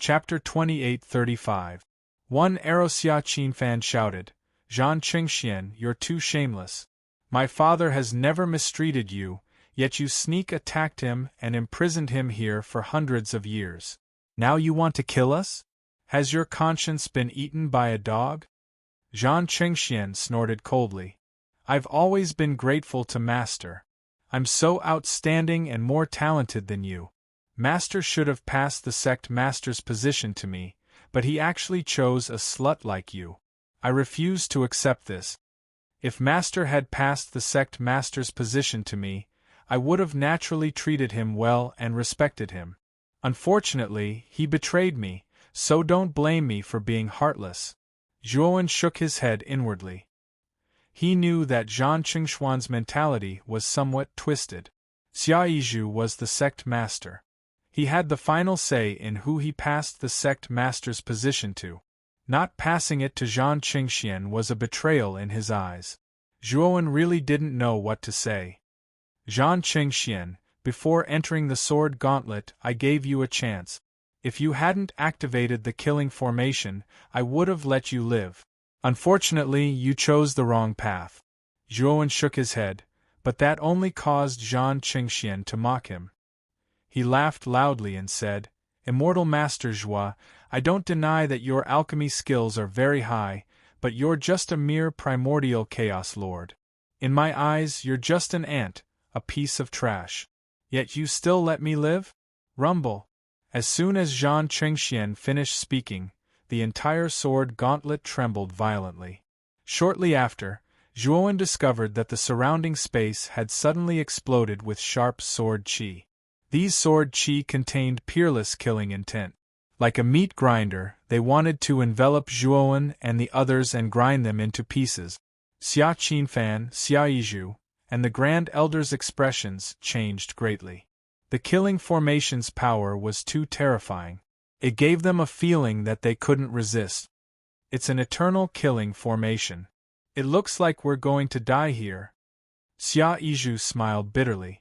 Chapter 28:35. One arrow. Xia Qinfan shouted, "Zhan Qingxian, you're too shameless. My father has never mistreated you, yet you sneak attacked him and imprisoned him here for hundreds of years. Now you want to kill us? Has your conscience been eaten by a dog?" Zhan Qingxian snorted coldly. "I've always been grateful to Master. I'm so outstanding and more talented than you. Master should have passed the sect master's position to me, but he actually chose a slut like you. I refuse to accept this. If Master had passed the sect master's position to me, I would have naturally treated him well and respected him. Unfortunately, he betrayed me, so don't blame me for being heartless." Zhuowen shook his head inwardly. He knew that Zhan Qingshuan's mentality was somewhat twisted. Xia Yizhu was the sect master. He had the final say in who he passed the sect master's position to. Not passing it to Zhan Qingxian was a betrayal in his eyes. Zhuowen really didn't know what to say. "Zhan Qingxian, before entering the sword gauntlet, I gave you a chance. If you hadn't activated the killing formation, I would have let you live. Unfortunately, you chose the wrong path." Zhuowen shook his head, but that only caused Zhan Qingxian to mock him. He laughed loudly and said, "Immortal Master Zhua, I don't deny that your alchemy skills are very high, but you're just a mere primordial chaos lord. In my eyes, you're just an ant, a piece of trash. Yet you still let me live? Rumble." As soon as Zhan Qingxian finished speaking, the entire sword gauntlet trembled violently. Shortly after, Zhuowen discovered that the surrounding space had suddenly exploded with sharp sword qi. These sword qi contained peerless killing intent. Like a meat grinder, they wanted to envelop Zhuowen and the others and grind them into pieces. Xia Qinfan, Xia Yizhu, and the Grand Elder's expressions changed greatly. The killing formation's power was too terrifying. It gave them a feeling that they couldn't resist. "It's an eternal killing formation. It looks like we're going to die here." Xia Yizhu smiled bitterly.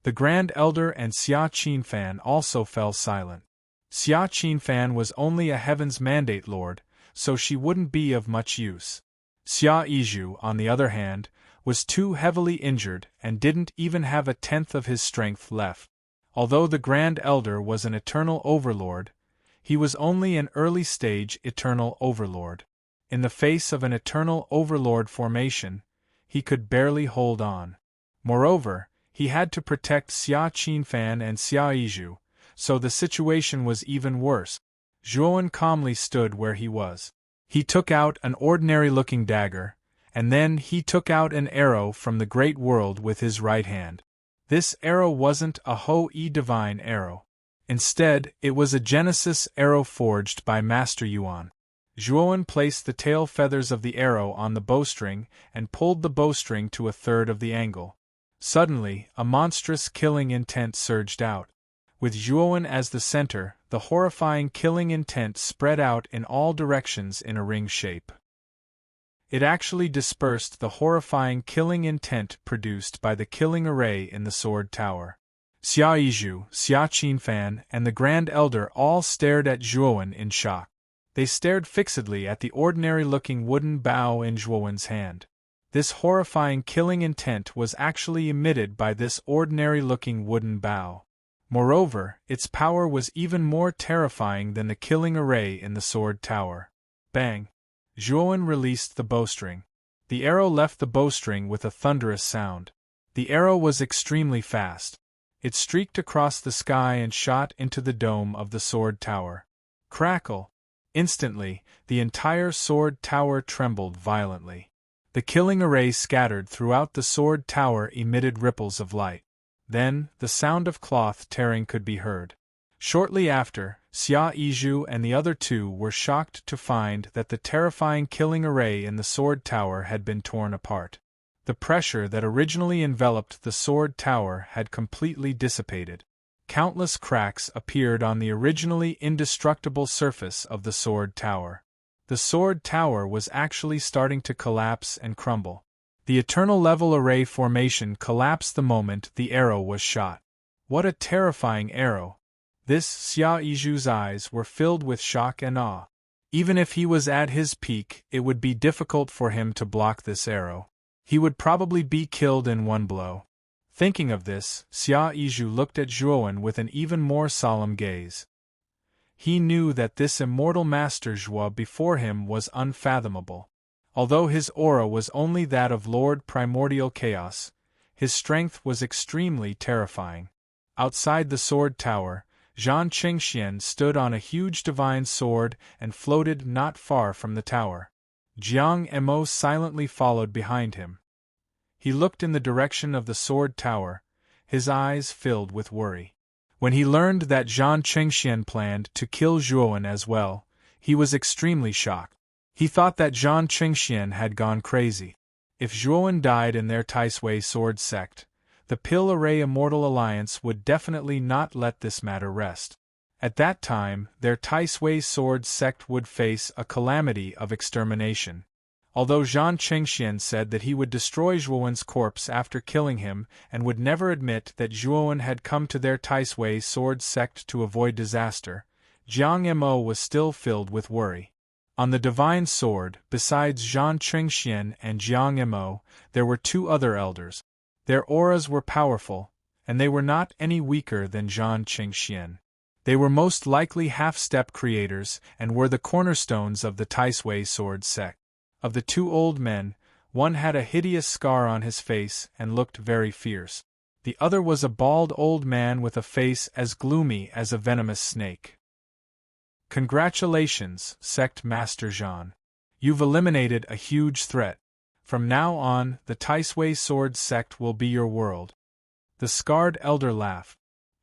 The Grand Elder and Xia Qinfan also fell silent. Xia Qinfan was only a Heaven's Mandate Lord, so she wouldn't be of much use. Xia Yizhu, on the other hand, was too heavily injured and didn't even have a tenth of his strength left. Although the Grand Elder was an eternal overlord, he was only an early-stage eternal overlord. In the face of an eternal overlord formation, he could barely hold on. Moreover, he had to protect Xia Qinfan and Xia Yizhu, so the situation was even worse. Zhuowen calmly stood where he was. He took out an ordinary-looking dagger, and then he took out an arrow from the Great World with his right hand. This arrow wasn't a Ho-E divine arrow. Instead, it was a Genesis arrow forged by Master Yuan. Zhuowen placed the tail feathers of the arrow on the bowstring and pulled the bowstring to a third of the angle. Suddenly, a monstrous killing intent surged out. With Zhuowen as the center, the horrifying killing intent spread out in all directions in a ring shape. It actually dispersed the horrifying killing intent produced by the killing array in the sword tower. Xia Yizhu, Xia Qinfan, and the Grand Elder all stared at Zhuowen in shock. They stared fixedly at the ordinary-looking wooden bow in Zhuowen's hand. This horrifying killing intent was actually emitted by this ordinary-looking wooden bow. Moreover, its power was even more terrifying than the killing array in the sword tower. Bang! Zhuowen released the bowstring. The arrow left the bowstring with a thunderous sound. The arrow was extremely fast. It streaked across the sky and shot into the dome of the sword tower. Crackle! Instantly, the entire sword tower trembled violently. The killing array scattered throughout the sword tower emitted ripples of light. Then, the sound of cloth tearing could be heard. Shortly after, Xia Yizhu and the other two were shocked to find that the terrifying killing array in the sword tower had been torn apart. The pressure that originally enveloped the sword tower had completely dissipated. Countless cracks appeared on the originally indestructible surface of the sword tower. The sword tower was actually starting to collapse and crumble. The eternal level array formation collapsed the moment the arrow was shot. What a terrifying arrow! This Xia Yiju's eyes were filled with shock and awe. Even if he was at his peak, it would be difficult for him to block this arrow. He would probably be killed in one blow. Thinking of this, Xia Yiju looked at Zhuowen with an even more solemn gaze. He knew that this immortal master Zhuo before him was unfathomable. Although his aura was only that of Lord Primordial Chaos, his strength was extremely terrifying. Outside the sword tower, Zhan Qingxian stood on a huge divine sword and floated not far from the tower. Jiang Emo silently followed behind him. He looked in the direction of the sword tower, his eyes filled with worry. When he learned that Zhan Qingxian planned to kill Zhuowen as well, he was extremely shocked. He thought that Zhan Qingxian had gone crazy. If Zhuowen died in their Taisui sword sect, the Pill Array Immortal Alliance would definitely not let this matter rest. At that time, their Taisui sword sect would face a calamity of extermination. Although Zhan Qingxian said that he would destroy Zhuowen's corpse after killing him and would never admit that Zhuowen had come to their Taisui sword sect to avoid disaster, Jiang Mo was still filled with worry. On the divine sword, besides Zhan Qingxian and Jiang Mo, there were two other elders. Their auras were powerful, and they were not any weaker than Zhan Qingxian. They were most likely half-step creators and were the cornerstones of the Taisui sword sect. Of the two old men, one had a hideous scar on his face and looked very fierce. The other was a bald old man with a face as gloomy as a venomous snake. Congratulations, Sect Master Zhan. You've eliminated a huge threat. From now on, the Taisui sword sect will be your world. The scarred elder laughed.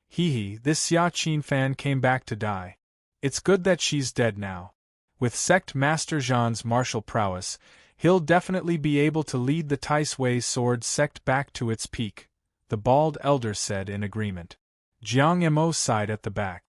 Hee, this Xia Qin fan came back to die. It's good that she's dead now. With Sect Master Zhan's martial prowess, he'll definitely be able to lead the Taisui sword sect back to its peak, the bald elder said in agreement. Jiang Mo sighed at the back.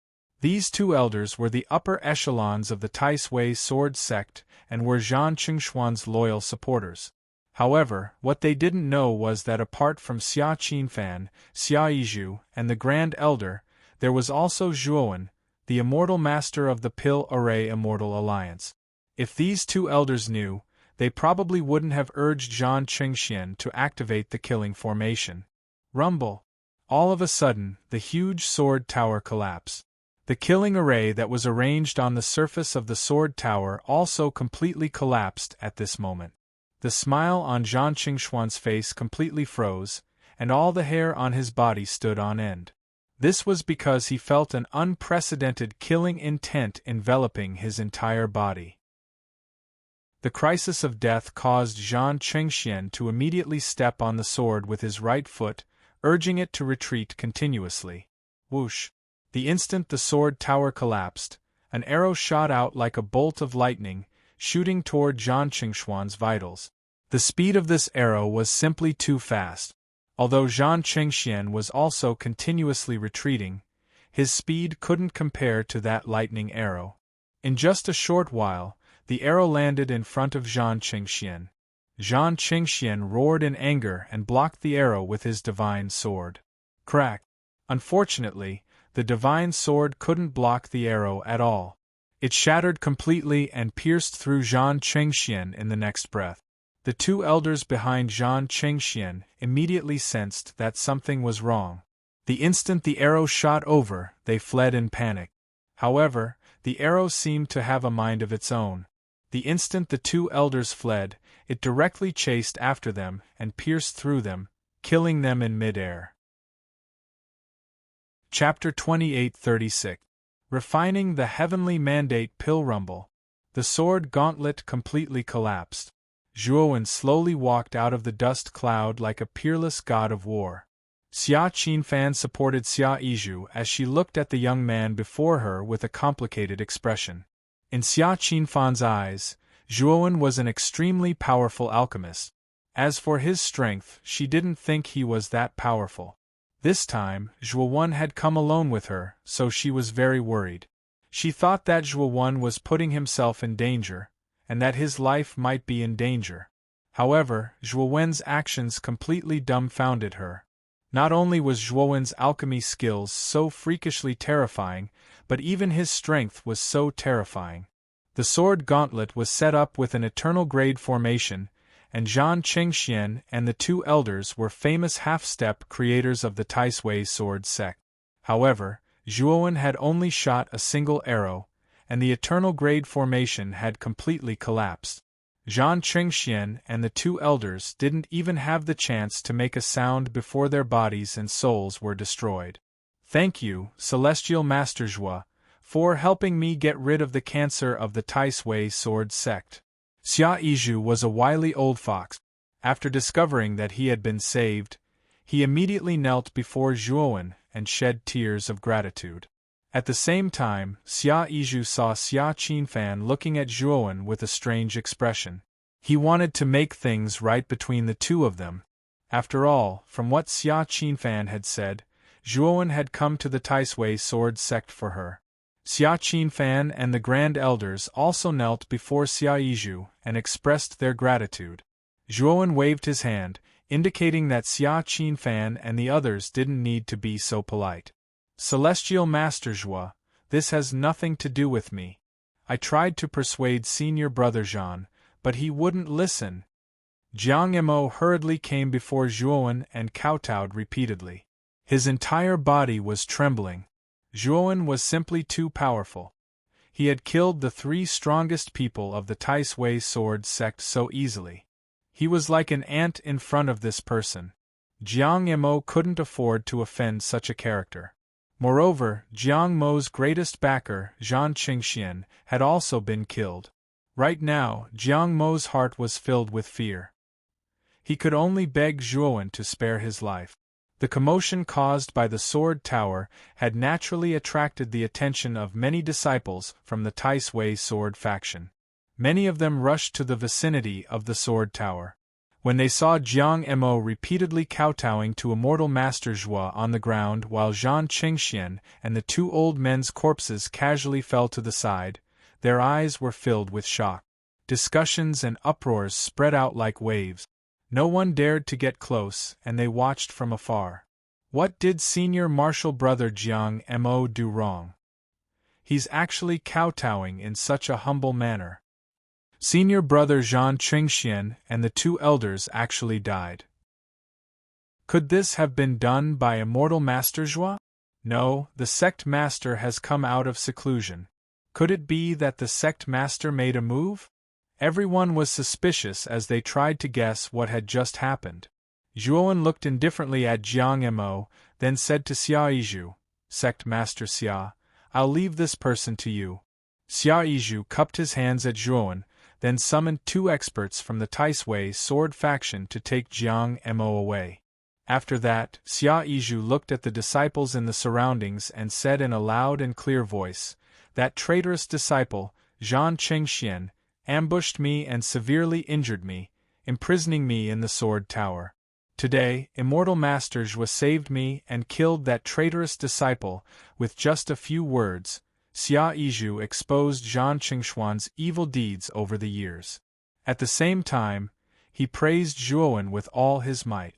These two elders were the upper echelons of the Taisui sword sect and were Zhan Qingxuan's loyal supporters. However, what they didn't know was that apart from Xia Qinfan, Xia Yiju, and the Grand Elder, there was also Zhuowen, the immortal master of the Pill Array Immortal Alliance. If these two elders knew, they probably wouldn't have urged Zhan Qingxian to activate the killing formation. Rumble! All of a sudden, the huge sword tower collapsed. The killing array that was arranged on the surface of the sword tower also completely collapsed at this moment. The smile on Zhan Qingxuan's face completely froze, and all the hair on his body stood on end. This was because he felt an unprecedented killing intent enveloping his entire body. The crisis of death caused Zhan Qingxian to immediately step on the sword with his right foot, urging it to retreat continuously. Whoosh! The instant the sword tower collapsed, an arrow shot out like a bolt of lightning, shooting toward Zhan Qingxuan's vitals. The speed of this arrow was simply too fast. Although Zhan Qingxian was also continuously retreating, his speed couldn't compare to that lightning arrow. In just a short while, the arrow landed in front of Zhan Qingxian. Zhan Qingxian roared in anger and blocked the arrow with his divine sword. Crack! Unfortunately, the divine sword couldn't block the arrow at all. It shattered completely and pierced through Zhan Qingxian in the next breath. The two elders behind Zhan Qingxian immediately sensed that something was wrong. The instant the arrow shot over, they fled in panic. However, the arrow seemed to have a mind of its own. The instant the two elders fled, it directly chased after them and pierced through them, killing them in mid-air. Chapter 2836. Refining the Heavenly Mandate Pill Rumble. The sword gauntlet completely collapsed. Zhuowen slowly walked out of the dust cloud like a peerless god of war. Xia Qinfan supported Xia Yiju as she looked at the young man before her with a complicated expression. In Xia Qinfan's eyes, Zhuowen was an extremely powerful alchemist. As for his strength, she didn't think he was that powerful. This time, Zhuowen had come alone with her, so she was very worried. She thought that Zhuowen was putting himself in danger, and that his life might be in danger. However, Zhuowen's actions completely dumbfounded her. Not only was Zhuowen's alchemy skills so freakishly terrifying, but even his strength was so terrifying. The sword gauntlet was set up with an eternal grade formation, and Zhan Qingxian and the two elders were famous half-step creators of the Taisui sword sect. However, Zhuowen had only shot a single arrow, and the eternal grade formation had completely collapsed. Zhan Qingxian and the two elders didn't even have the chance to make a sound before their bodies and souls were destroyed. Thank you, Celestial Master Zhua, for helping me get rid of the cancer of the Taisui sword sect. Xia Yizhu was a wily old fox. After discovering that he had been saved, he immediately knelt before Zhuowen and shed tears of gratitude. At the same time, Xia Yizhu saw Xia Qinfan looking at Zhuowen with a strange expression. He wanted to make things right between the two of them. After all, from what Xia Qinfan had said, Zhuowen had come to the Taisui sword sect for her. Xia Qinfan and the Grand Elders also knelt before Xia Yizhu and expressed their gratitude. Zhuowen waved his hand, indicating that Xia Qinfan and the others didn't need to be so polite. Celestial Master Zhua, this has nothing to do with me. I tried to persuade Senior Brother Zhan, but he wouldn't listen. Jiang Emo hurriedly came before Zhuowen and kowtowed repeatedly. His entire body was trembling. Zhuowen was simply too powerful. He had killed the three strongest people of the Taisui sword sect so easily. He was like an ant in front of this person. Jiang Emo couldn't afford to offend such a character. Moreover, Jiang Mo's greatest backer, Zhan Qingxian, had also been killed. Right now, Jiang Mo's heart was filled with fear. He could only beg Zhuowen to spare his life. The commotion caused by the sword tower had naturally attracted the attention of many disciples from the Taisui sword faction. Many of them rushed to the vicinity of the sword tower. When they saw Jiang Emo repeatedly kowtowing to Immortal Master Zhua on the ground while Zhan Qingxian and the two old men's corpses casually fell to the side, their eyes were filled with shock. Discussions and uproars spread out like waves. No one dared to get close, and they watched from afar. What did Senior Martial Brother Jiang Emo do wrong? He's actually kowtowing in such a humble manner. Senior Brother Zhan Qingxian and the two elders actually died. Could this have been done by Immortal Master Zhua? No, the sect master has come out of seclusion. Could it be that the sect master made a move? Everyone was suspicious as they tried to guess what had just happened. Zhuowen looked indifferently at Jiang Emo, then said to Xia Yizhu, "Sect Master Xia, I'll leave this person to you." Xia Yizhu cupped his hands at Zhuowen, then summoned two experts from the Taisui sword faction to take Jiang Emo away. After that, Xia Yizhu looked at the disciples in the surroundings and said in a loud and clear voice, "That traitorous disciple, Zhan Qingxian, ambushed me and severely injured me, imprisoning me in the sword tower. Today, Immortal Master Zhua saved me and killed that traitorous disciple with just a few words." Xia Yizhu exposed Zhan Qingxuan's evil deeds over the years. At the same time, he praised Zhuowen with all his might.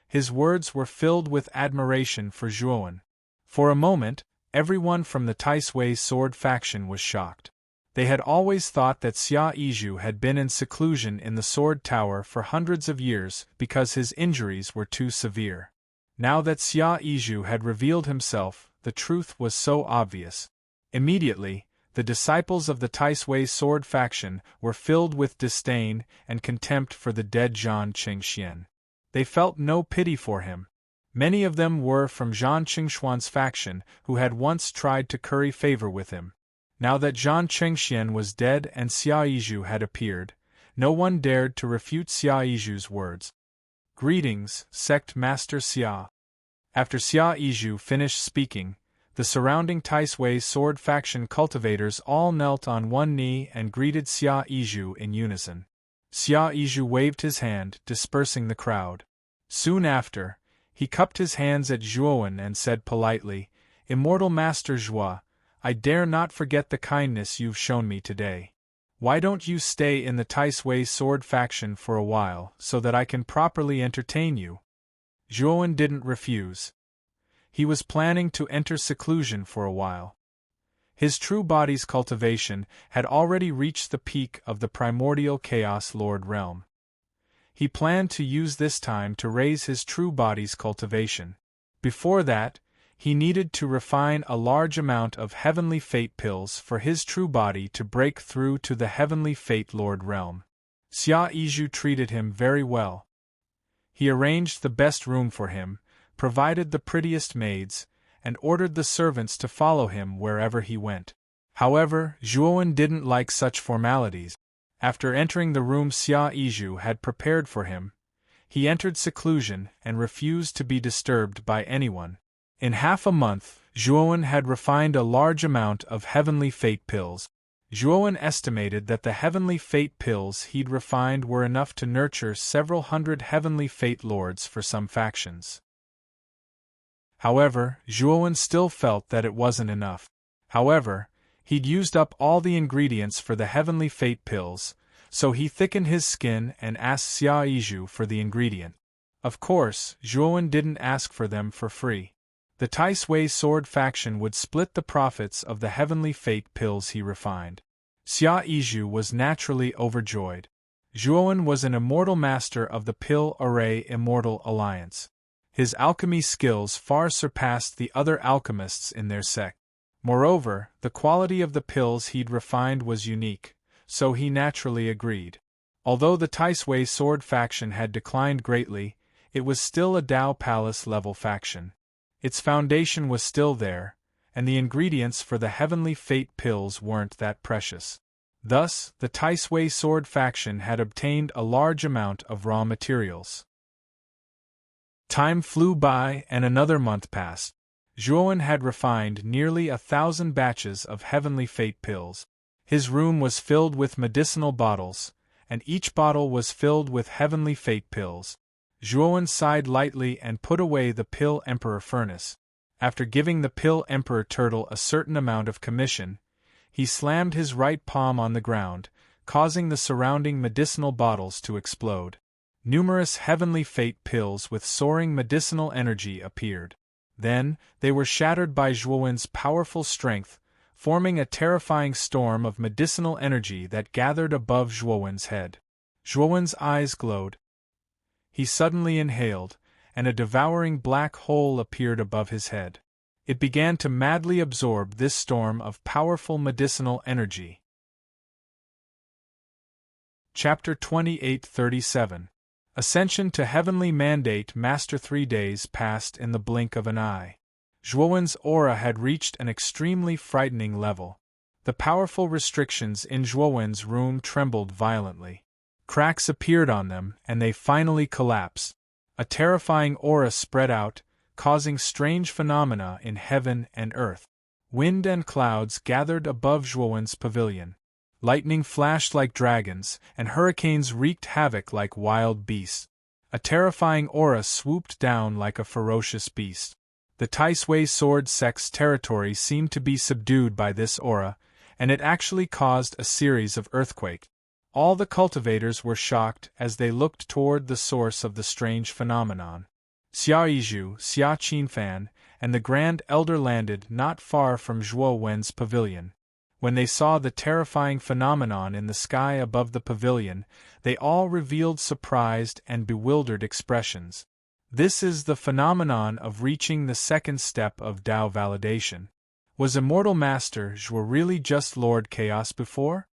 His words were filled with admiration for Zhuowen. For a moment, everyone from the Taisui sword faction was shocked. They had always thought that Xia Yizhu had been in seclusion in the sword tower for hundreds of years because his injuries were too severe. Now that Xia Yizhu had revealed himself, the truth was so obvious. Immediately, the disciples of the Taisui sword faction were filled with disdain and contempt for the dead Zhan Qingxian. They felt no pity for him. Many of them were from Zhan Qingxuan's faction who had once tried to curry favor with him. Now that Zhan Qingxian was dead and Xia Yizhu had appeared, no one dared to refute Xia Yizhu's words. "Greetings, Sect Master Xia." After Xia Yizhu finished speaking, the surrounding Taisui sword faction cultivators all knelt on one knee and greeted Xia Yizhu in unison. Xia Yizhu waved his hand, dispersing the crowd. Soon after, he cupped his hands at Zhuowen and said politely, "Immortal Master Zhua, I dare not forget the kindness you've shown me today. Why don't you stay in the Taisui sword faction for a while so that I can properly entertain you?" Zhuowen didn't refuse. He was planning to enter seclusion for a while. His true body's cultivation had already reached the peak of the primordial Chaos Lord realm. He planned to use this time to raise his true body's cultivation. Before that, he needed to refine a large amount of heavenly fate pills for his true body to break through to the heavenly fate Lord realm. Xia Yizhu treated him very well. He arranged the best room for him, provided the prettiest maids, and ordered the servants to follow him wherever he went. However, Zhuowen didn't like such formalities. After entering the room Xia Yizhu had prepared for him, he entered seclusion and refused to be disturbed by anyone. In half a month, Zhuowen had refined a large amount of heavenly fate pills. Zhuowen estimated that the heavenly fate pills he'd refined were enough to nurture several hundred heavenly fate lords for some factions. However, Zhuowen still felt that it wasn't enough. However, he'd used up all the ingredients for the heavenly fate pills, so he thickened his skin and asked Xia Yizhu for the ingredient. Of course, Zhuowen didn't ask for them for free. The Tai Sui sword faction would split the profits of the heavenly fate pills he refined. Xia Yizhu was naturally overjoyed. Zhuowen was an immortal master of the Pill Array Immortal Alliance. His alchemy skills far surpassed the other alchemists in their sect. Moreover, the quality of the pills he'd refined was unique, so he naturally agreed. Although the Tai Sui sword faction had declined greatly, it was still a Dao Palace level faction. Its foundation was still there, and the ingredients for the heavenly fate pills weren't that precious. Thus, the Tai Sui sword faction had obtained a large amount of raw materials. Time flew by and another month passed. Zhuowen had refined nearly 1,000 batches of heavenly fate pills. His room was filled with medicinal bottles, and each bottle was filled with heavenly fate pills. Zhuowen sighed lightly and put away the Pill Emperor furnace. After giving the Pill Emperor turtle a certain amount of commission, he slammed his right palm on the ground, causing the surrounding medicinal bottles to explode. Numerous heavenly fate pills with soaring medicinal energy appeared. Then, they were shattered by Zhuowen's powerful strength, forming a terrifying storm of medicinal energy that gathered above Zhuowen's head. Zhuowen's eyes glowed. He suddenly inhaled, and a devouring black hole appeared above his head. It began to madly absorb this storm of powerful medicinal energy. Chapter 2837 Ascension to Heavenly Mandate Master. 3 days passed in the blink of an eye. Zhuowen's aura had reached an extremely frightening level. The powerful restrictions in Zhuowen's room trembled violently. Cracks appeared on them, and they finally collapsed. A terrifying aura spread out, causing strange phenomena in heaven and earth. Wind and clouds gathered above Zhuowen's pavilion. Lightning flashed like dragons, and hurricanes wreaked havoc like wild beasts. A terrifying aura swooped down like a ferocious beast. The Tai Sui sword sect's territory seemed to be subdued by this aura, and it actually caused a series of earthquakes. All the cultivators were shocked as they looked toward the source of the strange phenomenon. Xia Yizhu, Xia Qinfan, and the Grand Elder landed not far from Zhuo Wen's pavilion. When they saw the terrifying phenomenon in the sky above the pavilion, they all revealed surprised and bewildered expressions. This is the phenomenon of reaching the second step of Dao validation. Was Immortal Master Zhuo really just Lord Chaos before?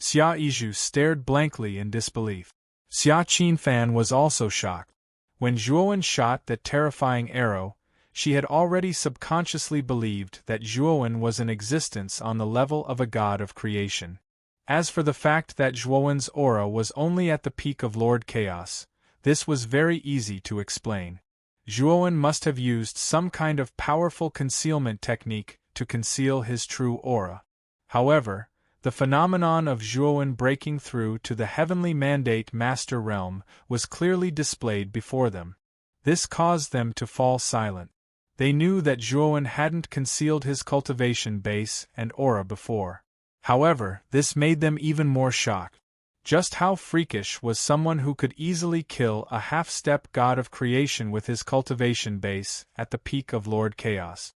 Xia Yizhu stared blankly in disbelief. Xia Qinfan was also shocked. When Zhuowen shot that terrifying arrow, she had already subconsciously believed that Zhuowen was in existence on the level of a god of creation. As for the fact that Zhuowen's aura was only at the peak of Lord Chaos, this was very easy to explain. Zhuowen must have used some kind of powerful concealment technique to conceal his true aura. However, the phenomenon of Zhuowen breaking through to the heavenly mandate master realm was clearly displayed before them. This caused them to fall silent. They knew that Zhuowen hadn't concealed his cultivation base and aura before. However, this made them even more shocked. Just how freakish was someone who could easily kill a half-step god of creation with his cultivation base at the peak of Lord Chaos?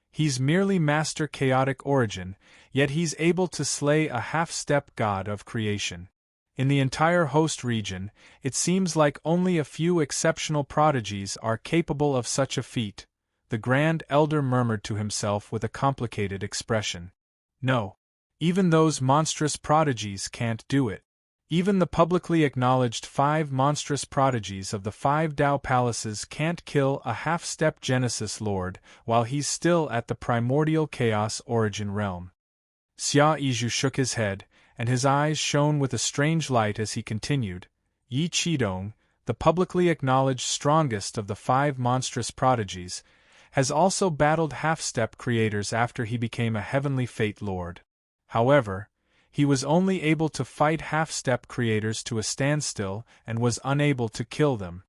He's merely Master Chaotic Origin, yet he's able to slay a half-step god of creation. In the entire host region, it seems like only a few exceptional prodigies are capable of such a feat, the Grand Elder murmured to himself with a complicated expression. No. Even those monstrous prodigies can't do it. Even the publicly acknowledged 5 monstrous prodigies of the 5 Tao palaces can't kill a half-step Genesis Lord while he's still at the primordial Chaos Origin realm. Xia Yizhu shook his head, and his eyes shone with a strange light as he continued, Yi Qidong, the publicly acknowledged strongest of the 5 monstrous prodigies, has also battled half-step creators after he became a heavenly fate lord. However, he was only able to fight half-step creators to a standstill and was unable to kill them.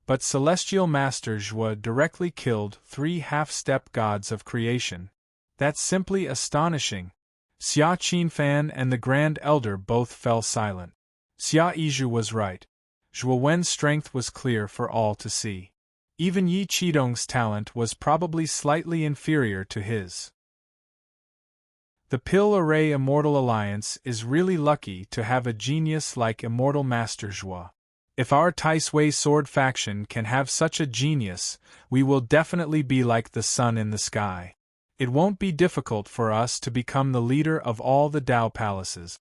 But Celestial Master Zhua directly killed 3 half-step gods of creation. That's simply astonishing. Xia Qinfan and the Grand Elder both fell silent. Xia Yizhu was right. Zhua Wen's strength was clear for all to see. Even Yi Qidong's talent was probably slightly inferior to his. The Pill Array Immortal Alliance is really lucky to have a genius like Immortal Master Zhua. If our Taisui Sword faction can have such a genius, we will definitely be like the sun in the sky. It won't be difficult for us to become the leader of all the Tao palaces.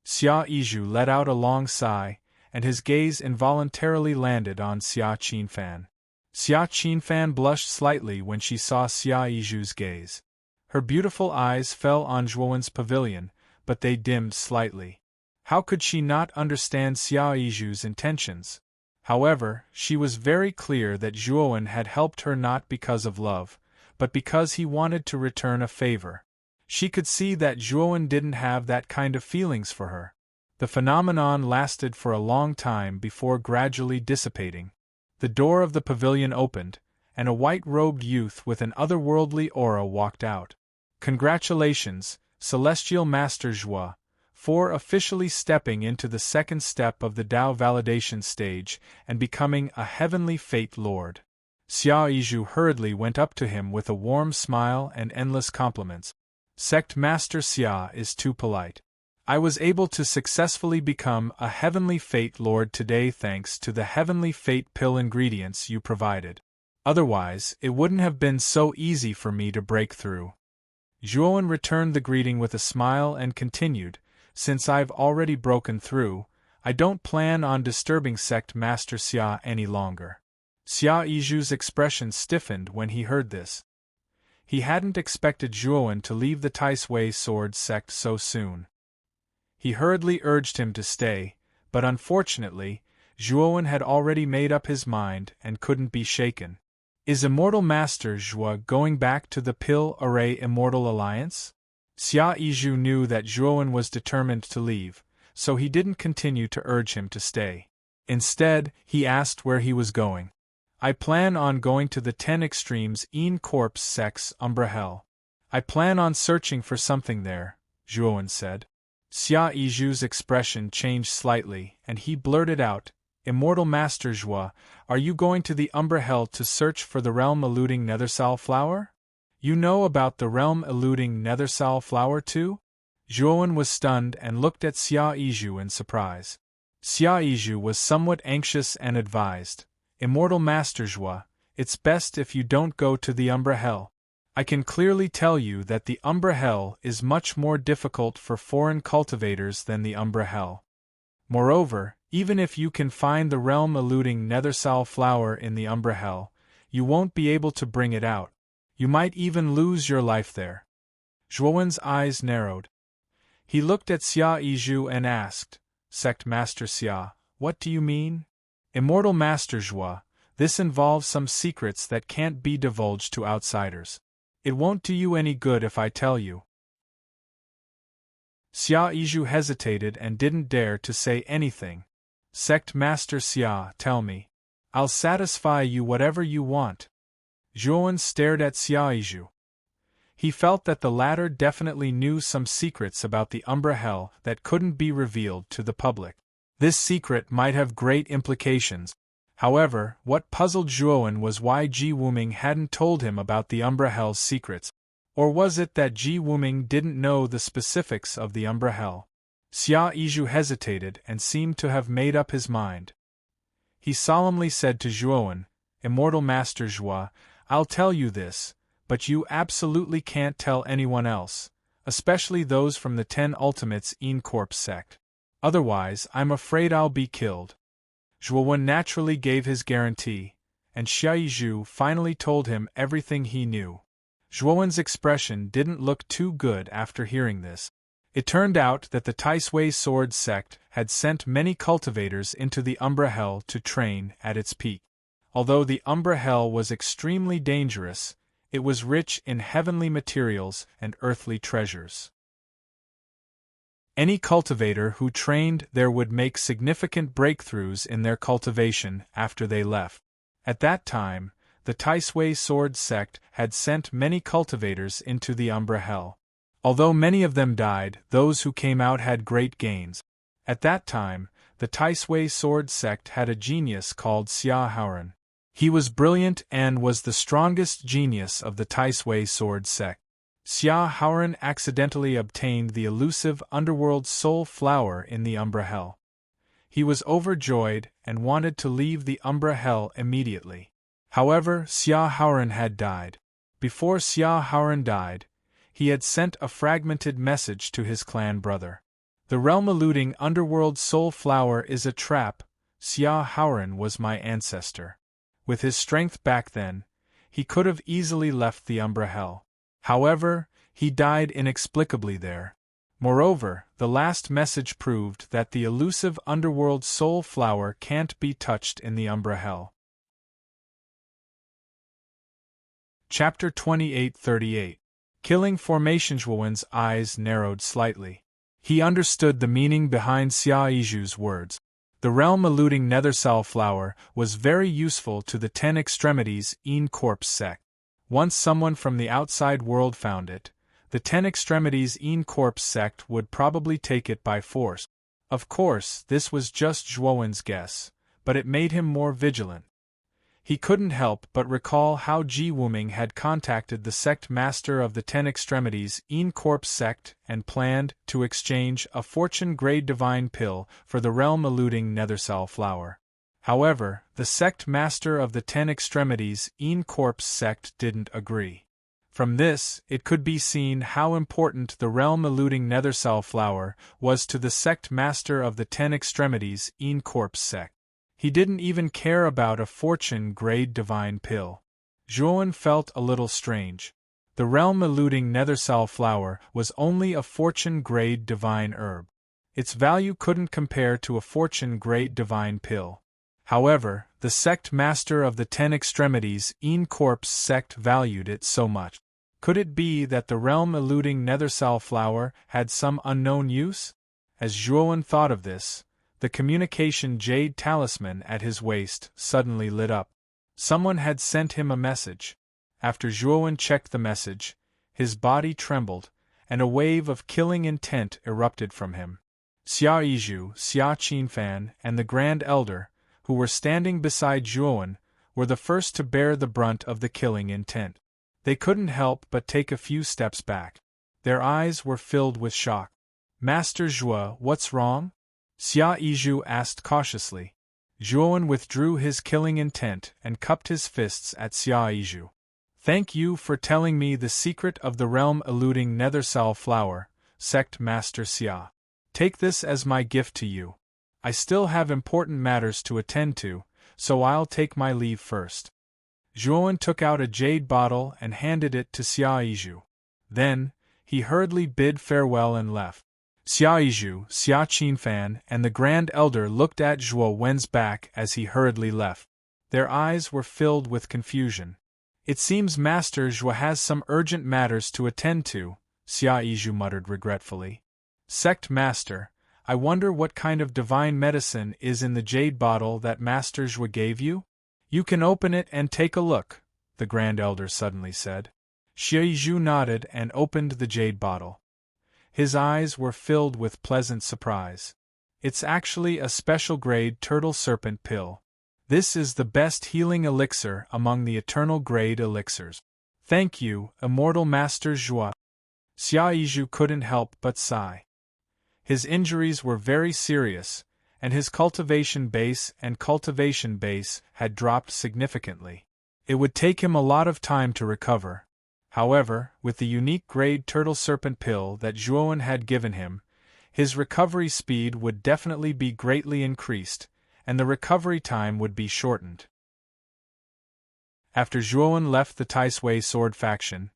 Xia Yizhu let out a long sigh, and his gaze involuntarily landed on Xia Qinfan. Xia Qinfan blushed slightly when she saw Xia Yizhu's gaze. Her beautiful eyes fell on Zhuowen's pavilion, but they dimmed slightly. How could she not understand Xia Yizhu's intentions? However, she was very clear that Zhuowen had helped her not because of love, but because he wanted to return a favor. She could see that Zhuowen didn't have that kind of feelings for her. The phenomenon lasted for a long time before gradually dissipating. The door of the pavilion opened, and a white-robed youth with an otherworldly aura walked out. Congratulations, Celestial Master Zhua, for officially stepping into the second step of the Tao validation stage and becoming a heavenly fate lord. Xia Yizhu hurriedly went up to him with a warm smile and endless compliments. Sect Master Xia is too polite. I was able to successfully become a heavenly fate lord today thanks to the heavenly fate pill ingredients you provided. Otherwise, it wouldn't have been so easy for me to break through. Zhuowen returned the greeting with a smile and continued, since I've already broken through, I don't plan on disturbing Sect Master Xia any longer. Xia Yizhu's expression stiffened when he heard this. He hadn't expected Zhuowen to leave the Taisui Sword sect so soon. He hurriedly urged him to stay, but unfortunately, Zhuowen had already made up his mind and couldn't be shaken. Is Immortal Master Zhua going back to the Pill Array Immortal Alliance? Xia Yizhu knew that Zhuowen was determined to leave, so he didn't continue to urge him to stay. Instead, he asked where he was going. I plan on going to the 10 Extremes Een Corpse Sex Umbra Hell. I plan on searching for something there, Zhuowen said. Xia Yizhu's expression changed slightly, and he blurted out, Immortal Master Zhua, are you going to the Umbra Hell to search for the realm-eluding Nethersal flower? You know about the realm-eluding Nethersal flower too? Zhuowen was stunned and looked at Xia Yizhu in surprise. Xia Yizhu was somewhat anxious and advised, Immortal Master Zhua, it's best if you don't go to the Umbra Hell. I can clearly tell you that the Umbra Hell is much more difficult for foreign cultivators than the Umbra Hell. Moreover, even if you can find the realm-eluding Nethersal flower in the Umbra Hell, you won't be able to bring it out. You might even lose your life there. Zhuowen's eyes narrowed. He looked at Xia Yizhu and asked, Sect Master Xia, what do you mean? Immortal Master Zhua, this involves some secrets that can't be divulged to outsiders. It won't do you any good if I tell you. Xia Yizhu hesitated and didn't dare to say anything. Sect Master Xia, tell me. I'll satisfy you whatever you want. Zhuowen stared at Xia Yizhu. He felt that the latter definitely knew some secrets about the Umbra Hell that couldn't be revealed to the public. This secret might have great implications. However, what puzzled Zhuowen was why Ji Wuming hadn't told him about the Umbra Hell's secrets. Or was it that Ji Wuming didn't know the specifics of the Umbra Hell? Xia Yizhu hesitated and seemed to have made up his mind. He solemnly said to Zhuowen, "Immortal Master Zhua, I'll tell you this, but you absolutely can't tell anyone else, especially those from the 10 Ultimates in Corpse sect. Otherwise, I'm afraid I'll be killed." Zhuowen naturally gave his guarantee, and Xia Yizhu finally told him everything he knew. Zhuowen's expression didn't look too good after hearing this. It turned out that the Taisui Sword sect had sent many cultivators into the Umbra Hell to train at its peak. Although the Umbra Hell was extremely dangerous, it was rich in heavenly materials and earthly treasures. Any cultivator who trained there would make significant breakthroughs in their cultivation after they left. At that time, the Taisui Sword sect had sent many cultivators into the Umbra Hell. Although many of them died, those who came out had great gains. At that time, the Taisui Sword sect had a genius called Xia Haoren. He was brilliant and was the strongest genius of the Taisui Sword sect. Xia Haoren accidentally obtained the elusive underworld soul flower in the Umbra Hell. He was overjoyed and wanted to leave the Umbra Hell immediately. However, Xia Haoren had died. Before Xia Haoren died, he had sent a fragmented message to his clan brother. "The realm-eluding underworld soul flower is a trap. Xia Haoren was my ancestor. With his strength back then, he could have easily left the Umbra Hell. However, he died inexplicably there. Moreover, the last message proved that the elusive underworld soul flower can't be touched in the Umbra Hell." Chapter 28:38. Killing Formation. Zhuowen's eyes narrowed slightly. He understood the meaning behind Xia Yizhu's words. The realm-eluding Nethersal flower was very useful to the 10 Extremities in Corpse sect. Once someone from the outside world found it, the 10 Extremities in Corpse sect would probably take it by force. Of course, this was just Zhuowen's guess, but it made him more vigilant. He couldn't help but recall how Ji Wuming had contacted the sect master of the 10 Extremities in Corpse sect and planned to exchange a fortune-grade divine pill for the realm-eluding Nethersal flower. However, the sect master of the 10 Extremities in Corpse sect didn't agree. From this, it could be seen how important the realm-eluding Nethersal flower was to the sect master of the 10 Extremities in Corpse sect. He didn't even care about a fortune-grade divine pill. Zhuowen felt a little strange. The realm-eluding Nethersal flower was only a fortune-grade divine herb. Its value couldn't compare to a fortune-grade divine pill. However, the sect master of the 10 Extremities in Corpse sect valued it so much. Could it be that the realm-eluding Nethersal flower had some unknown use? As Zhuowen thought of this, the communication jade talisman at his waist suddenly lit up. Someone had sent him a message. After Zhuowen checked the message, his body trembled, and a wave of killing intent erupted from him. Xia Yizhu, Xia Qinfan, and the Grand Elder, who were standing beside Zhuowen, were the first to bear the brunt of the killing intent. They couldn't help but take a few steps back. Their eyes were filled with shock. "Master Zhua, what's wrong?" Xia Yizhu asked cautiously. Zhuowen withdrew his killing intent and cupped his fists at Xia Yizhu. "Thank you for telling me the secret of the realm-eluding Nethersal flower, Sect Master Xia. Take this as my gift to you. I still have important matters to attend to, so I'll take my leave first." Zhuowen took out a jade bottle and handed it to Xia Yizhu. Then, he hurriedly bid farewell and left. Xia Yizhu, Xia Qinfan, and the Grand Elder looked at Zhuowen's back as he hurriedly left. Their eyes were filled with confusion. "It seems Master Zhua has some urgent matters to attend to," Xia Yizhu muttered regretfully. "Sect Master, I wonder what kind of divine medicine is in the jade bottle that Master Zhua gave you? You can open it and take a look," the Grand Elder suddenly said. Xie Zhu nodded and opened the jade bottle. His eyes were filled with pleasant surprise. It's actually a special grade turtle serpent pill. This is the best healing elixir among the eternal grade elixirs. Thank you, Immortal Master Zhua. Xia Yizhu couldn't help but sigh. His injuries were very serious, and his cultivation base had dropped significantly. It would take him a lot of time to recover. However, with the unique grade turtle serpent pill that Zhuowen had given him, his recovery speed would definitely be greatly increased, and the recovery time would be shortened. After Zhuowen left the Taisui sword faction,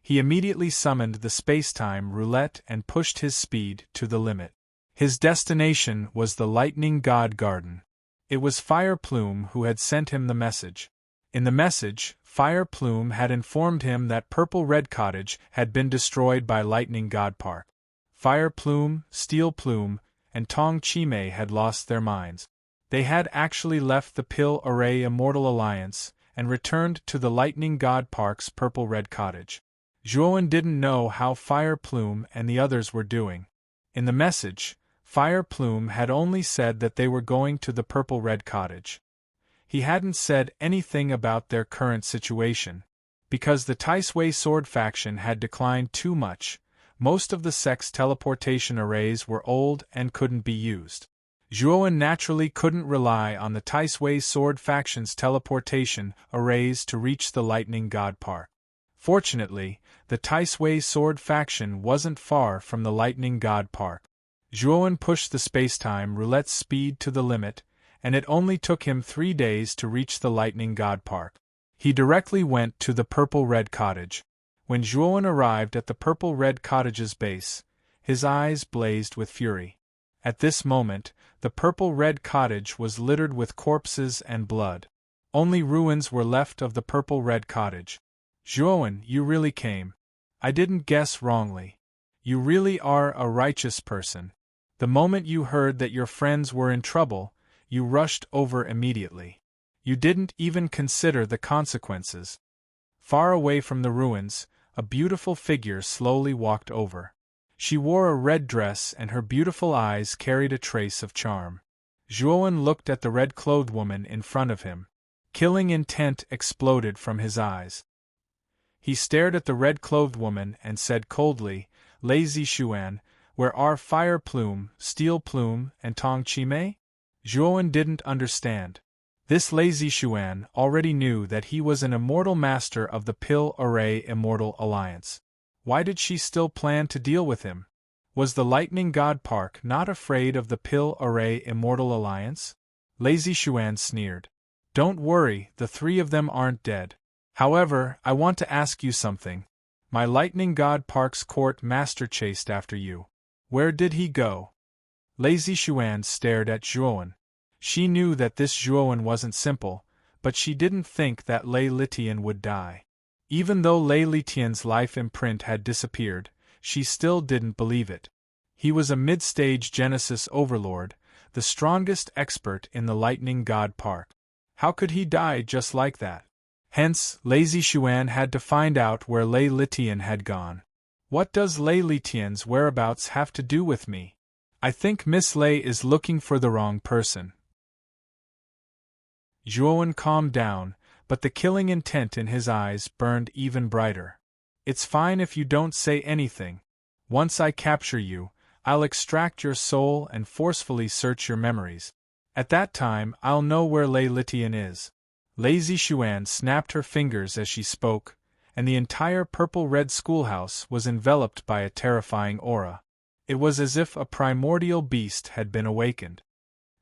he immediately summoned the space-time roulette and pushed his speed to the limit. His destination was the Lightning God Garden. It was Fire Plume who had sent him the message. In the message, Fire Plume had informed him that Purple Red Cottage had been destroyed by Lightning God Park. Fire Plume, Steel Plume, and Tong Chimei had lost their minds. They had actually left the Pill Array Immortal Alliance and returned to the Lightning God Park's Purple Red Cottage. Zhuowen didn't know how Fire Plume and the others were doing. In the message, Fire Plume had only said that they were going to the Purple Red Cottage. He hadn't said anything about their current situation. Because the Taisui sword faction had declined too much, most of the sect's teleportation arrays were old and couldn't be used. Zhuowen naturally couldn't rely on the Taisui sword faction's teleportation arrays to reach the Lightning God Park. Fortunately, the Taisui sword faction wasn't far from the Lightning God Park. Zhuowen pushed the space-time roulette's speed to the limit, and it only took him 3 days to reach the Lightning God Park. He directly went to the Purple Red Cottage. When Zhuowen arrived at the Purple Red Cottage's base, his eyes blazed with fury. At this moment, the Purple Red Cottage was littered with corpses and blood. Only ruins were left of the Purple Red Cottage. Zhuowen, you really came. I didn't guess wrongly. You really are a righteous person. The moment you heard that your friends were in trouble, you rushed over immediately. You didn't even consider the consequences. Far away from the ruins, a beautiful figure slowly walked over. She wore a red dress and her beautiful eyes carried a trace of charm. Zhuowen looked at the red-clothed woman in front of him. Killing intent exploded from his eyes. He stared at the red-clothed woman and said coldly, "Lazy Xuan, where are Fire Plume, Steel Plume, and Tong Chimei?" Zhuowen didn't understand. This Lazy Xuan already knew that he was an immortal master of the Pill Array Immortal Alliance. Why did she still plan to deal with him? Was the Lightning God Park not afraid of the Pill Array Immortal Alliance? Lazy Xuan sneered. Don't worry, the 3 of them aren't dead. However, I want to ask you something. My Lightning God Park's court master chased after you. Where did he go? Lazy Xuan stared at Zhuowen. She knew that this Zhuowen wasn't simple, but she didn't think that Lei Litian would die. Even though Lei Litian's life imprint had disappeared, she still didn't believe it. He was a mid-stage Genesis overlord, the strongest expert in the Lightning God Park. How could he die just like that? Hence, Lazy Xuan had to find out where Lei Litian had gone. What does Lei Litian's whereabouts have to do with me? I think Miss Lei is looking for the wrong person. Zhuowen calmed down, but the killing intent in his eyes burned even brighter. It's fine if you don't say anything. Once I capture you, I'll extract your soul and forcefully search your memories. At that time, I'll know where Lei Litian is. Lazy Xuan snapped her fingers as she spoke, and the entire purple-red schoolhouse was enveloped by a terrifying aura. It was as if a primordial beast had been awakened.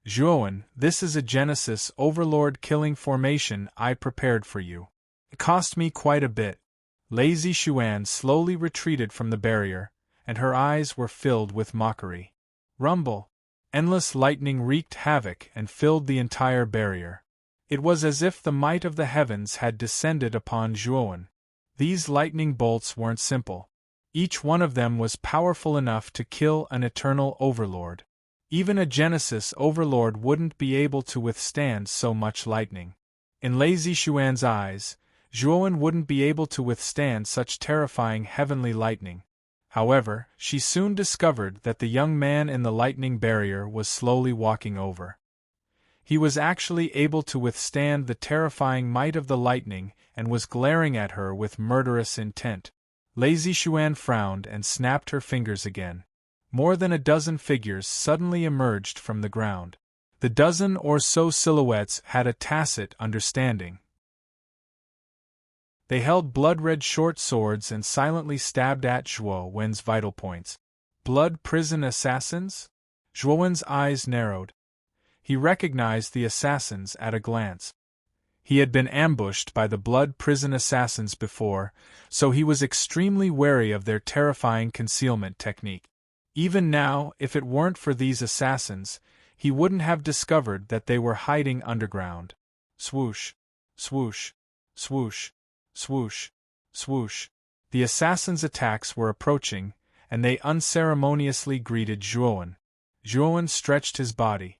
Zhuowen, this is a Genesis Overlord killing formation I prepared for you. It cost me quite a bit. Lazy Xuan slowly retreated from the barrier, and her eyes were filled with mockery. Rumble! Endless lightning wreaked havoc and filled the entire barrier. It was as if the might of the heavens had descended upon Zhuowen. These lightning bolts weren't simple. Each one of them was powerful enough to kill an eternal overlord. Even a Genesis overlord wouldn't be able to withstand so much lightning. In Lazy Xuan's eyes, Zhuowen wouldn't be able to withstand such terrifying heavenly lightning. However, she soon discovered that the young man in the lightning barrier was slowly walking over. He was actually able to withstand the terrifying might of the lightning and was glaring at her with murderous intent. Lei Zishuan frowned and snapped her fingers again. More than a dozen figures suddenly emerged from the ground. The dozen or so silhouettes had a tacit understanding. They held blood-red short swords and silently stabbed at Zhuowen's vital points. Blood prison assassins? Zhuowen's eyes narrowed. He recognized the assassins at a glance. He had been ambushed by the blood prison assassins before, so he was extremely wary of their terrifying concealment technique. Even now, if it weren't for these assassins, he wouldn't have discovered that they were hiding underground. Swoosh, swoosh, swoosh, swoosh, swoosh. The assassins' attacks were approaching, and they unceremoniously greeted Zhuowen. Zhuowen stretched his body.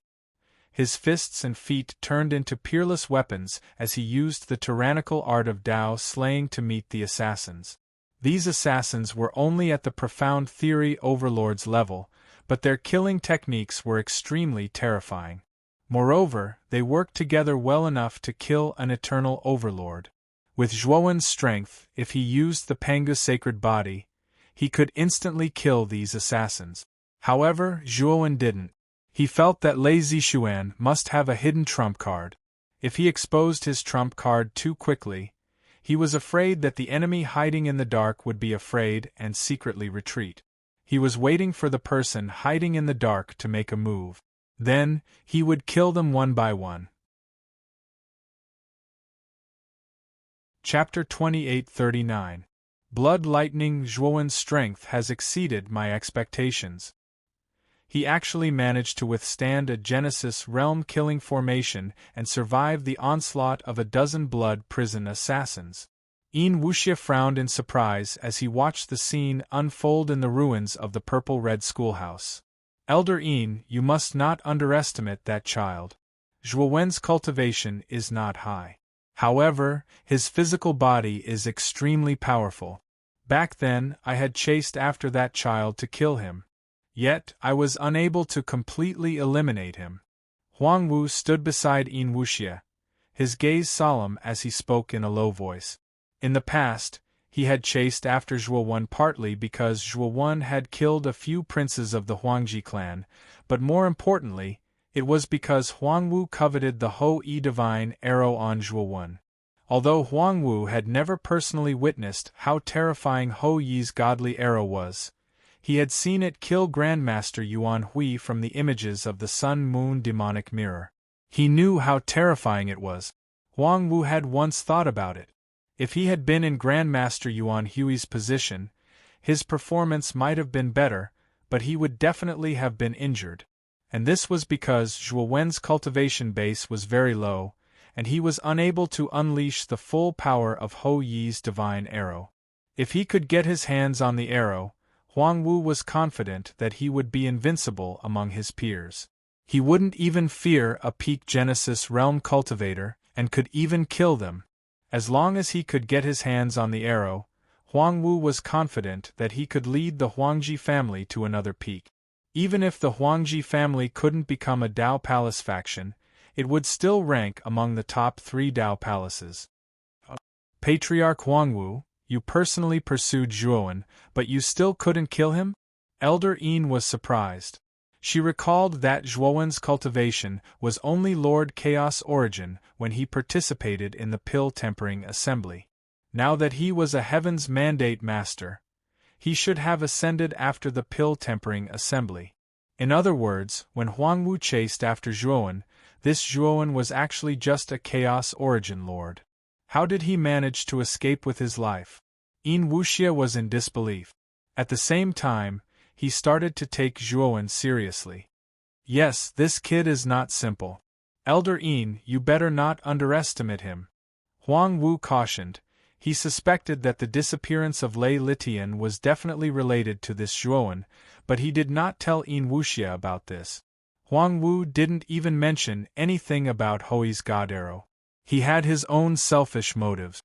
His fists and feet turned into peerless weapons as he used the tyrannical art of Dao slaying to meet the assassins. These assassins were only at the profound theory overlord's level, but their killing techniques were extremely terrifying. Moreover, they worked together well enough to kill an eternal overlord. With Zhuowen's strength, if he used the Pangu sacred body, he could instantly kill these assassins. However, Zhuowen didn't. He felt that Lei Zishuan must have a hidden trump card. If he exposed his trump card too quickly, he was afraid that the enemy hiding in the dark would be afraid and secretly retreat. He was waiting for the person hiding in the dark to make a move. Then, he would kill them one by one. Chapter 2839. Blood Lightning. Zhuowen's strength has exceeded my expectations. He actually managed to withstand a Genesis realm-killing formation and survive the onslaught of a dozen blood prison assassins. Yin Wuxia frowned in surprise as he watched the scene unfold in the ruins of the purple-red schoolhouse. Elder Yin, you must not underestimate that child. Zhuowen's cultivation is not high. However, his physical body is extremely powerful. Back then, I had chased after that child to kill him. Yet, I was unable to completely eliminate him. Huang Wu stood beside Yin Wuxia, his gaze solemn as he spoke in a low voice. In the past, he had chased after Zhuowen partly because Zhuowen had killed a few princes of the Huangji clan, but more importantly, it was because Huang Wu coveted the Hou-Yi divine arrow on Zhuowen. Although Huang Wu had never personally witnessed how terrifying Hou-Yi's godly arrow was, he had seen it kill Grandmaster Yuan Hui from the images of the Sun-Moon demonic mirror. He knew how terrifying it was. Huang Wu had once thought about it. If he had been in Grandmaster Yuan Hui's position, his performance might have been better, but he would definitely have been injured. And this was because Zhuowen's cultivation base was very low, and he was unable to unleash the full power of Hou-Yi's divine arrow. If he could get his hands on the arrow, Huang Wu was confident that he would be invincible among his peers. He wouldn't even fear a peak Genesis realm cultivator, and could even kill them. As long as he could get his hands on the arrow, Huang Wu was confident that he could lead the Huangji family to another peak. Even if the Huangji family couldn't become a Dao Palace faction, it would still rank among the top 3 Dao Palaces. Patriarch Huang Wu, you personally pursued Zhuowen, but you still couldn't kill him? Elder Yin was surprised. She recalled that Zhuowen's cultivation was only Lord Chaos Origin when he participated in the Pill Tempering Assembly. Now that he was a Heaven's Mandate Master, he should have ascended after the Pill Tempering Assembly. In other words, when Huang Wu chased after Zhuowen, this Zhuowen was actually just a Chaos Origin Lord. How did he manage to escape with his life? Yin Wuxia was in disbelief. At the same time, he started to take Zhuowen seriously. Yes, this kid is not simple. Elder Yin, you better not underestimate him. Huang Wu cautioned. He suspected that the disappearance of Lei Litian was definitely related to this Zhuowen, but he did not tell Yin Wuxia about this. Huang Wu didn't even mention anything about Houyi's god arrow. He had his own selfish motives.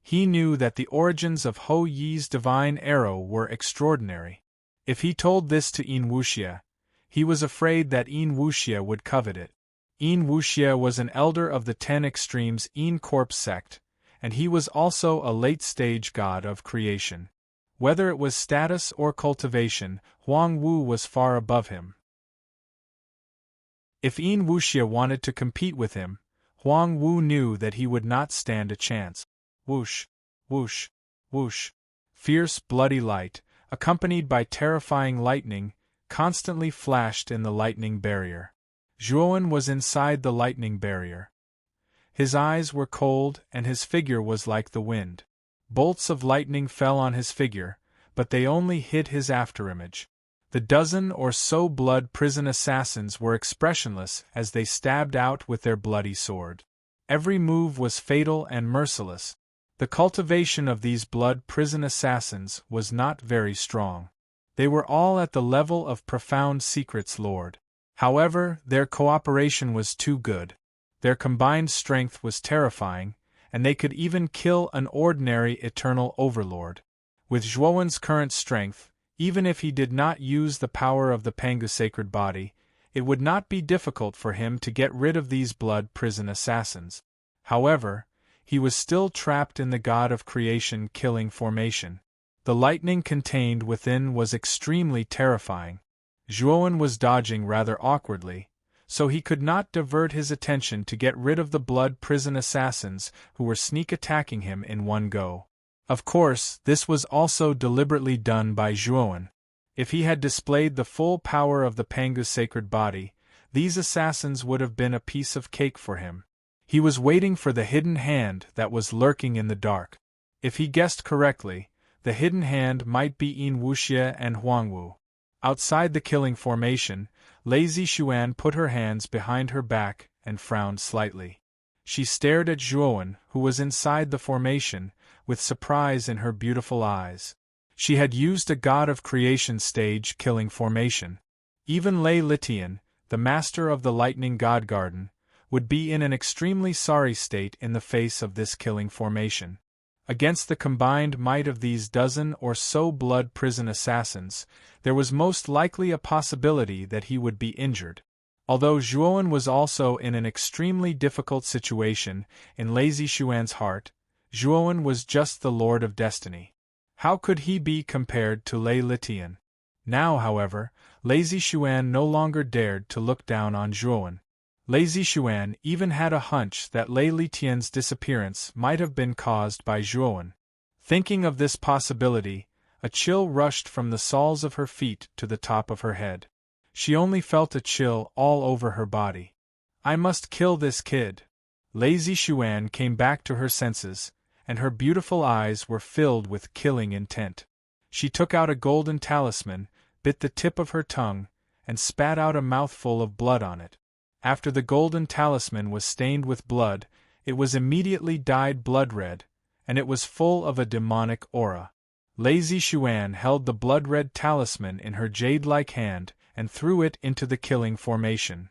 He knew that the origins of Ho Yi's divine arrow were extraordinary. If he told this to Yin Wuxia, he was afraid that Yin Wuxia would covet it. Yin Wuxia was an elder of the 10 extremes Yin Corpse sect, and he was also a late-stage god of creation. Whether it was status or cultivation, Huang Wu was far above him. If Yin Wuxia wanted to compete with him, Huang Wu knew that he would not stand a chance. Whoosh, whoosh, whoosh. Fierce, bloody light, accompanied by terrifying lightning, constantly flashed in the lightning barrier. Zhuowen was inside the lightning barrier. His eyes were cold and his figure was like the wind. Bolts of lightning fell on his figure, but they only hit his afterimage. The dozen or so blood prison assassins were expressionless as they stabbed out with their bloody sword. Every move was fatal and merciless. The cultivation of these blood prison assassins was not very strong. They were all at the level of profound secrets lord. However, their cooperation was too good. Their combined strength was terrifying, and they could even kill an ordinary eternal overlord. With Zhuowen's current strength, even if he did not use the power of the Pangu sacred body, it would not be difficult for him to get rid of these blood prison assassins. However, he was still trapped in the god of creation killing formation. The lightning contained within was extremely terrifying. Zhuowen was dodging rather awkwardly, so he could not divert his attention to get rid of the blood prison assassins who were sneak attacking him in one go. Of course, this was also deliberately done by Zhuowen. If he had displayed the full power of the Pangu's sacred body, these assassins would have been a piece of cake for him. He was waiting for the hidden hand that was lurking in the dark. If he guessed correctly, the hidden hand might be Yin Wuxia and Huang Wu. Outside the killing formation, Lei Zixuan put her hands behind her back and frowned slightly. She stared at Zhuowen, who was inside the formation, with surprise in her beautiful eyes. She had used a god of creation stage killing formation. Even Lei Litian, the master of the lightning god garden, would be in an extremely sorry state in the face of this killing formation. Against the combined might of these dozen or so blood prison assassins, there was most likely a possibility that he would be injured. Although Zhuowen was also in an extremely difficult situation in Lei Zixuan's heart, Zhuowen was just the Lord of Destiny. How could he be compared to Lei Litian? Now, however, Lei Zixuan no longer dared to look down on Zhuowen. Lei Zixuan even had a hunch that Lei Litian's disappearance might have been caused by Zhuowen. Thinking of this possibility, a chill rushed from the soles of her feet to the top of her head. She only felt a chill all over her body. I must kill this kid. Lei Zixuan came back to her senses, and her beautiful eyes were filled with killing intent. She took out a golden talisman, bit the tip of her tongue, and spat out a mouthful of blood on it. After the golden talisman was stained with blood, it was immediately dyed blood-red, and it was full of a demonic aura. Lei Zixuan held the blood-red talisman in her jade-like hand and threw it into the killing formation.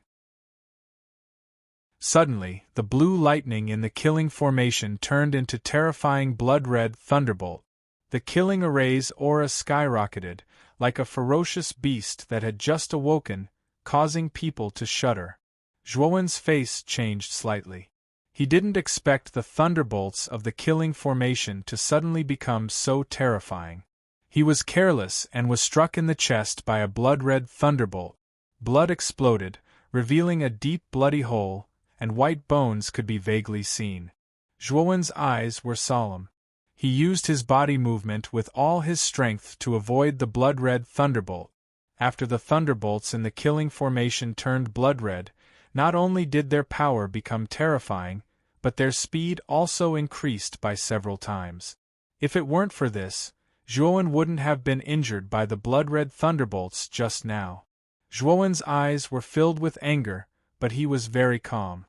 Suddenly, the blue lightning in the killing formation turned into terrifying blood-red thunderbolt. The killing array's aura skyrocketed, like a ferocious beast that had just awoken, causing people to shudder. Zhuowen's face changed slightly. He didn't expect the thunderbolts of the killing formation to suddenly become so terrifying. He was careless and was struck in the chest by a blood-red thunderbolt. Blood exploded, revealing a deep bloody hole, and white bones could be vaguely seen. Zhuowen's eyes were solemn. He used his body movement with all his strength to avoid the blood-red thunderbolt. After the thunderbolts in the killing formation turned blood-red, not only did their power become terrifying, but their speed also increased by several times. If it weren't for this, Zhuowen wouldn't have been injured by the blood-red thunderbolts just now. Zhuowen's eyes were filled with anger, but he was very calm.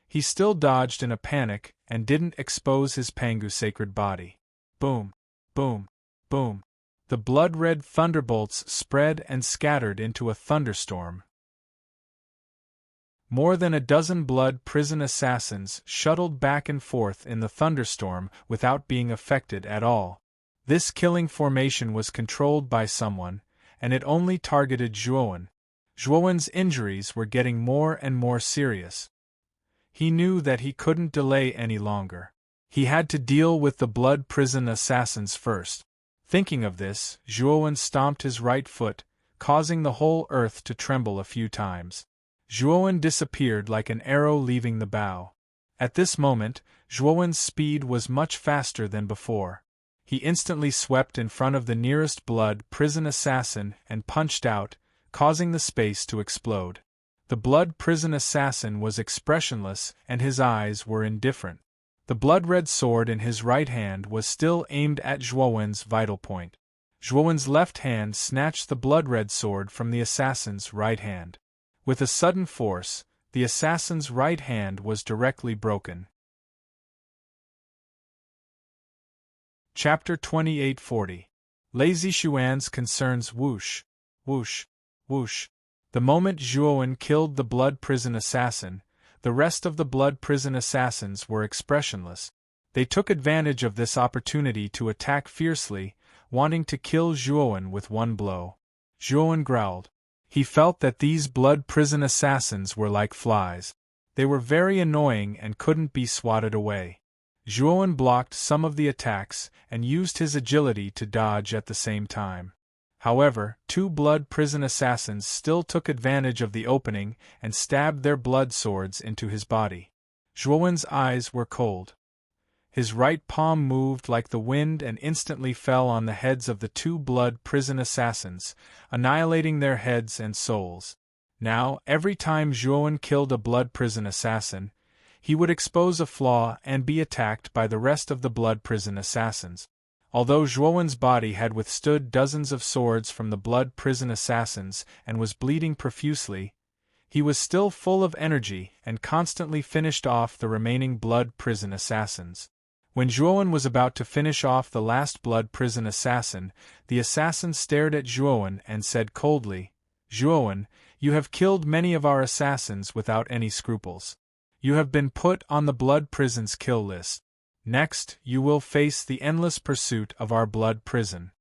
He still dodged in a panic and didn't expose his Pangu sacred body. Boom, boom, boom. The blood-red thunderbolts spread and scattered into a thunderstorm. More than a dozen blood prison assassins shuttled back and forth in the thunderstorm without being affected at all. This killing formation was controlled by someone, and it only targeted Zhuowen. Zhuowen's injuries were getting more and more serious. He knew that he couldn't delay any longer. He had to deal with the blood prison assassins first. Thinking of this, Zhuowen stomped his right foot, causing the whole earth to tremble a few times. Zhuowen disappeared like an arrow leaving the bow. At this moment, Zhuowen's speed was much faster than before. He instantly swept in front of the nearest blood prison assassin and punched out, causing the space to explode. The blood prison assassin was expressionless and his eyes were indifferent. The blood-red sword in his right hand was still aimed at Zhuowen's vital point. Zhuowen's left hand snatched the blood-red sword from the assassin's right hand. With a sudden force, the assassin's right hand was directly broken. Chapter 2840. Lazy Xuan's concerns. Whoosh, whoosh, whoosh. The moment Zhuowen killed the blood prison assassin, the rest of the blood prison assassins were expressionless. They took advantage of this opportunity to attack fiercely, wanting to kill Zhuowen with one blow. Zhuowen growled. He felt that these blood prison assassins were like flies. They were very annoying and couldn't be swatted away. Zhuowen blocked some of the attacks and used his agility to dodge at the same time. However, two blood prison assassins still took advantage of the opening and stabbed their blood swords into his body. Zhuowen's eyes were cold. His right palm moved like the wind and instantly fell on the heads of the two blood prison assassins, annihilating their heads and souls. Now, every time Zhuowen killed a blood prison assassin, he would expose a flaw and be attacked by the rest of the blood prison assassins. Although Zhuowen's body had withstood dozens of swords from the blood prison assassins and was bleeding profusely, he was still full of energy and constantly finished off the remaining blood prison assassins. When Zhuowen was about to finish off the last blood prison assassin, the assassin stared at Zhuowen and said coldly, "Zhuowen, you have killed many of our assassins without any scruples. You have been put on the blood prison's kill list. Next, you will face the endless pursuit of our blood prison.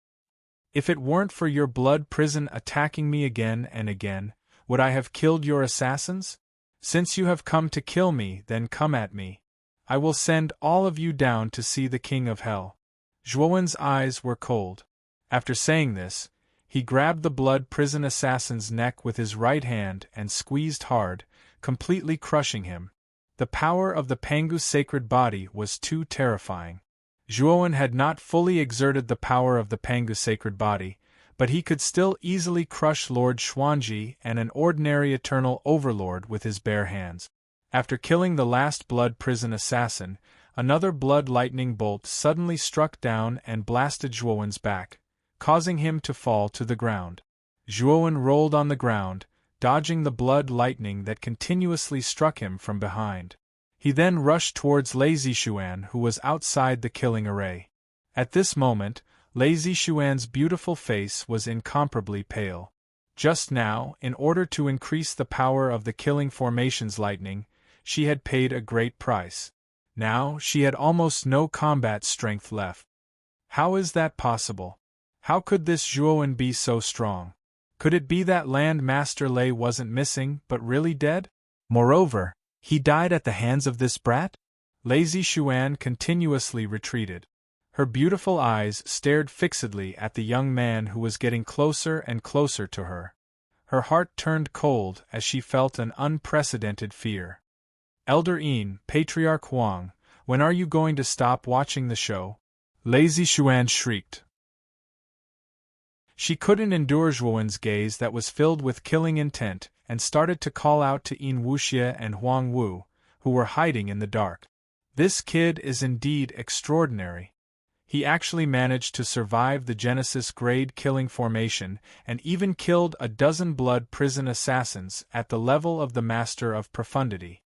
If it weren't for your blood prison attacking me again and again, would I have killed your assassins? Since you have come to kill me, then come at me. I will send all of you down to see the King of Hell." Zhuowen's eyes were cold. After saying this, he grabbed the blood prison assassin's neck with his right hand and squeezed hard, completely crushing him. The power of the Pangu's sacred body was too terrifying. Zhuowen had not fully exerted the power of the Pangu's sacred body, but he could still easily crush Lord Xuanji and an ordinary eternal overlord with his bare hands. After killing the last blood prison assassin, another blood lightning bolt suddenly struck down and blasted Zhuowen's back, causing him to fall to the ground. Zhuowen rolled on the ground, dodging the blood lightning that continuously struck him from behind. He then rushed towards Lazy Xuan, who was outside the killing array. At this moment, Lazy Xuan's beautiful face was incomparably pale. Just now, in order to increase the power of the killing formation's lightning, she had paid a great price. Now she had almost no combat strength left. How is that possible? How could this Zhuowen be so strong? Could it be that Land Master Lei wasn't missing but really dead? Moreover, he died at the hands of this brat? Lazy Xuan continuously retreated. Her beautiful eyes stared fixedly at the young man who was getting closer and closer to her. Her heart turned cold as she felt an unprecedented fear. "Elder Yin, Patriarch Huang, when are you going to stop watching the show?" Lazy Xuan shrieked. She couldn't endure Zhuowen's gaze that was filled with killing intent and started to call out to Yin Wuxie and Huang Wu, who were hiding in the dark. "This kid is indeed extraordinary. He actually managed to survive the Genesis grade killing formation and even killed a dozen blood prison assassins at the level of the Master of Profundity."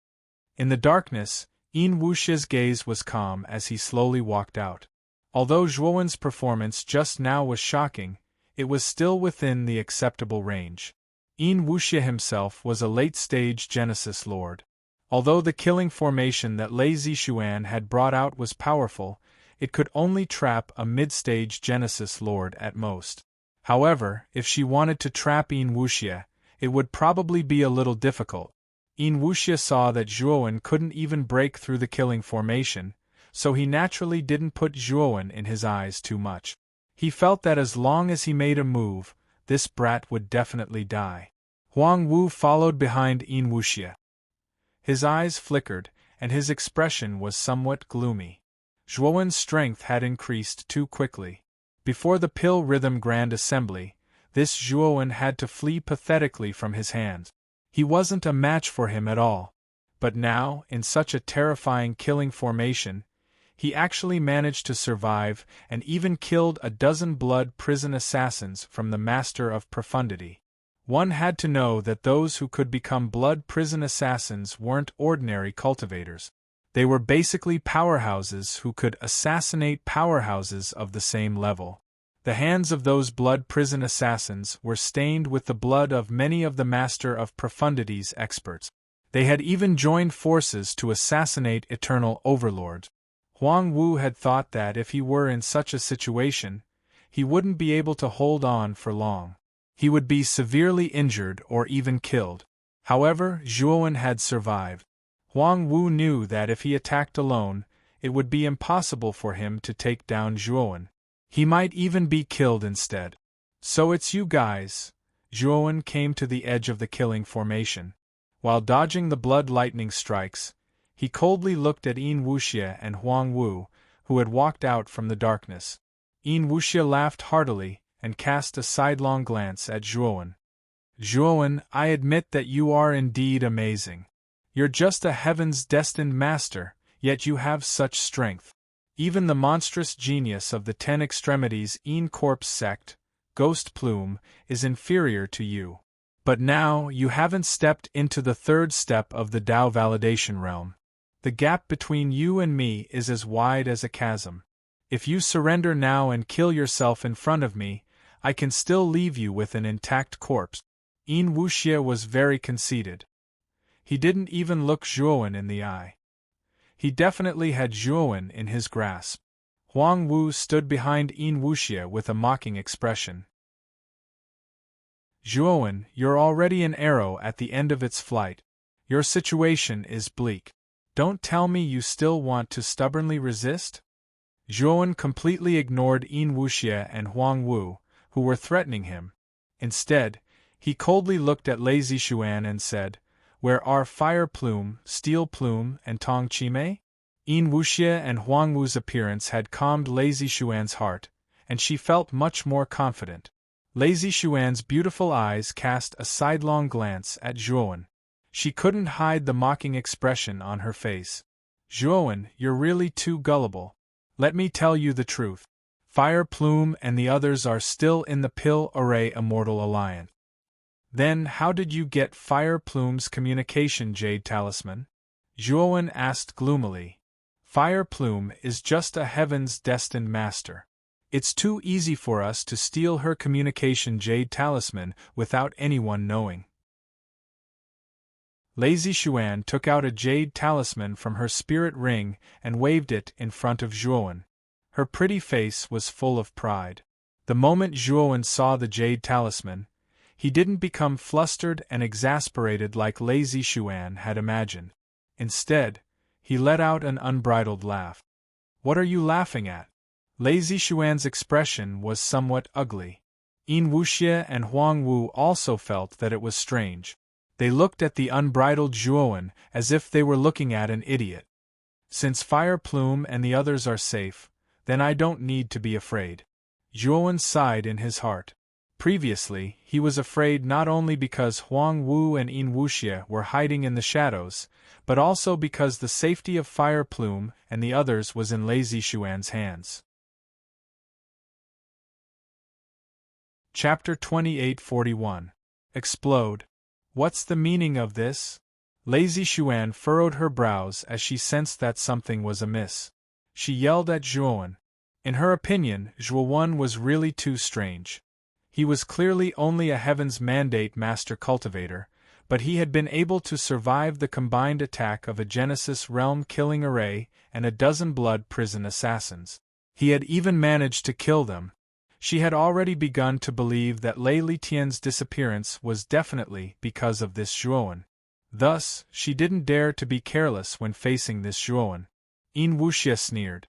In the darkness, Yin Wuxie's gaze was calm as he slowly walked out. Although Zhuowen's performance just now was shocking, it was still within the acceptable range. Yin Wuxia himself was a late-stage Genesis lord. Although the killing formation that Lei Zixuan had brought out was powerful, it could only trap a mid-stage Genesis lord at most. However, if she wanted to trap Yin Wuxia, it would probably be a little difficult. Yin Wuxia saw that Zhuowen couldn't even break through the killing formation, so he naturally didn't put Zhuowen in his eyes too much. He felt that as long as he made a move, this brat would definitely die. Huang Wu followed behind Yin Wuxia. His eyes flickered, and his expression was somewhat gloomy. Zhuowen's strength had increased too quickly. Before the Pill Rhythm Grand Assembly, this Zhuowen had to flee pathetically from his hands. He wasn't a match for him at all. But now, in such a terrifying killing formation, he actually managed to survive and even killed a dozen blood prison assassins from the Master of Profundity. One had to know that those who could become blood prison assassins weren't ordinary cultivators. They were basically powerhouses who could assassinate powerhouses of the same level. The hands of those blood prison assassins were stained with the blood of many of the Master of Profundity's experts. They had even joined forces to assassinate Eternal Overlords. Huang Wu had thought that if he were in such a situation, he wouldn't be able to hold on for long. He would be severely injured or even killed. However, Zhuowen had survived. Huang Wu knew that if he attacked alone, it would be impossible for him to take down Zhuowen. He might even be killed instead. So it's you guys. Zhuowen came to the edge of the killing formation. While dodging the blood lightning strikes, he coldly looked at Yin Wuxia and Huang Wu, who had walked out from the darkness. Yin Wuxia laughed heartily and cast a sidelong glance at Zhuowen. Zhuowen, I admit that you are indeed amazing. You're just a heavens-destined master, yet you have such strength. Even the monstrous genius of the 10 extremities Yin Corpse sect, Ghost Plume, is inferior to you. But now, you haven't stepped into the third step of the Tao validation realm. The gap between you and me is as wide as a chasm. If you surrender now and kill yourself in front of me, I can still leave you with an intact corpse. Yin Wuxia was very conceited. He didn't even look Zhuowen in the eye. He definitely had Zhuowen in his grasp. Huang Wu stood behind Yin Wuxia with a mocking expression. Zhuowen, you're already an arrow at the end of its flight. Your situation is bleak. Don't tell me you still want to stubbornly resist? Zhuowen completely ignored Yin Wuxia and Huang Wu, who were threatening him. Instead, he coldly looked at Lei Zixuan and said, Where are Fire Plume, Steel Plume, and Tong Chimei? Yin Wuxia and Huang Wu's appearance had calmed Lei Zixuan's heart, and she felt much more confident. Lei Zixuan's beautiful eyes cast a sidelong glance at Zhuowen. She couldn't hide the mocking expression on her face. Zhuowen, you're really too gullible. Let me tell you the truth. Fire Plume and the others are still in the Pill Array Immortal Alliance. Then how did you get Fire Plume's communication jade talisman? Zhuowen asked gloomily. Fire Plume is just a heavens-destined master. It's too easy for us to steal her communication jade talisman without anyone knowing. Lei Zixuan took out a jade talisman from her spirit ring and waved it in front of Zhuowen. Her pretty face was full of pride. The moment Zhuowen saw the jade talisman, he didn't become flustered and exasperated like Lei Zixuan had imagined. Instead, he let out an unbridled laugh. What are you laughing at? Lei Zixuan's expression was somewhat ugly. Yin Wuxia and Huang Wu also felt that it was strange. They looked at the unbridled Zhuowen as if they were looking at an idiot. Since Fire Plume and the others are safe, then I don't need to be afraid. Zhuowen sighed in his heart. Previously, he was afraid not only because Huang Wu and Yin Wuxia were hiding in the shadows, but also because the safety of Fire Plume and the others was in Lei Zixuan's hands. Chapter 2841. Explode. What's the meaning of this? Lei Zixuan furrowed her brows as she sensed that something was amiss. She yelled at Zhuowen. In her opinion, Zhuowen was really too strange. He was clearly only a Heaven's Mandate master cultivator, but he had been able to survive the combined attack of a Genesis realm-killing array and a dozen blood prison assassins. He had even managed to kill them. She had already begun to believe that Lei Litian's disappearance was definitely because of this Zhuowen. Thus, she didn't dare to be careless when facing this Zhuowen. Yin Wuxia sneered.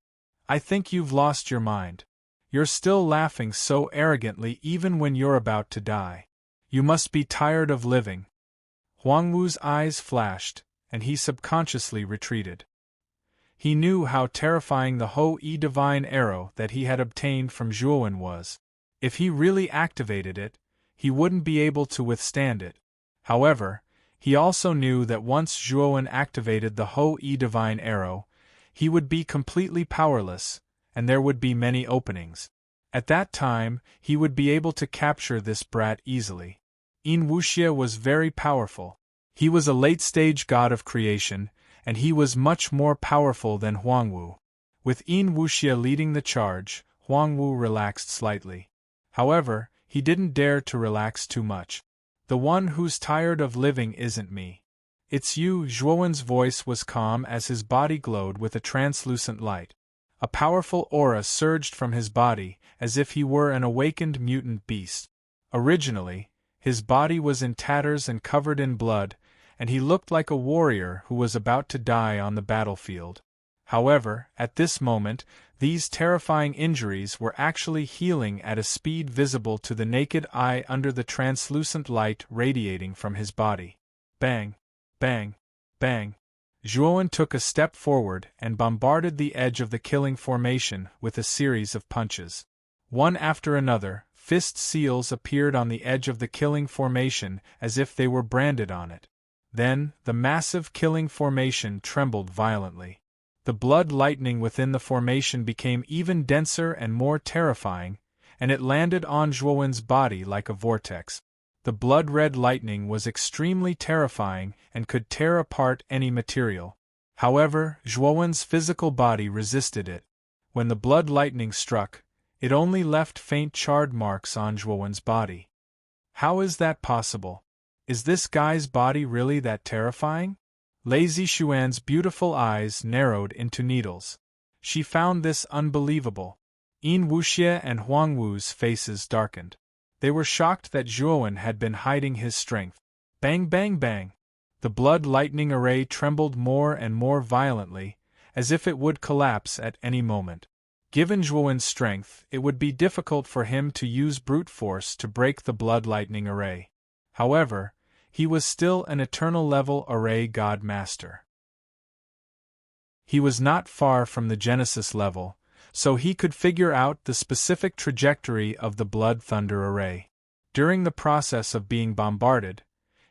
I think you've lost your mind. You're still laughing so arrogantly even when you're about to die. You must be tired of living. Huang Wu's eyes flashed, and he subconsciously retreated. He knew how terrifying the Ho-E divine arrow that he had obtained from Zhuowen was. If he really activated it, he wouldn't be able to withstand it. However, he also knew that once Zhuowen activated the Ho-E divine arrow, he would be completely powerless, and there would be many openings. At that time, he would be able to capture this brat easily. Yin Wuxia was very powerful. He was a late-stage god of creation, and he was much more powerful than Huang Wu. With Yin Wuxia leading the charge, Huang Wu relaxed slightly. However, he didn't dare to relax too much. The one who's tired of living isn't me. It's you. Zhuowen's voice was calm as his body glowed with a translucent light. A powerful aura surged from his body, as if he were an awakened mutant beast. Originally, his body was in tatters and covered in blood, and he looked like a warrior who was about to die on the battlefield. However, at this moment, these terrifying injuries were actually healing at a speed visible to the naked eye under the translucent light radiating from his body. Bang! Bang! Bang! Zhuowen took a step forward and bombarded the edge of the killing formation with a series of punches. One after another, fist seals appeared on the edge of the killing formation as if they were branded on it. Then, the massive killing formation trembled violently. The blood lightning within the formation became even denser and more terrifying, and it landed on Zhuowen's body like a vortex. The blood-red lightning was extremely terrifying and could tear apart any material. However, Zhuowen's physical body resisted it. When the blood lightning struck, it only left faint charred marks on Zhuowen's body. How is that possible? Is this guy's body really that terrifying? Lei Zixuan's beautiful eyes narrowed into needles. She found this unbelievable. Yin Wuxia and Huang Wu's faces darkened. They were shocked that Zhuowen had been hiding his strength. Bang bang bang! The blood lightning array trembled more and more violently, as if it would collapse at any moment. Given Zhuowen's strength, it would be difficult for him to use brute force to break the blood lightning array. However, he was still an eternal-level array god master. He was not far from the Genesis level, so he could figure out the specific trajectory of the blood thunder array. During the process of being bombarded,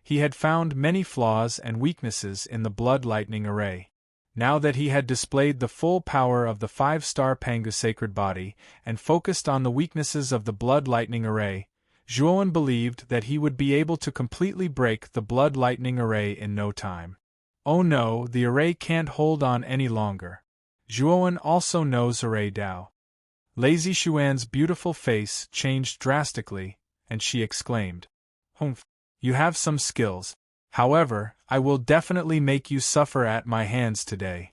he had found many flaws and weaknesses in the blood lightning array. Now that he had displayed the full power of the 5-star Pangu sacred body and focused on the weaknesses of the blood lightning array, Zhuowen believed that he would be able to completely break the blood lightning array in no time. Oh no, the array can't hold on any longer. Zhuowen also knows Array Dao. Lei Zixuan's beautiful face changed drastically, and she exclaimed, "Humph, you have some skills. However, I will definitely make you suffer at my hands today."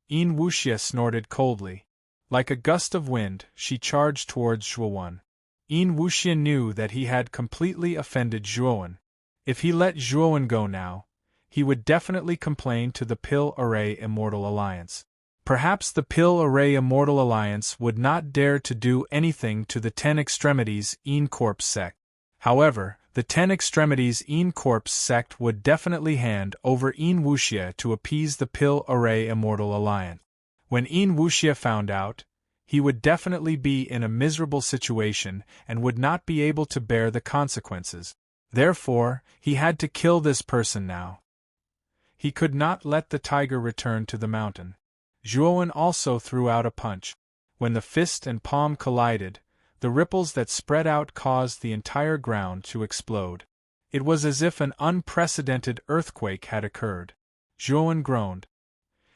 Yin Wuxia snorted coldly. Like a gust of wind, she charged towards Zhuowen. Yin Wuxia knew that he had completely offended Zhuowen. If he let Zhuowen go now, he would definitely complain to the Pill Array Immortal Alliance. Perhaps the Pill Array Immortal Alliance would not dare to do anything to the 10 Extremities Yin Corpse sect. However, the 10 Extremities Yin Corpse sect would definitely hand over Yin Wuxia to appease the Pill Array Immortal Alliance. When Yin Wuxia found out, he would definitely be in a miserable situation and would not be able to bear the consequences. Therefore, he had to kill this person now. He could not let the tiger return to the mountain. Zhuowen also threw out a punch. When the fist and palm collided, the ripples that spread out caused the entire ground to explode. It was as if an unprecedented earthquake had occurred. Zhuowen groaned.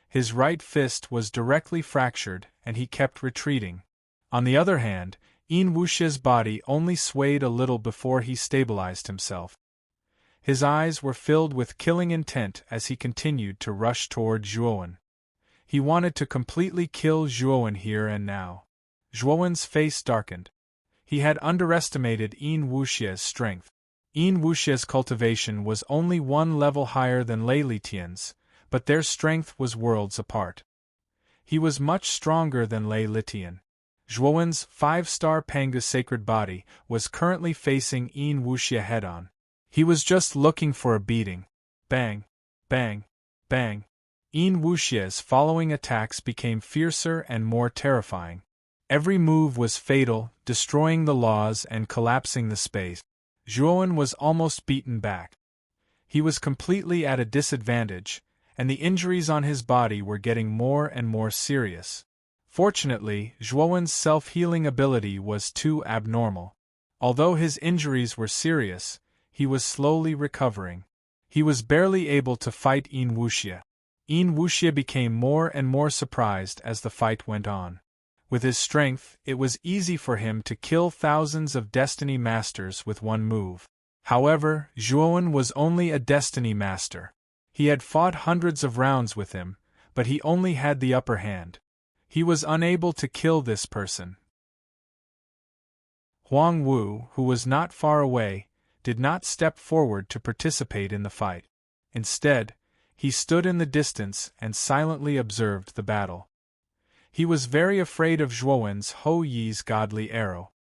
His right fist was directly fractured, and he kept retreating. On the other hand, Yin Wuxia's body only swayed a little before he stabilized himself. His eyes were filled with killing intent as he continued to rush toward Zhuowen. He wanted to completely kill Zhuowen here and now. Zhuowen's face darkened. He had underestimated Yin Wuxia's strength. Yin Wuxia's cultivation was only one level higher than Lei Litian's, but their strength was worlds apart. He was much stronger than Lei Litian. Zhuowen's 5-star Panga sacred body was currently facing Yin Wuxia head-on. He was just looking for a beating. Bang, bang, bang. Yin Wuxia's following attacks became fiercer and more terrifying. Every move was fatal, destroying the laws and collapsing the space. Zhuowen was almost beaten back. He was completely at a disadvantage, and the injuries on his body were getting more and more serious. Fortunately, Zhuowen's self-healing ability was too abnormal. Although his injuries were serious, he was slowly recovering. He was barely able to fight Yin Wuxia. Yin Wuxia became more and more surprised as the fight went on. With his strength, it was easy for him to kill thousands of Destiny Masters with one move. However, Zhuowen was only a Destiny Master. He had fought hundreds of rounds with him, but he only had the upper hand. He was unable to kill this person. Huang Wu, who was not far away, did not step forward to participate in the fight. Instead, he stood in the distance and silently observed the battle. He was very afraid of Zhuowen's Hou Yi's godly arrow.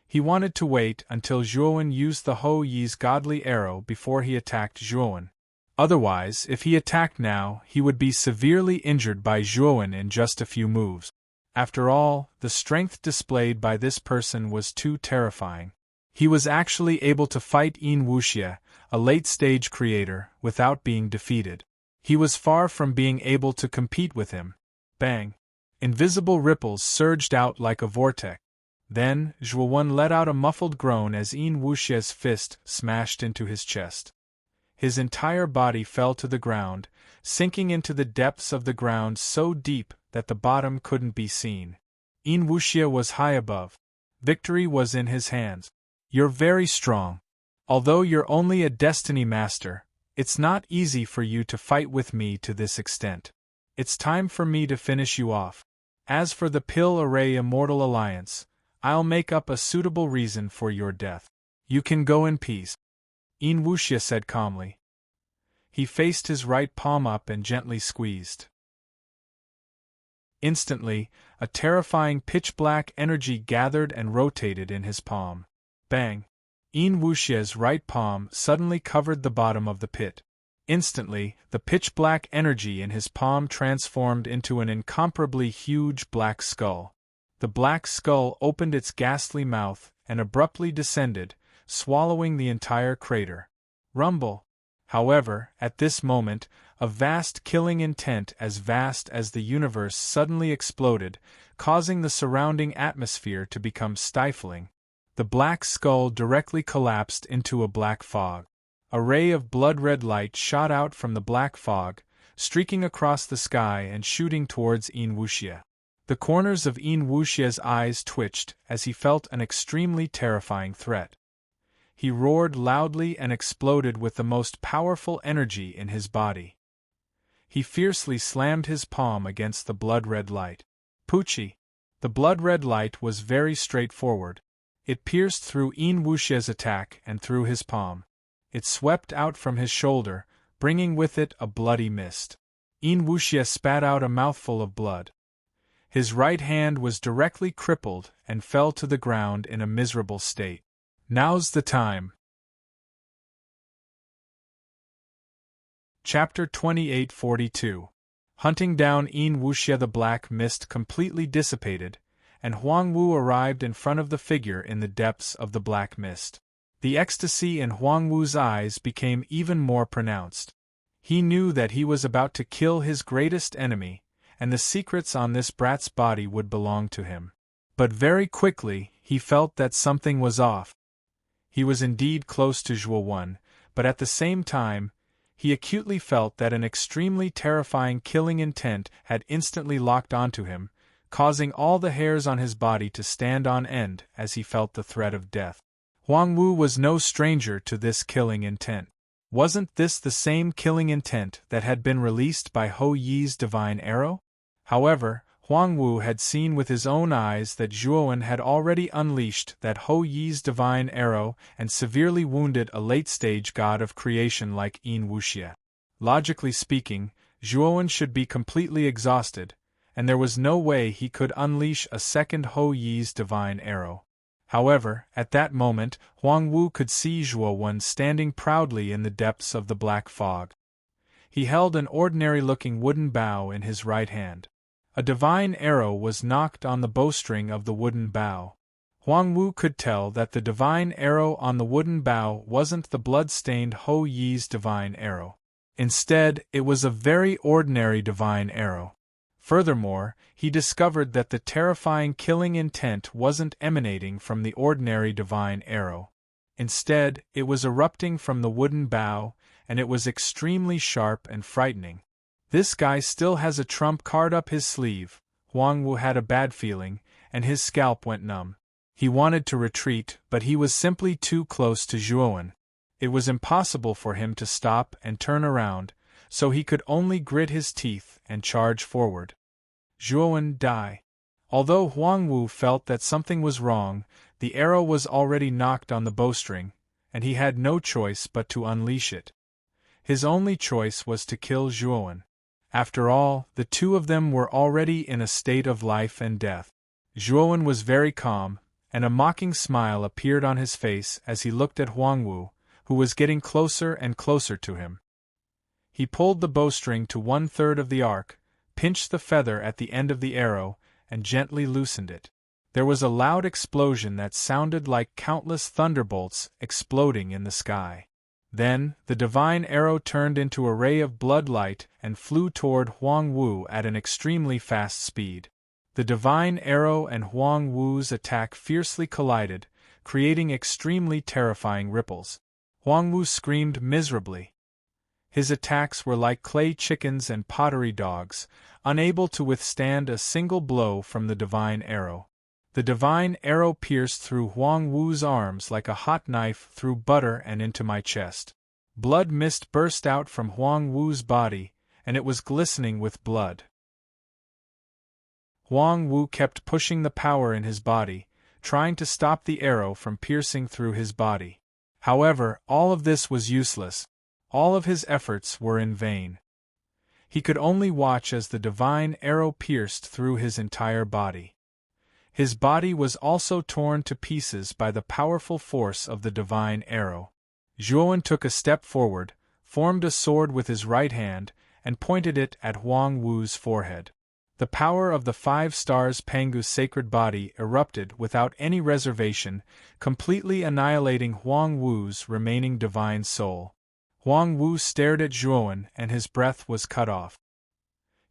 He wanted to wait until Zhuowen used the Hou Yi's godly arrow before he attacked Zhuowen. Otherwise, if he attacked now, he would be severely injured by Zhuowen in just a few moves. After all, the strength displayed by this person was too terrifying. He was actually able to fight Yin Wuxia, a late-stage creator, without being defeated. He was far from being able to compete with him. Bang! Invisible ripples surged out like a vortex. Then, Zhuowen let out a muffled groan as Yin Wuxia's fist smashed into his chest. His entire body fell to the ground, sinking into the depths of the ground so deep that the bottom couldn't be seen. Yin Wuxia was high above. Victory was in his hands. You're very strong. Although you're only a Destiny Master, it's not easy for you to fight with me to this extent. It's time for me to finish you off. As for the Pill Array Immortal Alliance, I'll make up a suitable reason for your death. You can go in peace. Yin Wuxia said calmly. He faced his right palm up and gently squeezed. Instantly, a terrifying pitch-black energy gathered and rotated in his palm. Bang! Yin Wuxia's right palm suddenly covered the bottom of the pit. Instantly, the pitch-black energy in his palm transformed into an incomparably huge black skull. The black skull opened its ghastly mouth and abruptly descended, swallowing the entire crater. Rumble! However, at this moment, a vast killing intent as vast as the universe suddenly exploded, causing the surrounding atmosphere to become stifling. The black skull directly collapsed into a black fog. A ray of blood-red light shot out from the black fog, streaking across the sky and shooting towards Yin Wuxia. The corners of Yin Wuxia's eyes twitched as he felt an extremely terrifying threat. He roared loudly and exploded with the most powerful energy in his body. He fiercely slammed his palm against the blood-red light. Poochie! The blood-red light was very straightforward. It pierced through Yin Wuxia's attack and through his palm. It swept out from his shoulder, bringing with it a bloody mist. Yin Wuxia spat out a mouthful of blood. His right hand was directly crippled and fell to the ground in a miserable state. Now's the time. Chapter 2842. Hunting down Yin Wuxia. The black mist completely dissipated, and Huang Wu arrived in front of the figure in the depths of the black mist. The ecstasy in Huang Wu's eyes became even more pronounced. He knew that he was about to kill his greatest enemy, and the secrets on this brat's body would belong to him. But very quickly, he felt that something was off. He was indeed close to Zhuowen, but at the same time, he acutely felt that an extremely terrifying killing intent had instantly locked onto him, causing all the hairs on his body to stand on end as he felt the threat of death. Huang Wu was no stranger to this killing intent. Wasn't this the same killing intent that had been released by Hou Yi's divine arrow? However, Huang Wu had seen with his own eyes that Zhuowen had already unleashed that Hou Yi's divine arrow and severely wounded a late-stage god of creation like Yin Wuxia. Logically speaking, Zhuowen should be completely exhausted, and there was no way he could unleash a second Hou Yi's divine arrow. However, at that moment, Huang Wu could see Zhuowen standing proudly in the depths of the black fog. He held an ordinary-looking wooden bow in his right hand. A divine arrow was knocked on the bowstring of the wooden bow. Huang Wu could tell that the divine arrow on the wooden bow wasn't the blood-stained Hou Yi's divine arrow. Instead, it was a very ordinary divine arrow. Furthermore, he discovered that the terrifying killing intent wasn't emanating from the ordinary divine arrow. Instead, it was erupting from the wooden bow, and it was extremely sharp and frightening. This guy still has a trump card up his sleeve. Huang Wu had a bad feeling, and his scalp went numb. He wanted to retreat, but he was simply too close to Zhuowen. It was impossible for him to stop and turn around, so he could only grit his teeth and charge forward. Zhuowen, die. Although Huang Wu felt that something was wrong, the arrow was already knocked on the bowstring, and he had no choice but to unleash it. His only choice was to kill Zhuowen. After all, the two of them were already in a state of life and death. Zhuowen was very calm, and a mocking smile appeared on his face as he looked at Huang Wu, who was getting closer and closer to him. He pulled the bowstring to 1/3 of the arc, pinched the feather at the end of the arrow, and gently loosened it. There was a loud explosion that sounded like countless thunderbolts exploding in the sky. Then, the divine arrow turned into a ray of blood light and flew toward Huang Wu at an extremely fast speed. The divine arrow and Huang Wu's attack fiercely collided, creating extremely terrifying ripples. Huang Wu screamed miserably. His attacks were like clay chickens and pottery dogs, unable to withstand a single blow from the divine arrow. The divine arrow pierced through Huang Wu's arms like a hot knife through butter and into my chest. Blood mist burst out from Huang Wu's body, and it was glistening with blood. Huang Wu kept pushing the power in his body, trying to stop the arrow from piercing through his body. However, all of this was useless. All of his efforts were in vain. He could only watch as the divine arrow pierced through his entire body. His body was also torn to pieces by the powerful force of the divine arrow. Zhuowen took a step forward, formed a sword with his right hand, and pointed it at Huang Wu's forehead. The power of the 5 stars Pangu's sacred body erupted without any reservation, completely annihilating Huang Wu's remaining divine soul. Huang Wu stared at Zhuowen and his breath was cut off.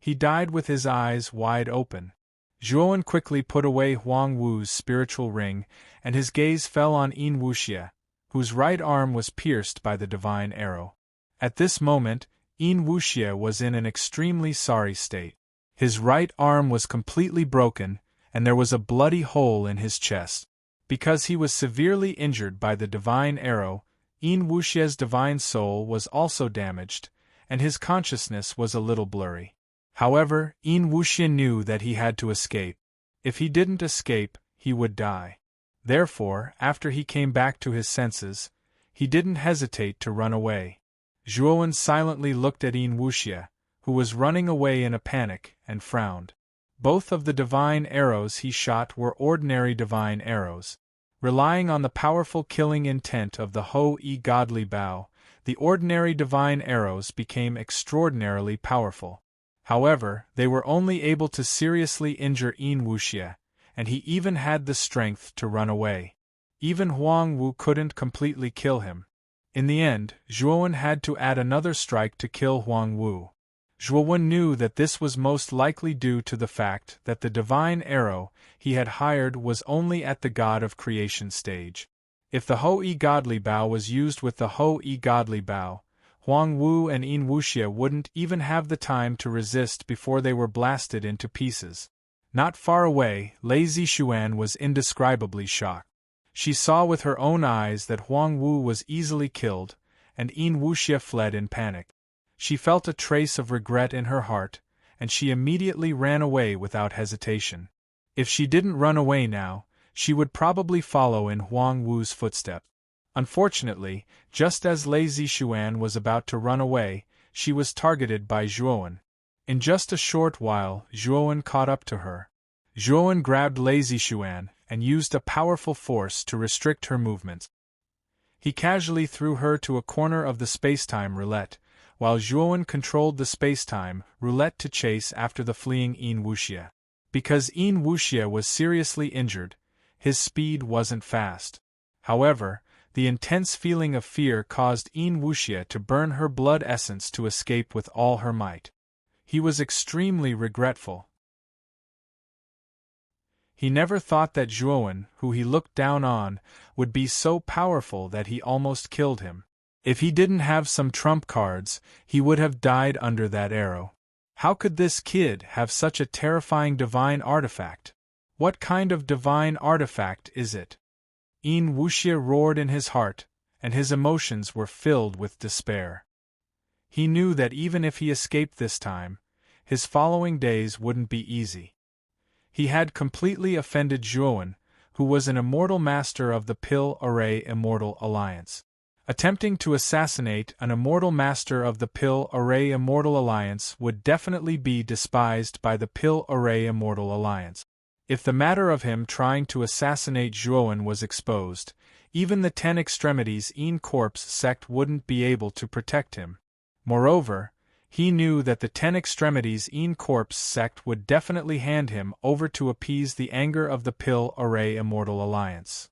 He died with his eyes wide open. Zhuowen quickly put away Huang Wu's spiritual ring, and his gaze fell on Yin Wuxia, whose right arm was pierced by the divine arrow. At this moment, Yin Wuxia was in an extremely sorry state. His right arm was completely broken, and there was a bloody hole in his chest. Because he was severely injured by the divine arrow, Yin Wuxia's divine soul was also damaged, and his consciousness was a little blurry. However, Yin Wuxia knew that he had to escape. If he didn't escape, he would die. Therefore, after he came back to his senses, he didn't hesitate to run away. Zhuowen silently looked at Yin Wuxia, who was running away in a panic, and frowned. Both of the divine arrows he shot were ordinary divine arrows. Relying on the powerful killing intent of the Hou Yi godly bow, the ordinary divine arrows became extraordinarily powerful. However, they were only able to seriously injure Yin Wuxia, and he even had the strength to run away. Even Huang Wu couldn't completely kill him. In the end, Zhuowen had to add another strike to kill Huang Wu. Zhuowen knew that this was most likely due to the fact that the divine arrow he had hired was only at the God of Creation stage. If the Hou Yi godly bow was used with the Hou Yi godly bow, Huang Wu and Yin Wuxia wouldn't even have the time to resist before they were blasted into pieces. Not far away, Lei Zixuan was indescribably shocked. She saw with her own eyes that Huang Wu was easily killed, and Yin Wuxie fled in panic. She felt a trace of regret in her heart, and she immediately ran away without hesitation. If she didn't run away now, she would probably follow in Huang Wu's footsteps. Unfortunately, just as Lei Zixuan was about to run away, she was targeted by Zhuowen. In just a short while, Zhuowen caught up to her. Zhuowen grabbed Lei Zixuan and used a powerful force to restrict her movements. He casually threw her to a corner of the spacetime roulette, while Zhuowen controlled the spacetime roulette to chase after the fleeing Yin Wuxie. Because Yin Wuxie was seriously injured, his speed wasn't fast. However, the intense feeling of fear caused Yin Wuxie to burn her blood essence to escape with all her might. He was extremely regretful. He never thought that Zhuowen, who he looked down on, would be so powerful that he almost killed him. If he didn't have some trump cards, he would have died under that arrow. How could this kid have such a terrifying divine artifact? What kind of divine artifact is it? Yin Wuxie roared in his heart, and his emotions were filled with despair. He knew that even if he escaped this time, his following days wouldn't be easy. He had completely offended Zhuowen, who was an immortal master of the Pill Array Immortal Alliance. Attempting to assassinate an immortal master of the Pill Array Immortal Alliance would definitely be despised by the Pill Array Immortal Alliance. If the matter of him trying to assassinate Zhuowen was exposed, even the Ten Extremities Yin Corps sect wouldn't be able to protect him. Moreover, he knew that the Ten Extremities Yin Corps sect would definitely hand him over to appease the anger of the Pill Array Immortal Alliance.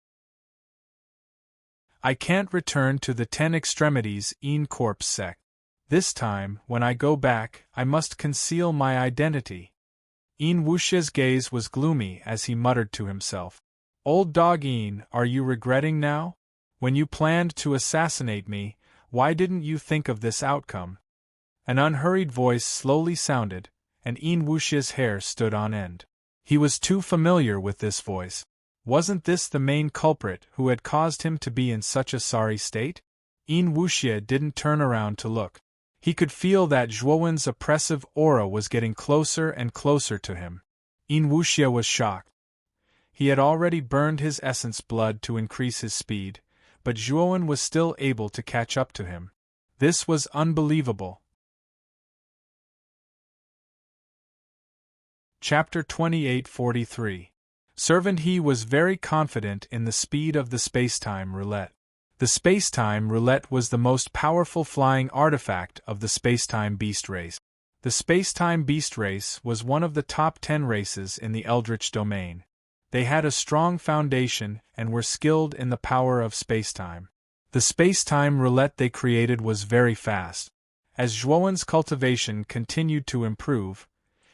I can't return to the Ten Extremities Yin Corps sect. This time, when I go back, I must conceal my identity. Yin Wuxie's gaze was gloomy as he muttered to himself. Old dog Yin, are you regretting now? When you planned to assassinate me, why didn't you think of this outcome? An unhurried voice slowly sounded, and Yin Wuxie's hair stood on end. He was too familiar with this voice. Wasn't this the main culprit who had caused him to be in such a sorry state? Yin Wuxie didn't turn around to look. He could feel that Zhuowen's oppressive aura was getting closer and closer to him. Yin Wuxie was shocked. He had already burned his essence blood to increase his speed, but Zhuowen was still able to catch up to him. This was unbelievable. Chapter 2843. Servant He was very confident in the speed of the spacetime roulette. The spacetime roulette was the most powerful flying artifact of the spacetime beast race. The spacetime beast race was one of the top 10 races in the Eldritch domain. They had a strong foundation and were skilled in the power of spacetime. The spacetime roulette they created was very fast. As Zhuowen's cultivation continued to improve,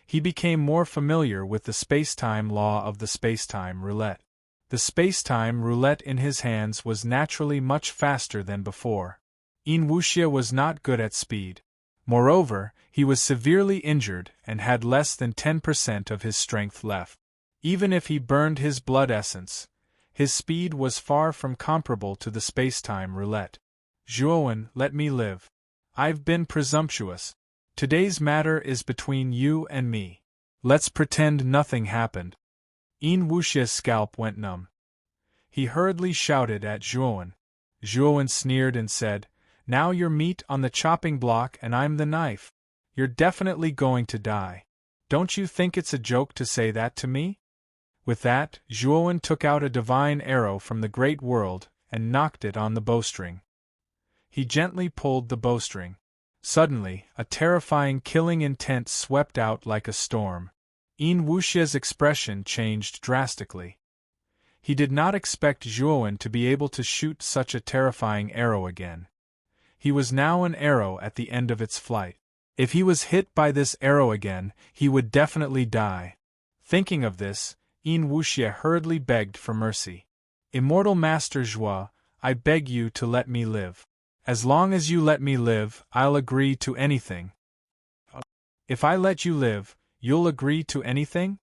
he became more familiar with the spacetime law of the spacetime roulette. The spacetime roulette in his hands was naturally much faster than before. Yin Wuxie was not good at speed. Moreover, he was severely injured and had less than 10% of his strength left. Even if he burned his blood essence, his speed was far from comparable to the spacetime roulette. Zhuowen, let me live. I've been presumptuous. Today's matter is between you and me. Let's pretend nothing happened. Yin Wuxie's scalp went numb. He hurriedly shouted at Zhuowen. Zhuowen sneered and said, Now you're meat on the chopping block and I'm the knife. You're definitely going to die. Don't you think it's a joke to say that to me? With that, Zhuowen took out a divine arrow from the great world and knocked it on the bowstring. He gently pulled the bowstring. Suddenly, a terrifying killing intent swept out like a storm. Yin Wuxie's expression changed drastically. He did not expect Zhuowen to be able to shoot such a terrifying arrow again. He was now an arrow at the end of its flight. If he was hit by this arrow again, he would definitely die. Thinking of this, Yin Wuxie hurriedly begged for mercy. Immortal Master Zhuo, I beg you to let me live. As long as you let me live, I'll agree to anything. If I let you live, you'll agree to anything?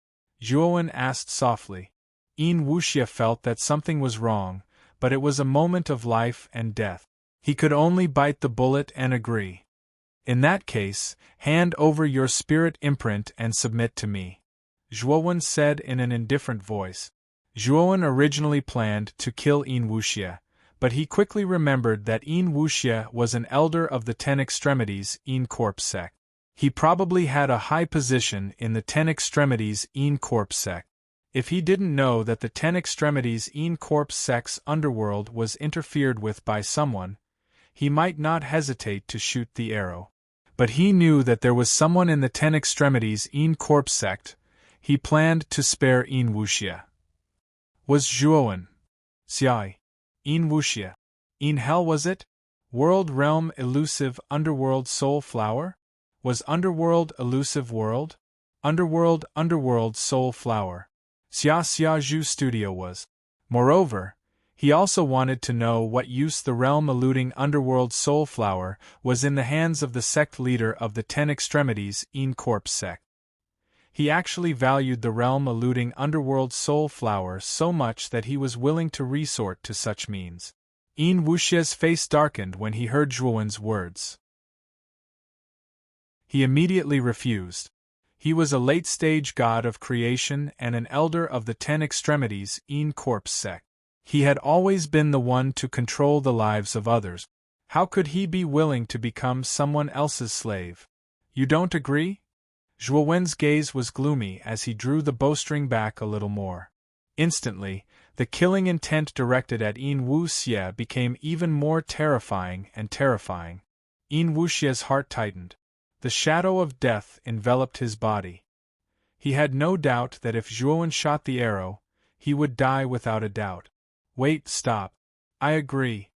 Zhuowen asked softly. Yin Wuxia felt that something was wrong, but it was a moment of life and death. He could only bite the bullet and agree. In that case, hand over your spirit imprint and submit to me, Zhuowen said in an indifferent voice. Zhuowen originally planned to kill Yin Wuxia, but he quickly remembered that Yin Wuxia was an elder of the Ten Extremities Yin Corp sect. He probably had a high position in the Ten Extremities Yin Corp sect. If he didn't know that the Ten Extremities Yin Corp sect's underworld was interfered with by someone, he might not hesitate to shoot the arrow. But he knew that there was someone in the Ten Extremities Yin Corp sect. He planned to spare Yin Wuxia. Was Zhuowen. Xiai. Yin Wuxia. Yin Hell was it? World Realm Elusive Underworld Soul Flower? Was Underworld Elusive World? Underworld Soul Flower. Xia Zhu Studio was. Moreover, he also wanted to know what use the realm-eluding Underworld Soul Flower was in the hands of the sect leader of the Ten Extremities Yin Corp sect. He actually valued the realm-eluding Underworld Soul Flower so much that he was willing to resort to such means. Yin Wuxia's face darkened when he heard Zhuowen's words. He immediately refused. He was a late-stage god of creation and an elder of the Ten Extremities Yin Corp sect. He had always been the one to control the lives of others. How could he be willing to become someone else's slave? You don't agree? Zhuowen's gaze was gloomy as he drew the bowstring back a little more. Instantly, the killing intent directed at Yin Wuxia became even more terrifying and terrifying. Yin Wuxia's heart tightened. The shadow of death enveloped his body. He had no doubt that if Zhuowen shot the arrow, he would die without a doubt. Wait, stop. I agree.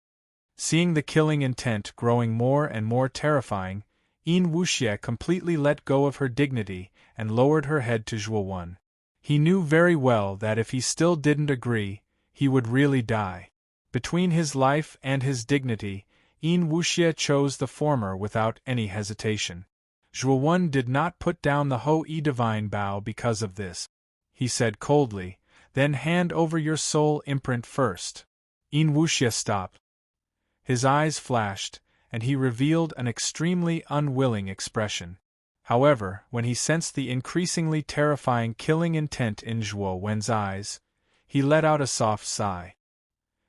Seeing the killing intent growing more and more terrifying, Yin Wuxia completely let go of her dignity and lowered her head to Zhuowen. He knew very well that if he still didn't agree, he would really die. Between his life and his dignity, Yin Wuxia chose the former without any hesitation. Zhuowen did not put down the Hou-Yi divine bow because of this. He said coldly, "Then hand over your soul imprint first." Yin Wuxia stopped. His eyes flashed, and he revealed an extremely unwilling expression. However, when he sensed the increasingly terrifying killing intent in Zhuowen's eyes, he let out a soft sigh.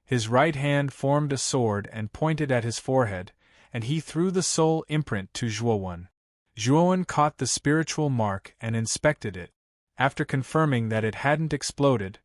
His right hand formed a sword and pointed at his forehead, and he threw the soul imprint to Zhuowen. Zhuowen caught the spiritual mark and inspected it. After confirming that it hadn't exploded,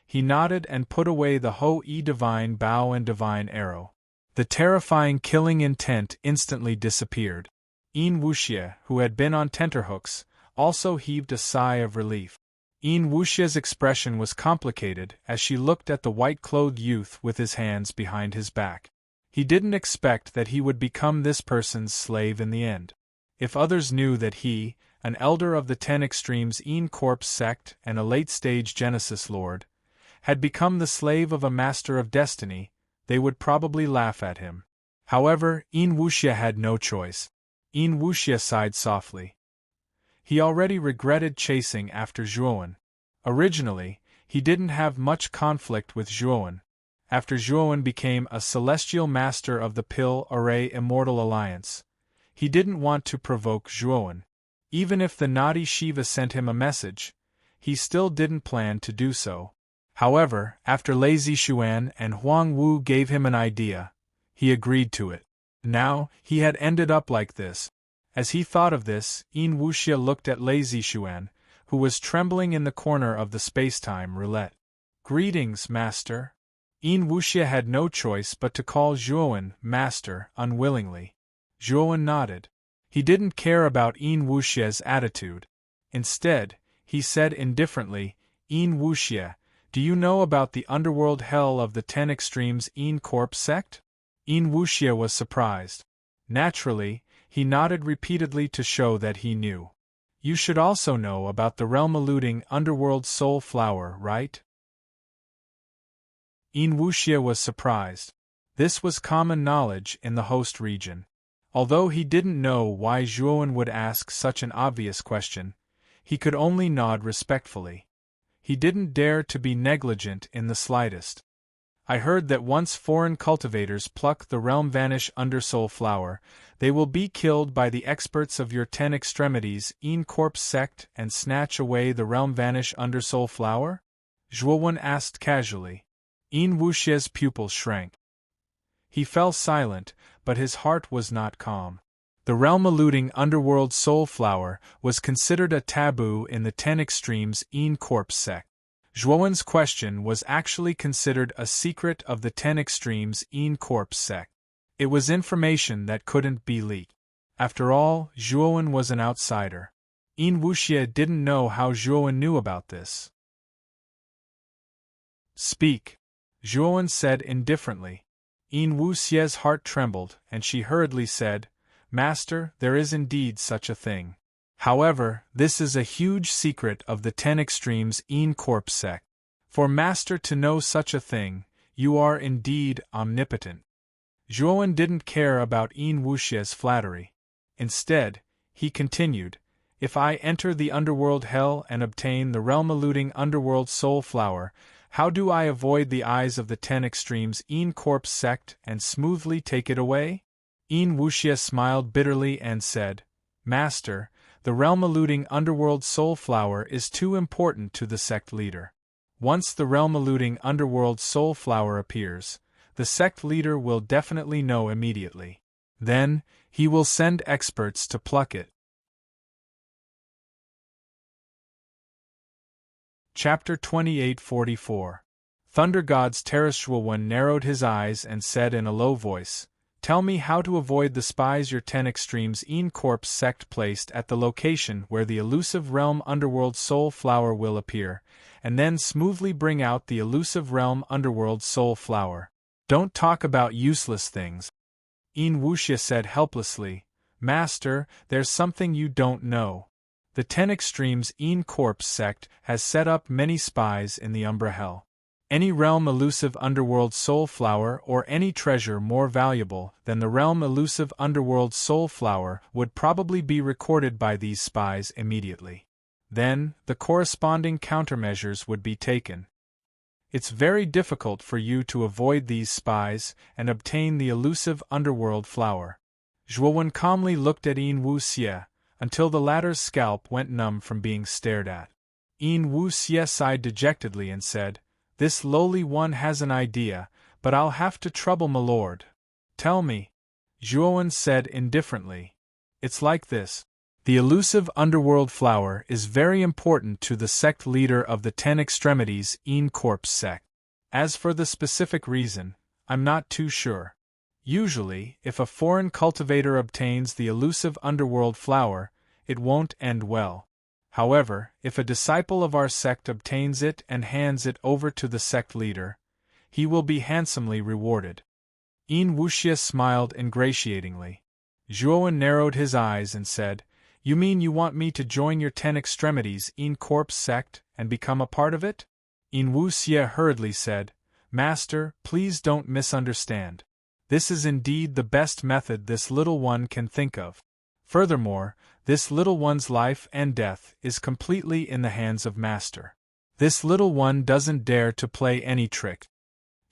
he nodded and put away the Hou-Yi divine bow and divine arrow. The terrifying killing intent instantly disappeared. Yin Wuxia, who had been on tenterhooks, also heaved a sigh of relief. Yin Wuxia's expression was complicated as she looked at the white-clothed youth with his hands behind his back. He didn't expect that he would become this person's slave in the end. If others knew that he, an elder of the Ten Extremes Yin Corp sect and a late-stage Genesis Lord, had become the slave of a master of destiny, they would probably laugh at him. However, Yin Wuxia had no choice. Yin Wuxia sighed softly. He already regretted chasing after Zhuowen. Originally, he didn't have much conflict with Zhuowen. After Zhuowen became a celestial master of the Pill Array Immortal Alliance, he didn't want to provoke Zhuowen. Even if the naughty Shiva sent him a message, he still didn't plan to do so. However, after Lei Zixuan and Huang Wu gave him an idea, he agreed to it. Now, he had ended up like this. As he thought of this, Yin Wuxia looked at Lei Zixuan, who was trembling in the corner of the space-time roulette. "Greetings, Master." Yin Wuxia had no choice but to call Zhuowen Master unwillingly. Zhuowen nodded. He didn't care about Yin Wuxia's attitude. Instead, he said indifferently, "Yin Wuxia, do you know about the underworld hell of the Ten Extremes Yin Corp sect?" Yin Wuxia was surprised. Naturally, he nodded repeatedly to show that he knew. "You should also know about the realm-eluding underworld soul flower, right?" Yin Wuxia was surprised. This was common knowledge in the host region. Although he didn't know why Zhuowen would ask such an obvious question, he could only nod respectfully. He didn't dare to be negligent in the slightest. I heard that once foreign cultivators pluck the realm-vanish undersoul flower, they will be killed by the experts of your 10 extremities in corpse sect and snatch away the realm-vanish undersoul flower? Zhuowen asked casually. In Wuxie's pupils shrank. He fell silent, but his heart was not calm. The realm-eluding underworld soul flower was considered a taboo in the 10 extremes in corpse sect. Zhuowen's question was actually considered a secret of the 10 extremes in corpse sect. It was information that couldn't be leaked. After all, Zhuowen was an outsider. In Wuxie didn't know how Zhuowen knew about this. Speak, Zhuowen said indifferently. In Wuxie's heart trembled, and she hurriedly said, Master, there is indeed such a thing. However, this is a huge secret of the 10 extremes in corpse sect. For Master to know such a thing, you are indeed omnipotent. Zhuowen didn't care about In Wuxie's flattery. Instead, he continued, if I enter the underworld hell and obtain the realm-eluding underworld soul flower, how do I avoid the eyes of the 10 extremes in corpse sect and smoothly take it away? In Wuxie smiled bitterly and said, Master, the realm-eluding underworld soul flower is too important to the sect leader. Once the realm-eluding underworld soul flower appears, the sect leader will definitely know immediately. Then, he will send experts to pluck it. Chapter 28:44. Thunder God's Terrace. Zhuowen narrowed his eyes and said in a low voice, Tell me how to avoid the spies your 10 extremes in corpse sect placed at the location where the elusive realm underworld soul flower will appear, and then smoothly bring out the elusive realm underworld soul flower. Don't talk about useless things. In Wuxie said helplessly, Master, there's something you don't know. The 10 extremes in corpse sect has set up many spies in the Umbra Hell. Any realm elusive underworld soul flower or any treasure more valuable than the realm elusive underworld soul flower would probably be recorded by these spies immediately. Then, the corresponding countermeasures would be taken. It's very difficult for you to avoid these spies and obtain the elusive underworld flower. Zhuowen calmly looked at In Wuxie, until the latter's scalp went numb from being stared at. In Wuxie sighed dejectedly and said, This lowly one has an idea, but I'll have to trouble my lord. Tell me. Zhuowen said indifferently. It's like this. The elusive underworld flower is very important to the sect leader of the 10 extremities in corpse sect. As for the specific reason, I'm not too sure. Usually, if a foreign cultivator obtains the elusive underworld flower, it won't end well. However, if a disciple of our sect obtains it and hands it over to the sect leader, he will be handsomely rewarded. In Wuxie smiled ingratiatingly. Zhuowen narrowed his eyes and said, You mean you want me to join your 10 extremities in corpse sect and become a part of it? In Wuxie hurriedly said, Master, please don't misunderstand. This is indeed the best method this little one can think of. Furthermore, this little one's life and death is completely in the hands of Master. This little one doesn't dare to play any trick.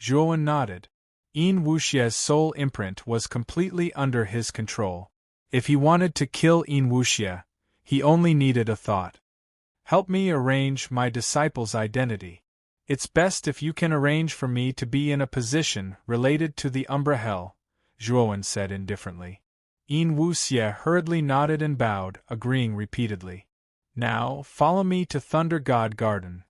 Zhuowen nodded. In Wuxie's soul imprint was completely under his control. If he wanted to kill In Wuxie, he only needed a thought. Help me arrange my disciple's identity. It's best if you can arrange for me to be in a position related to the Umbra Hell, Zhuowen said indifferently. In Wuxie hurriedly nodded and bowed, agreeing repeatedly. Now, follow me to Thunder God Garden,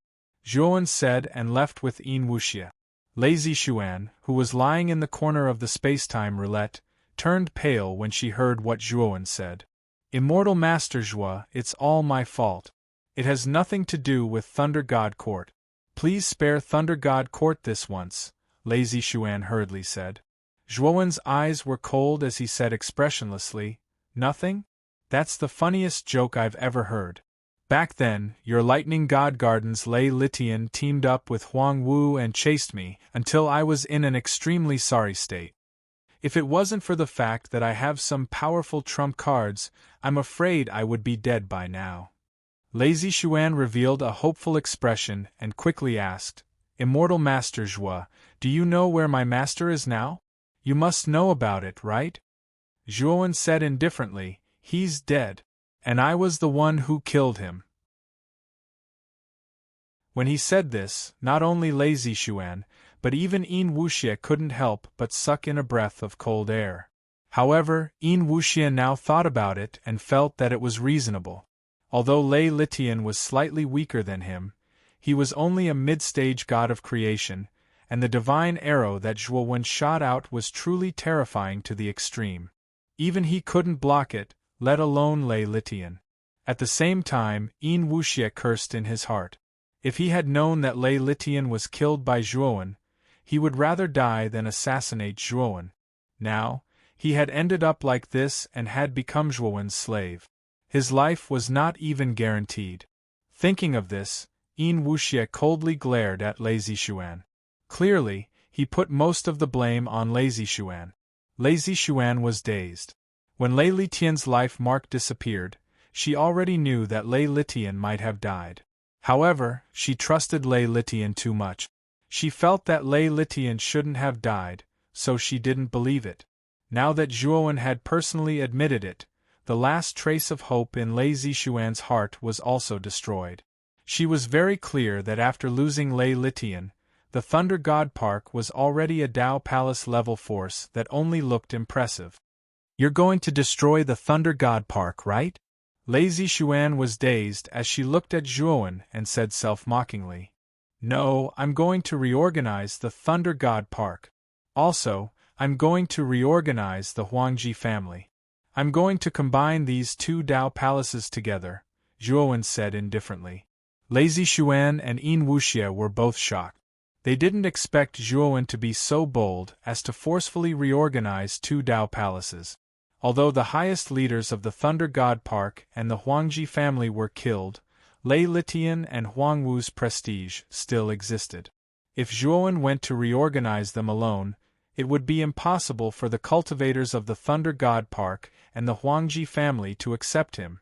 Zhuowen said and left with In Wuxie. Lazy Xuan, who was lying in the corner of the space-time roulette, turned pale when she heard what Zhuowen said. Immortal Master Zhuo, it's all my fault. It has nothing to do with Thunder God Court. Please spare Thunder God Court this once, Lazy Xuan hurriedly said. Zhuowen's eyes were cold as he said expressionlessly, Nothing? That's the funniest joke I've ever heard. Back then, your lightning god gardens Lei Litian teamed up with Huang Wu and chased me until I was in an extremely sorry state. If it wasn't for the fact that I have some powerful trump cards, I'm afraid I would be dead by now. Lazy Xuan revealed a hopeful expression and quickly asked, Immortal Master Zhuo, do you know where my master is now? You must know about it, right? Zhuowen said indifferently, He's dead. And I was the one who killed him. When he said this, not only Lazy Xuan, but even Yin Wuxie couldn't help but suck in a breath of cold air. However, Yin Wuxie now thought about it and felt that it was reasonable. Although Lei Litian was slightly weaker than him, he was only a mid-stage god of creation, and the divine arrow that Zhuo Wen shot out was truly terrifying to the extreme. Even he couldn't block it, let alone Lei Litian. At the same time, Yin Wuxie cursed in his heart. If he had known that Lei Litian was killed by Zhuowen, he would rather die than assassinate Zhuowen. Now, he had ended up like this and had become Zhuowen's slave. His life was not even guaranteed. Thinking of this, Yin Wuxie coldly glared at Lazy Xuan. Clearly, he put most of the blame on Lazy Xuan. Lazy Xuan was dazed. When Lei Litian's life mark disappeared, she already knew that Lei Litian might have died. However, she trusted Lei Litian too much. She felt that Lei Litian shouldn't have died, so she didn't believe it. Now that Zhuowen had personally admitted it, the last trace of hope in Lazy Xuan's heart was also destroyed. She was very clear that after losing Lei Litian, the Thunder God Park was already a Dao Palace level force that only looked impressive. You're going to destroy the Thunder God Park, right? Lazy Xuan was dazed as she looked at Zhuowen and said self-mockingly. No, I'm going to reorganize the Thunder God Park. Also, I'm going to reorganize the Huangji family. I'm going to combine these two Dao palaces together, Zhuowen said indifferently. Lazy Xuan and Yin Wuxie were both shocked. They didn't expect Zhuowen to be so bold as to forcefully reorganize two Dao palaces. Although the highest leaders of the Thunder God Park and the Huangji family were killed, Lei Litian and Huang Wu's prestige still existed. If Zhuowen went to reorganize them alone, it would be impossible for the cultivators of the Thunder God Park and the Huangji family to accept him.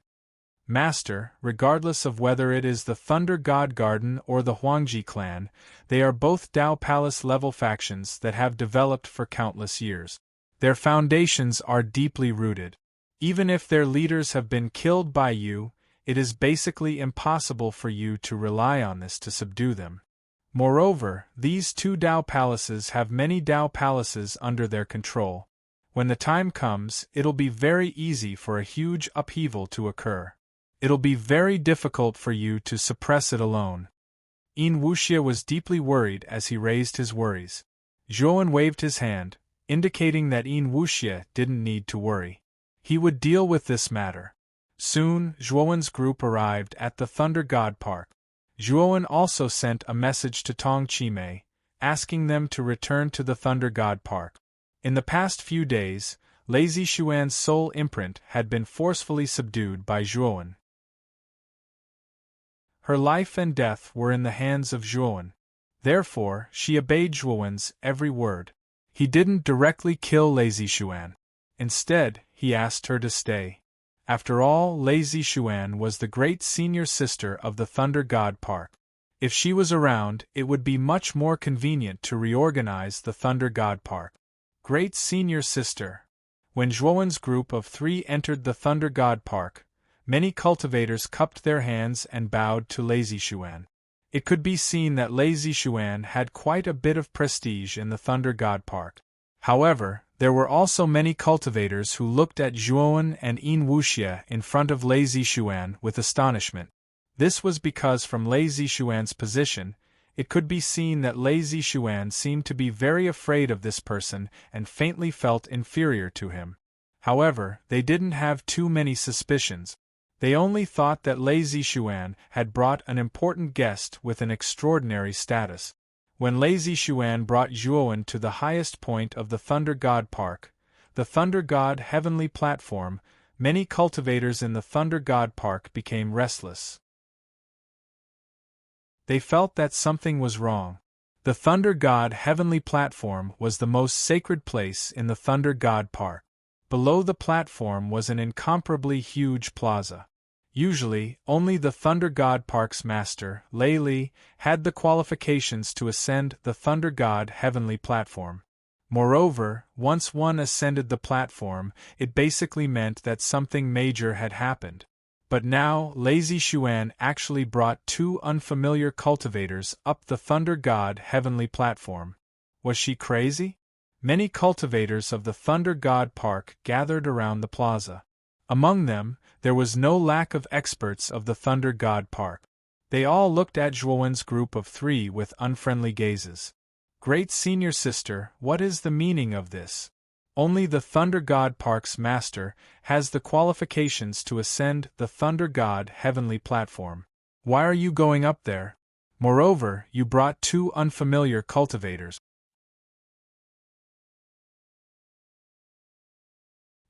Master, regardless of whether it is the Thunder God Garden or the Huangji clan, they are both Dao Palace level factions that have developed for countless years. Their foundations are deeply rooted. Even if their leaders have been killed by you, it is basically impossible for you to rely on this to subdue them. Moreover, these two Dao palaces have many Dao palaces under their control. When the time comes, it'll be very easy for a huge upheaval to occur. It'll be very difficult for you to suppress it alone. Yin Wuxie was deeply worried as he raised his worries. Zhuowen waved his hand, indicating that Yin Wuxie didn't need to worry. He would deal with this matter. Soon, Zhuowen's group arrived at the Thunder God Park. Zhuowen also sent a message to Tong Chimei, asking them to return to the Thunder God Park. In the past few days, Lazy Xuan's soul imprint had been forcefully subdued by Zhuowen. Her life and death were in the hands of Zhuowen. Therefore, she obeyed Zhuowen's every word. He didn't directly kill Lazy Xuan. Instead, he asked her to stay. After all, Lazy Xuan was the great senior sister of the Thunder God Park. If she was around, it would be much more convenient to reorganize the Thunder God Park. Great senior sister. When Zhuowen's group of 3 entered the Thunder God Park, many cultivators cupped their hands and bowed to Lazy Xuan. It could be seen that Lazy Xuan had quite a bit of prestige in the Thunder God Park. However, there were also many cultivators who looked at Zhuowen and Yin Wuxie in front of Lazy Xuan with astonishment. This was because from Lazy Xuan's position, it could be seen that Lazy Xuan seemed to be very afraid of this person and faintly felt inferior to him. However, they didn't have too many suspicions. They only thought that Lazy Xuan had brought an important guest with an extraordinary status. When Lazy Xuan brought Zhuowen to the highest point of the Thunder God Park, the Thunder God Heavenly Platform, many cultivators in the Thunder God Park became restless. They felt that something was wrong. The Thunder God Heavenly Platform was the most sacred place in the Thunder God Park. Below the platform was an incomparably huge plaza. Usually, only the Thunder God Park's master, Lei Li, had the qualifications to ascend the Thunder God heavenly platform. Moreover, once one ascended the platform, it basically meant that something major had happened. But now, Lazy Xuan actually brought two unfamiliar cultivators up the Thunder God heavenly platform. Was she crazy? Many cultivators of the Thunder God Park gathered around the plaza. Among them, there was no lack of experts of the Thunder God Park. They all looked at Zhuowen's group of three with unfriendly gazes. Great Senior Sister, what is the meaning of this? Only the Thunder God Park's master has the qualifications to ascend the Thunder God heavenly platform. Why are you going up there? Moreover, you brought two unfamiliar cultivators.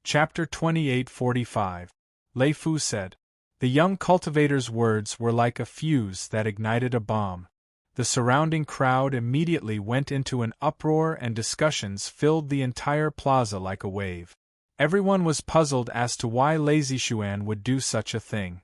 Chapter 28:45. Lei Fu said. The young cultivator's words were like a fuse that ignited a bomb. The surrounding crowd immediately went into an uproar and discussions filled the entire plaza like a wave. Everyone was puzzled as to why Lazy Xuan would do such a thing.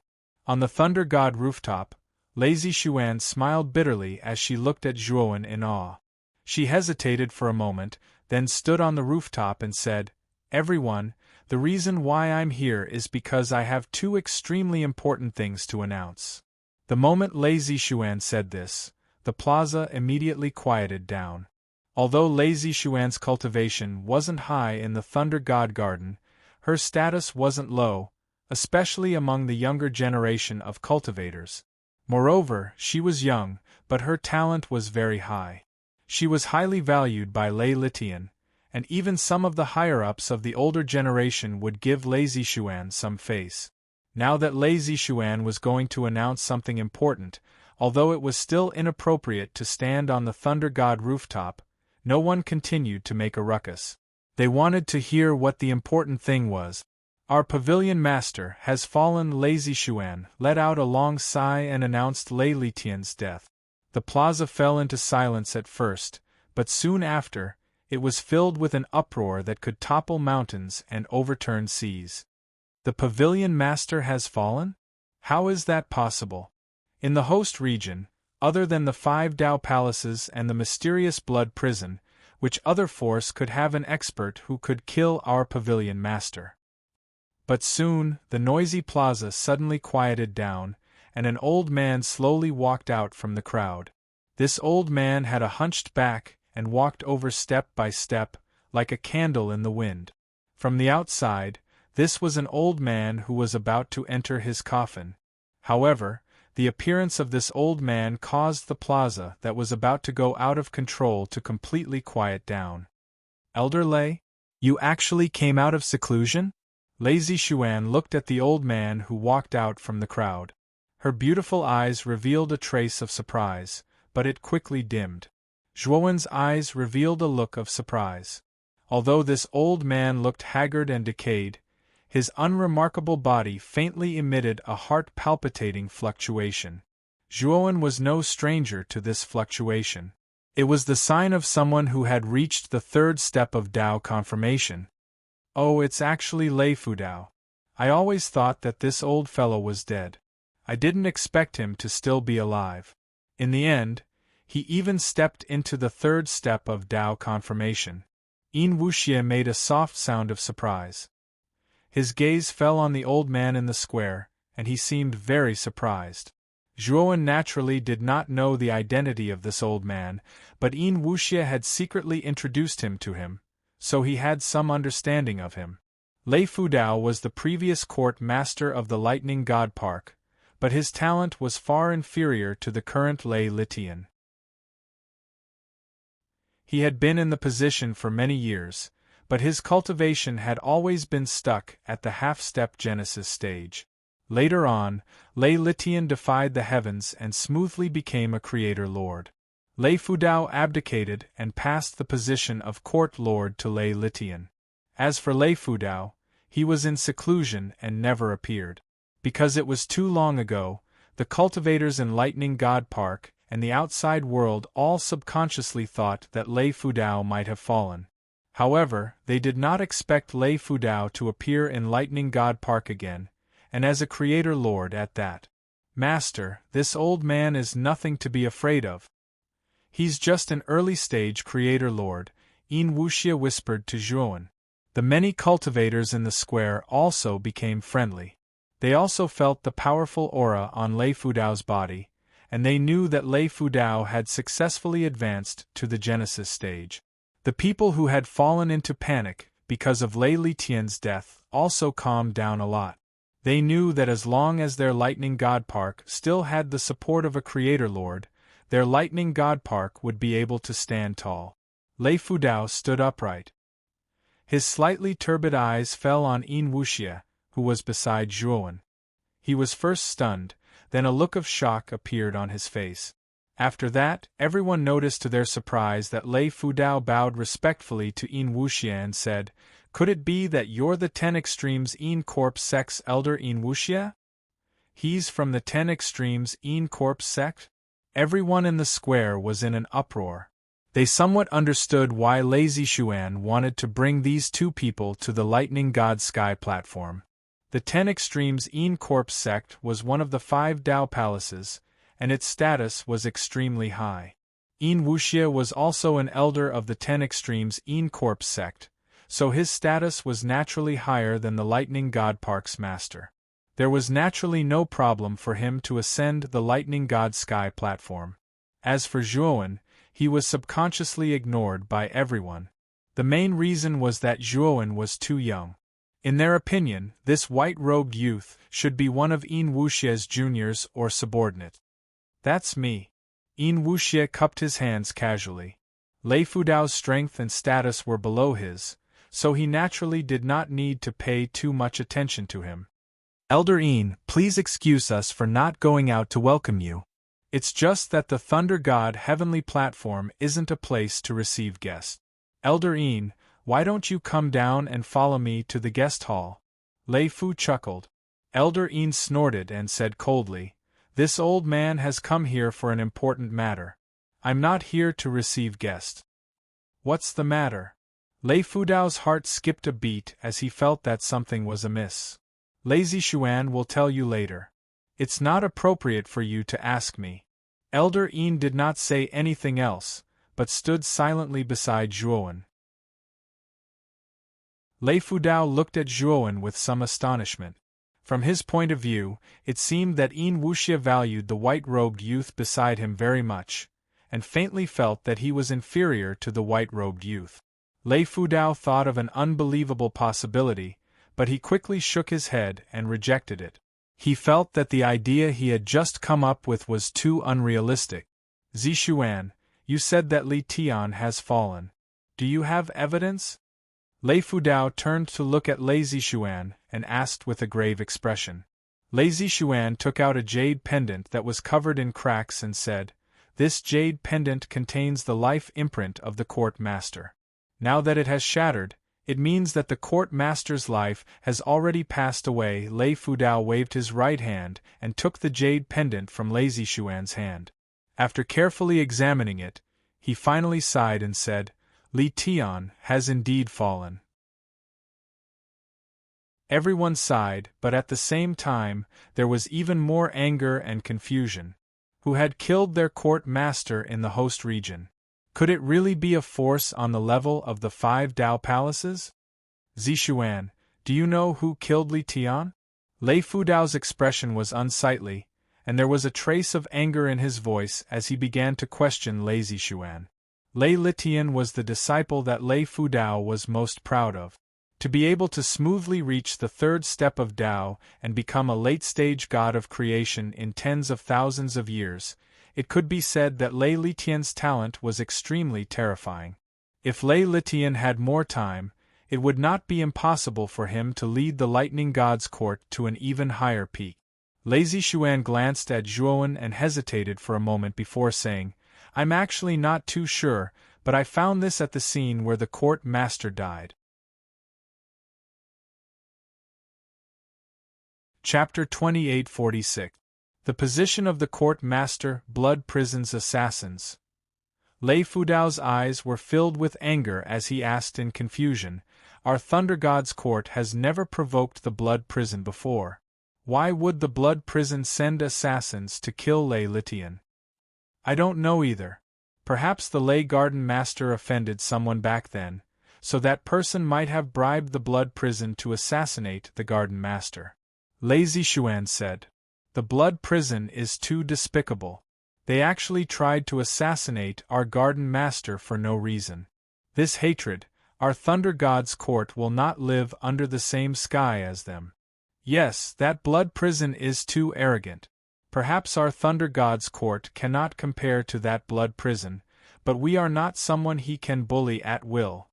On the Thunder God rooftop, Lazy Xuan smiled bitterly as she looked at Zhuowen in awe. She hesitated for a moment, then stood on the rooftop and said, "Everyone, the reason why I'm here is because I have two extremely important things to announce." The moment Lazy Xuan said this, the plaza immediately quieted down. Although Lazy Xuan's cultivation wasn't high in the Thunder God Garden, her status wasn't low, especially among the younger generation of cultivators. Moreover, she was young, but her talent was very high. She was highly valued by Lei Litian, and even some of the higher-ups of the older generation would give Lazy Xuan some face. Now that Lazy Xuan was going to announce something important, although it was still inappropriate to stand on the Thunder God rooftop, no one continued to make a ruckus. They wanted to hear what the important thing was. "Our pavilion master has fallen." Lazy Xuan let out a long sigh and announced Lei Litian's death. The plaza fell into silence at first, but soon after, it was filled with an uproar that could topple mountains and overturn seas. The pavilion master has fallen? How is that possible? In the host region, other than the 5 Dao palaces and the mysterious blood prison, which other force could have an expert who could kill our pavilion master? But soon, the noisy plaza suddenly quieted down, and an old man slowly walked out from the crowd. This old man had a hunched back and walked over step by step, like a candle in the wind. From the outside, this was an old man who was about to enter his coffin. However, the appearance of this old man caused the plaza that was about to go out of control to completely quiet down. "Elder Lei, you actually came out of seclusion?" Lazy Xuan looked at the old man who walked out from the crowd. Her beautiful eyes revealed a trace of surprise, but it quickly dimmed. Zhuowen's eyes revealed a look of surprise. Although this old man looked haggard and decayed, his unremarkable body faintly emitted a heart-palpitating fluctuation. Zhuowen was no stranger to this fluctuation. It was the sign of someone who had reached the 3rd step of Dao confirmation. "Oh, it's actually Lei Fudao. I always thought that this old fellow was dead. I didn't expect him to still be alive." In the end, he even stepped into the 3rd step of Dao confirmation. Yin Wuxie made a soft sound of surprise. His gaze fell on the old man in the square, and he seemed very surprised. Zhuowen naturally did not know the identity of this old man, but Yin Wuxie had secretly introduced him to him, so he had some understanding of him. Lei Fudao was the previous court master of the Lightning God Park, but his talent was far inferior to the current Lei Litian. He had been in the position for many years, but his cultivation had always been stuck at the half-step Genesis stage. Later on, Lei Litian defied the heavens and smoothly became a creator lord. Lei Fudao abdicated and passed the position of court lord to Lei Litian. As for Lei Fudao, he was in seclusion and never appeared. Because it was too long ago, the cultivators in Lightning God Park and the outside world all subconsciously thought that Lei Fudao might have fallen. However, they did not expect Lei Fudao to appear in Lightning God Park again, and as a creator lord at that. Master, this old man is nothing to be afraid of. He's just an early-stage creator lord, Wuxia whispered to Zhuan. The many cultivators in the square also became friendly. They also felt the powerful aura on Lei Fudao's body, and they knew that Lei Fudao had successfully advanced to the Genesis stage. The people who had fallen into panic because of Lei Litian's death also calmed down a lot. They knew that as long as their Lightning God Park still had the support of a Creator Lord, their Lightning God Park would be able to stand tall. Lei Fudao stood upright. His slightly turbid eyes fell on Wuxia, who was beside Zhuan. He was first stunned, then a look of shock appeared on his face. After that, everyone noticed to their surprise that Lei Fudao bowed respectfully to Wuxia and said, "Could it be that you're the 10 Extremes Corp Sect's elder Wuxia? He's from the 10 Extremes Corp Sect?" Everyone in the square was in an uproar. They somewhat understood why Lei Zishuan wanted to bring these two people to the Lightning God Sky platform. The 10 Extremes Corp Sect was one of the 5 Dao Palaces, and its status was extremely high. Wuxia was also an elder of the 10 Extremes Corp Sect, so his status was naturally higher than the Lightning God Park's master. There was naturally no problem for him to ascend the Lightning God Sky platform. As for Zhuan, he was subconsciously ignored by everyone. The main reason was that Zhuan was too young. In their opinion, this white-robed youth should be one of Wuxia's juniors or subordinate. "That's me." Wuxia cupped his hands casually. Lei Fudao's strength and status were below his, so he naturally did not need to pay too much attention to him. "Elder please excuse us for not going out to welcome you. It's just that the Thunder God Heavenly Platform isn't a place to receive guests. Elder why don't you come down and follow me to the guest hall?" Lei Fu chuckled. Elder snorted and said coldly, "This old man has come here for an important matter. I'm not here to receive guests." "What's the matter?" Lei Fudao's heart skipped a beat as he felt that something was amiss. "Lei Zishuan will tell you later. It's not appropriate for you to ask me." Elder did not say anything else, but stood silently beside Zhuan. Lei Fudao looked at Zhuan with some astonishment. From his point of view, it seemed that Wuxia valued the white-robed youth beside him very much, and faintly felt that he was inferior to the white-robed youth. Lei Fudao thought of an unbelievable possibility, but he quickly shook his head and rejected it. He felt that the idea he had just come up with was too unrealistic. "Zishuan, you said that Li Tian has fallen. Do you have evidence?" Lei Fudao turned to look at Lei Zishuan and asked with a grave expression. Lei Zishuan took out a jade pendant that was covered in cracks and said, "This jade pendant contains the life imprint of the court master. Now that it has shattered, it means that the court master's life has already passed away." Lei Fudao waved his right hand and took the jade pendant from Lei Zishuan's hand. After carefully examining it, he finally sighed and said, "Li Tian has indeed fallen." Everyone sighed, but at the same time, there was even more anger and confusion. Who had killed their court master in the host region? Could it really be a force on the level of the 5 Dao Palaces? "Zishuan, do you know who killed Li Tian?" Lei Fudao's expression was unsightly, and there was a trace of anger in his voice as he began to question Lei Zishuan. Lei Litian was the disciple that Lei Fudao was most proud of. To be able to smoothly reach the 3rd step of Dao and become a late-stage god of creation in tens of thousands of years, it could be said that Lei Litian's talent was extremely terrifying. If Lei Litian had more time, it would not be impossible for him to lead the Lightning God's court to an even higher peak. Lei Zishuan glanced at Zhuan and hesitated for a moment before saying, "I'm actually not too sure, but I found this at the scene where the court master died." Chapter 2846. The Position of the Court Master, Blood Prison's Assassins. Lei Fudao's eyes were filled with anger as he asked in confusion, "Our Thunder God's court has never provoked the Blood Prison before. Why would the blood prison send assassins to kill Lei Litian? I don't know either. Perhaps the Lei Garden Master offended someone back then, so that person might have bribed the blood prison to assassinate the Garden Master. Lei Zishuan said. The blood prison is too despicable. They actually tried to assassinate our Garden Master for no reason. This hatred, our Thunder God's court will not live under the same sky as them. Yes, that blood prison is too arrogant. Perhaps our Thunder God's court cannot compare to that blood prison, but we are not someone he can bully at will.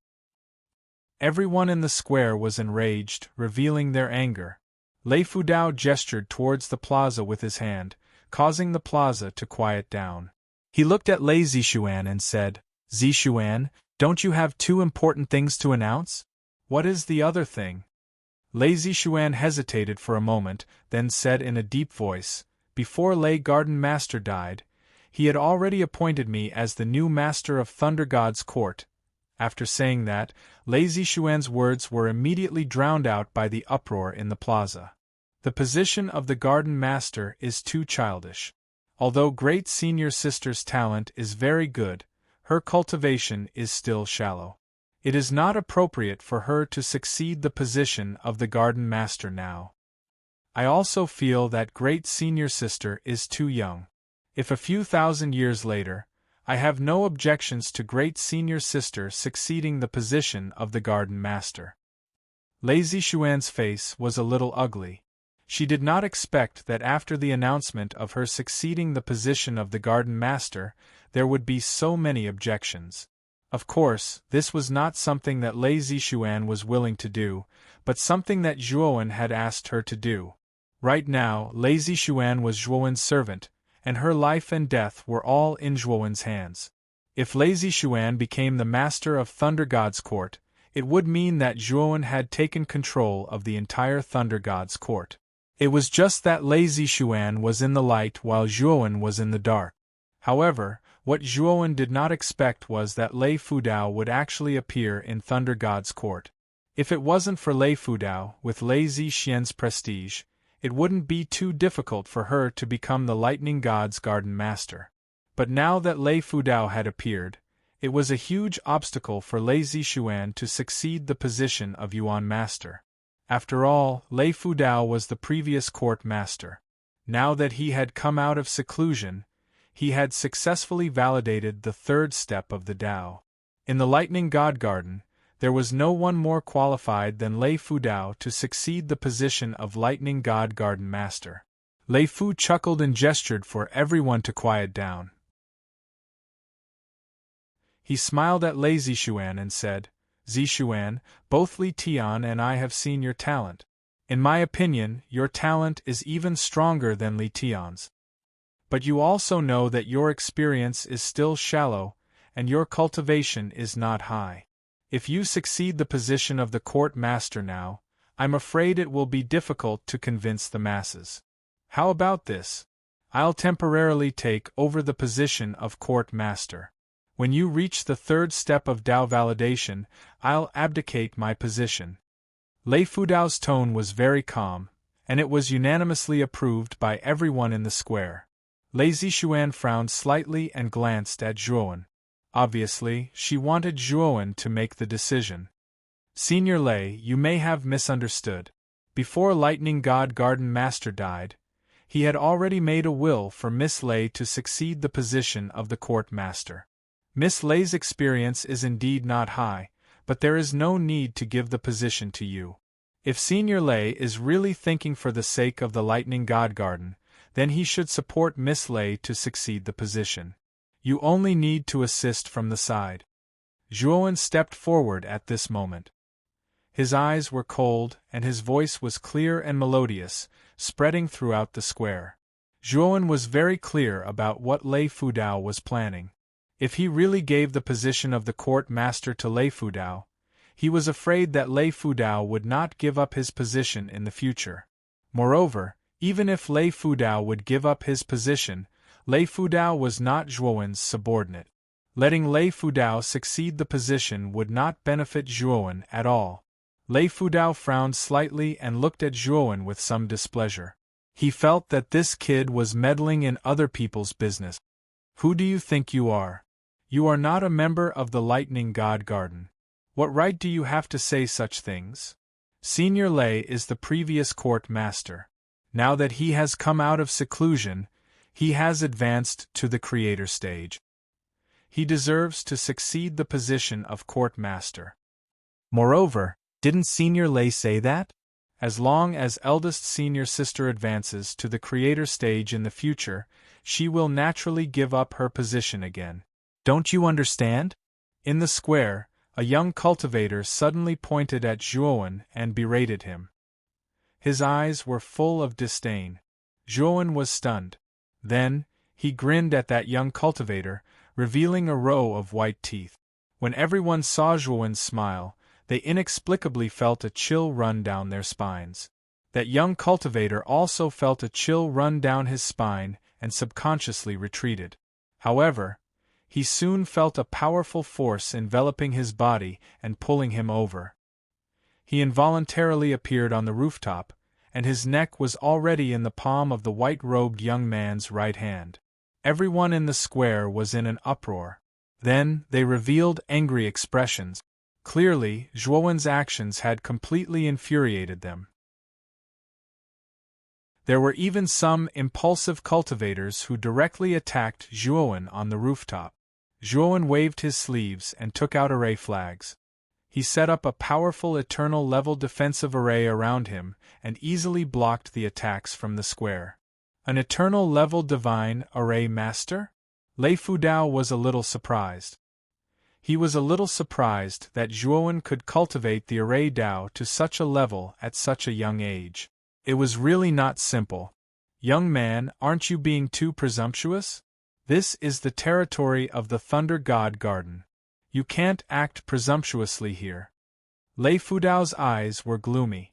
Everyone in the square was enraged, revealing their anger. Lei Fudao gestured towards the plaza with his hand, causing the plaza to quiet down. He looked at Lei Zishuan and said, Zishuan, don't you have two important things to announce? What is the other thing? Lei Zishuan hesitated for a moment, then said in a deep voice, Before Lei Garden Master died, he had already appointed me as the new master of Thunder God's court. After saying that, Lei Zishuan's words were immediately drowned out by the uproar in the plaza. The position of the Garden Master is too childish. Although Great Senior Sister's talent is very good, her cultivation is still shallow. It is not appropriate for her to succeed the position of the Garden Master now. I also feel that Great Senior Sister is too young. If a few thousand years later, I have no objections to Great Senior Sister succeeding the position of the Garden Master. Lei Zishuan's face was a little ugly. She did not expect that after the announcement of her succeeding the position of the Garden Master, there would be so many objections. Of course, this was not something that Lei Zishuan was willing to do, but something that Zhuowen had asked her to do. Right now, Lei Zishuan was Zhuowen's servant, and her life and death were all in Zhuowen's hands. If Lei Zishuan became the master of Thunder God's court, it would mean that Zhuowen had taken control of the entire Thunder God's court. It was just that Lei Zishuan was in the light while Zhuowen was in the dark. However, what Zhuowen did not expect was that Lei Fudao would actually appear in Thunder God's court. If it wasn't for Lei Fudao, with Lei Zishuan's prestige, it wouldn't be too difficult for her to become the Lightning God's Garden Master. But now that Lei Fudao had appeared, it was a huge obstacle for Lei Zishuan to succeed the position of Yuan Master. After all, Lei Fudao was the previous court master. Now that he had come out of seclusion, he had successfully validated the third step of the Tao. In the Lightning God Garden, there was no one more qualified than Lei Fudao to succeed the position of Lightning God Garden Master. Lei Fu chuckled and gestured for everyone to quiet down. He smiled at Lei Zishuan and said, Zishuan, both Li Tian and I have seen your talent. In my opinion, your talent is even stronger than Li Tian's. But you also know that your experience is still shallow, and your cultivation is not high. If you succeed the position of the court master now, I'm afraid it will be difficult to convince the masses. How about this? I'll temporarily take over the position of court master. When you reach the third step of Tao validation, I'll abdicate my position. Lei Fudao's tone was very calm, and it was unanimously approved by everyone in the square. Lei Zishuan frowned slightly and glanced at Zhuowen. Obviously, she wanted Zhuowen to make the decision. Senior Lei, you may have misunderstood. Before Lightning God Garden Master died, he had already made a will for Miss Lei to succeed the position of the court master. Miss Lei's experience is indeed not high, but there is no need to give the position to you. If Senior Lei is really thinking for the sake of the Lightning God Garden, then he should support Miss Lei to succeed the position. You only need to assist from the side. Zhuowen stepped forward at this moment. His eyes were cold, and his voice was clear and melodious, spreading throughout the square. Zhuowen was very clear about what Lei Fudao was planning. If he really gave the position of the court master to Lei Fudao, he was afraid that Lei Fudao would not give up his position in the future. Moreover, even if Lei Fudao would give up his position, Lei Fudao was not Zhuowen's subordinate. Letting Lei Fudao succeed the position would not benefit Zhuowen at all. Lei Fudao frowned slightly and looked at Zhuowen with some displeasure. He felt that this kid was meddling in other people's business. Who do you think you are? You are not a member of the Lightning God Garden. What right do you have to say such things? Senior Lei is the previous court master. Now that he has come out of seclusion, he has advanced to the creator stage. He deserves to succeed the position of court master. Moreover, didn't Senior Lei say that? As long as eldest senior sister advances to the creator stage in the future, she will naturally give up her position again. Don't you understand? In the square, a young cultivator suddenly pointed at Zhuowen and berated him. His eyes were full of disdain. Zhuowen was stunned. Then, he grinned at that young cultivator, revealing a row of white teeth. When everyone saw Zhuowen's smile, they inexplicably felt a chill run down their spines. That young cultivator also felt a chill run down his spine and subconsciously retreated. However, he soon felt a powerful force enveloping his body and pulling him over. He involuntarily appeared on the rooftop, and his neck was already in the palm of the white-robed young man's right hand. Everyone in the square was in an uproar. Then they revealed angry expressions. Clearly, Zhuowen's actions had completely infuriated them. There were even some impulsive cultivators who directly attacked Zhuowen on the rooftop. Zhuowen waved his sleeves and took out array flags. He set up a powerful eternal level defensive array around him and easily blocked the attacks from the square. An eternal level divine array master? Lei Fudao was a little surprised. He was a little surprised that Zhuowen could cultivate the array Dao to such a level at such a young age. It was really not simple. Young man, aren't you being too presumptuous? This is the territory of the Thunder God Garden. You can't act presumptuously here. Lei Fudao's eyes were gloomy.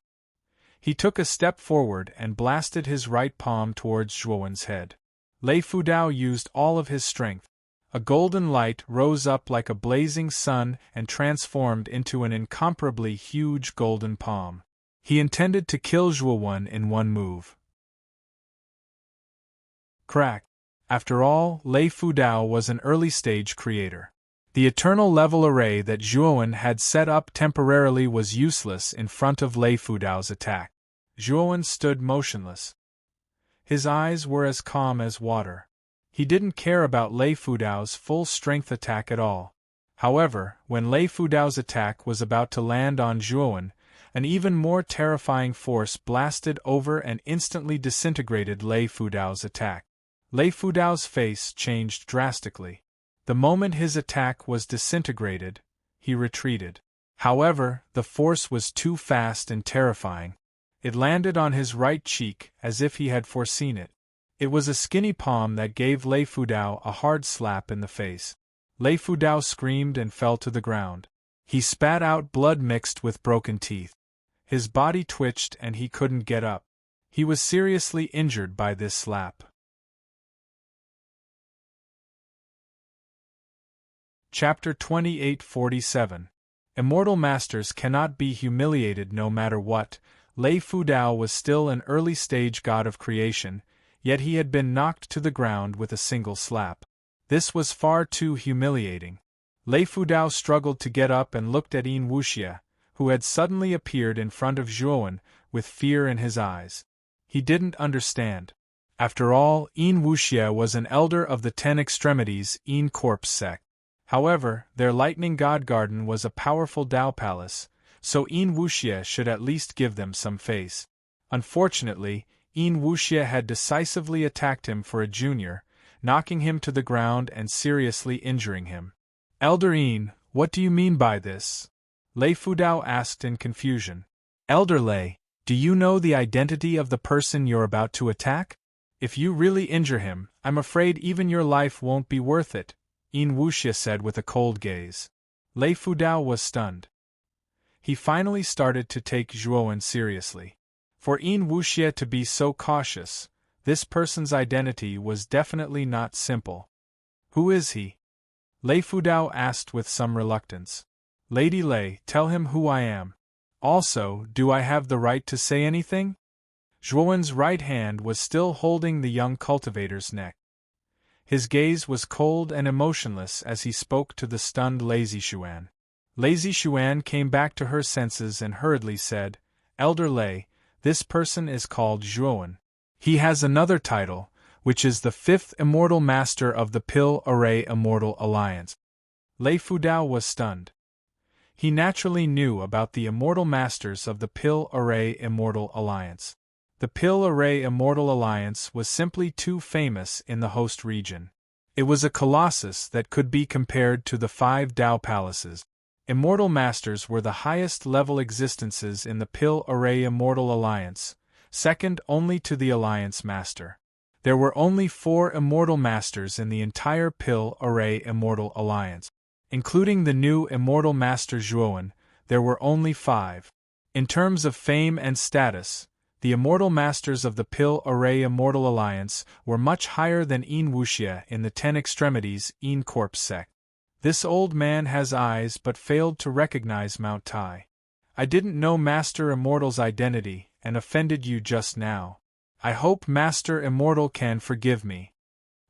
He took a step forward and blasted his right palm towards Zhuowen's head. Lei Fudao used all of his strength. A golden light rose up like a blazing sun and transformed into an incomparably huge golden palm. He intended to kill Zhuowen in one move. Crack. After all, Lei Fudao was an early-stage creator. The eternal level array that Zhuowen had set up temporarily was useless in front of Lei Fudao's attack. Zhuowen stood motionless. His eyes were as calm as water. He didn't care about Lei Fudao's full-strength attack at all. However, when Lei Fudao's attack was about to land on Zhuowen, an even more terrifying force blasted over and instantly disintegrated Lei Fudao's attack. Lei Fudao's face changed drastically. The moment his attack was disintegrated, he retreated. However, the force was too fast and terrifying. It landed on his right cheek as if he had foreseen it. It was a skinny palm that gave Lei Fudao a hard slap in the face. Lei Fudao screamed and fell to the ground. He spat out blood mixed with broken teeth. His body twitched and he couldn't get up. He was seriously injured by this slap. Chapter 2847. Immortal Masters cannot be humiliated no matter what. Lei Fudao was still an early-stage god of creation, yet he had been knocked to the ground with a single slap. This was far too humiliating. Lei Fudao struggled to get up and looked at Yin Wuxia, who had suddenly appeared in front of Zhuowen, with fear in his eyes. He didn't understand. After all, Yin Wuxia was an elder of the 10 Extremities Yin Corpse sect. However, their Lightning God Garden was a powerful Dao Palace, so Yin Wuxia should at least give them some face. Unfortunately, Yin Wuxia had decisively attacked him for a junior, knocking him to the ground and seriously injuring him. Elder Yin, what do you mean by this? Lei Fudao asked in confusion. Elder Lei, do you know the identity of the person you're about to attack? If you really injure him, I'm afraid even your life won't be worth it, Yin Wuxia said with a cold gaze. Lei Fudao was stunned. He finally started to take Zhuowen seriously. For Yin Wuxia to be so cautious, this person's identity was definitely not simple. Who is he? Lei Fudao asked with some reluctance. Lady Lei, tell him who I am. Also, do I have the right to say anything? Zhuowen's right hand was still holding the young cultivator's neck. His gaze was cold and emotionless as he spoke to the stunned Lazy Xuan. Lazy Xuan came back to her senses and hurriedly said, "Elder Lei, this person is called Zhuowen. He has another title, which is the 5th Immortal Master of the Pill Array Immortal Alliance." Lei Fudao was stunned. He naturally knew about the Immortal Masters of the Pill Array Immortal Alliance. The Pill Array Immortal Alliance was simply too famous in the host region. It was a colossus that could be compared to the 5 Dao Palaces. Immortal Masters were the highest-level existences in the Pill Array Immortal Alliance, second only to the Alliance Master. There were only 4 Immortal Masters in the entire Pill Array Immortal Alliance. Including the new Immortal Master Zhuowen, there were only 5. In terms of fame and status, the Immortal Masters of the Pill Array Immortal Alliance were much higher than Yin Wuxia in the 10 Extremities Yin Corpse sect. This old man has eyes but failed to recognize Mount Tai. I didn't know Master Immortal's identity and offended you just now. I hope Master Immortal can forgive me.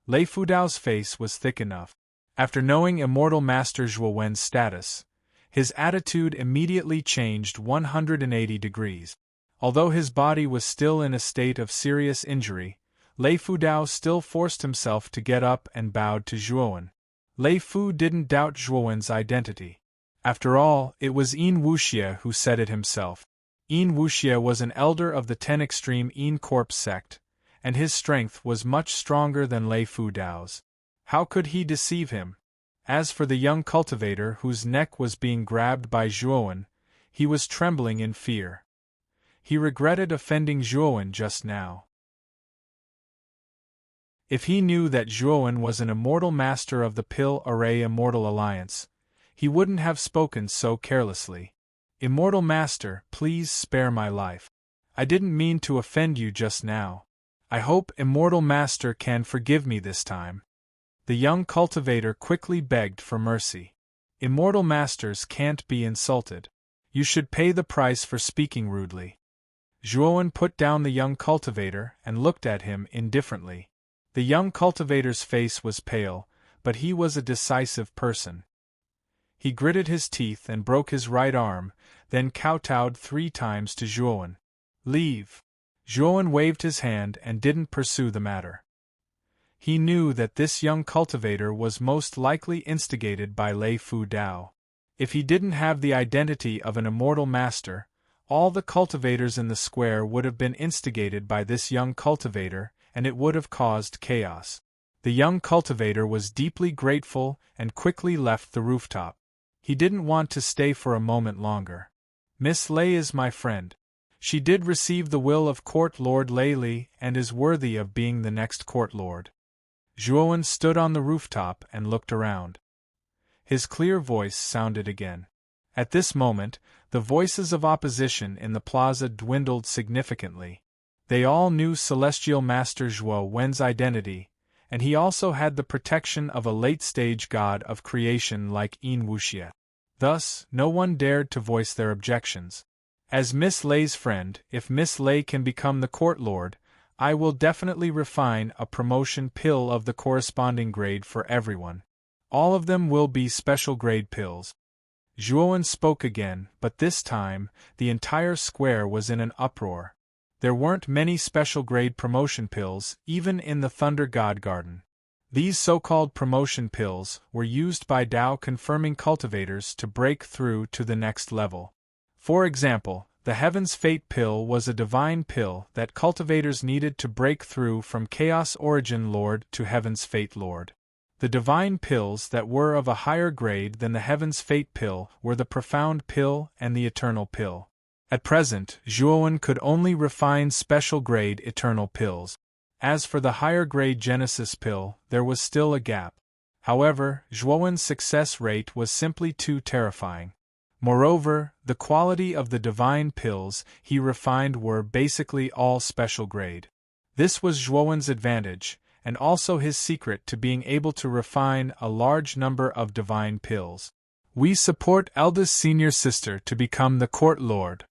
Lei Fudao's face was thick enough. After knowing Immortal Master Zhuowen's status, his attitude immediately changed 180 degrees. Although his body was still in a state of serious injury, Lei Fudao still forced himself to get up and bowed to Zhuowen. Lei Fu didn't doubt Zhuowen's identity. After all, it was Yin Wuxia who said it himself. Yin Wuxia was an elder of the 10 Extreme Yin Corpse sect, and his strength was much stronger than Lei Fudao's. How could he deceive him? As for the young cultivator whose neck was being grabbed by Zhuowen, he was trembling in fear. He regretted offending Zhuowen just now. If he knew that Zhuowen was an immortal master of the Pill Array Immortal Alliance, he wouldn't have spoken so carelessly. "Immortal Master, please spare my life. I didn't mean to offend you just now. I hope Immortal Master can forgive me this time." The young cultivator quickly begged for mercy. "Immortal Masters can't be insulted. You should pay the price for speaking rudely." Zhuowen put down the young cultivator and looked at him indifferently. The young cultivator's face was pale, but he was a decisive person. He gritted his teeth and broke his right arm, then kowtowed 3 times to Zhuowen. "Leave." Zhuowen waved his hand and didn't pursue the matter. He knew that this young cultivator was most likely instigated by Lei Fudao. If he didn't have the identity of an immortal master, all the cultivators in the square would have been instigated by this young cultivator, and it would have caused chaos. The young cultivator was deeply grateful and quickly left the rooftop. He didn't want to stay for a moment longer. "Miss Lei is my friend. She did receive the will of Court Lord Lei Li and is worthy of being the next court lord." Zhuowen stood on the rooftop and looked around. His clear voice sounded again. At this moment, the voices of opposition in the plaza dwindled significantly. They all knew Celestial Master Zhuo Wen's identity, and he also had the protection of a late-stage god of creation like Yin Wuxia. Thus, no one dared to voice their objections. As Miss Lei's friend, if Miss Lei can become the court lord, I will definitely refine a promotion pill of the corresponding grade for everyone. All of them will be special grade pills. Zhuowen spoke again, but this time, the entire square was in an uproar. There weren't many special grade promotion pills, even in the Thunder God Garden. These so-called promotion pills were used by Dao-confirming cultivators to break through to the next level. For example, the Heaven's Fate pill was a divine pill that cultivators needed to break through from Chaos Origin Lord to Heaven's Fate Lord. The divine pills that were of a higher grade than the Heaven's Fate pill were the Profound pill and the Eternal pill. At present, Zhuowen could only refine special grade Eternal pills. As for the higher grade Genesis pill, there was still a gap. However, Zhuowen's success rate was simply too terrifying. Moreover, the quality of the divine pills he refined were basically all special grade. This was Zhuowen's advantage, and also his secret to being able to refine a large number of divine pills. "We support eldest senior sister to become the court lord."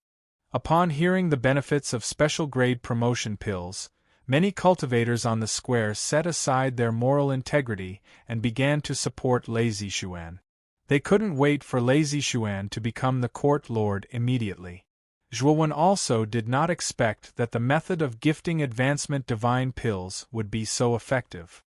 Upon hearing the benefits of special-grade promotion pills, many cultivators on the square set aside their moral integrity and began to support Lazy Xuan. They couldn't wait for Lazy Xuan to become the court lord immediately. Zhuowen also did not expect that the method of gifting advancement divine pills would be so effective.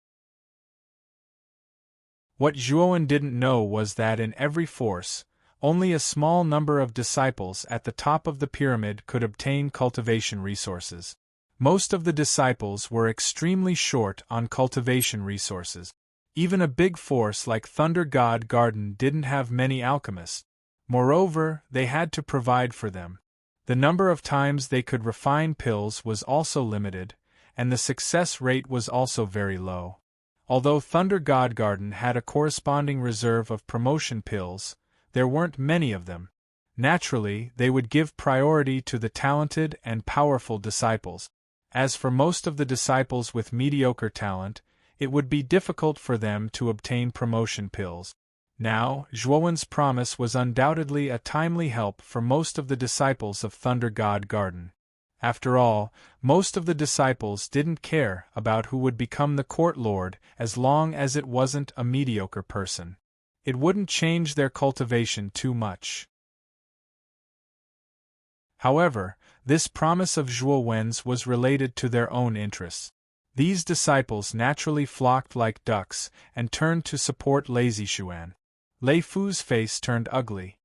What Zhuowen didn't know was that in every force, only a small number of disciples at the top of the pyramid could obtain cultivation resources. Most of the disciples were extremely short on cultivation resources. Even a big force like Thunder God Garden didn't have many alchemists. Moreover, they had to provide for them. The number of times they could refine pills was also limited, and the success rate was also very low. Although Thunder God Garden had a corresponding reserve of promotion pills, there weren't many of them. Naturally, they would give priority to the talented and powerful disciples. As for most of the disciples with mediocre talent, it would be difficult for them to obtain promotion pills. Now, Zhuowen's promise was undoubtedly a timely help for most of the disciples of Thunder God Garden. After all, most of the disciples didn't care about who would become the court lord as long as it wasn't a mediocre person. It wouldn't change their cultivation too much. However, this promise of Zhuowen's was related to their own interests. These disciples naturally flocked like ducks and turned to support Lazy Xuan. Lei Fu's face turned ugly.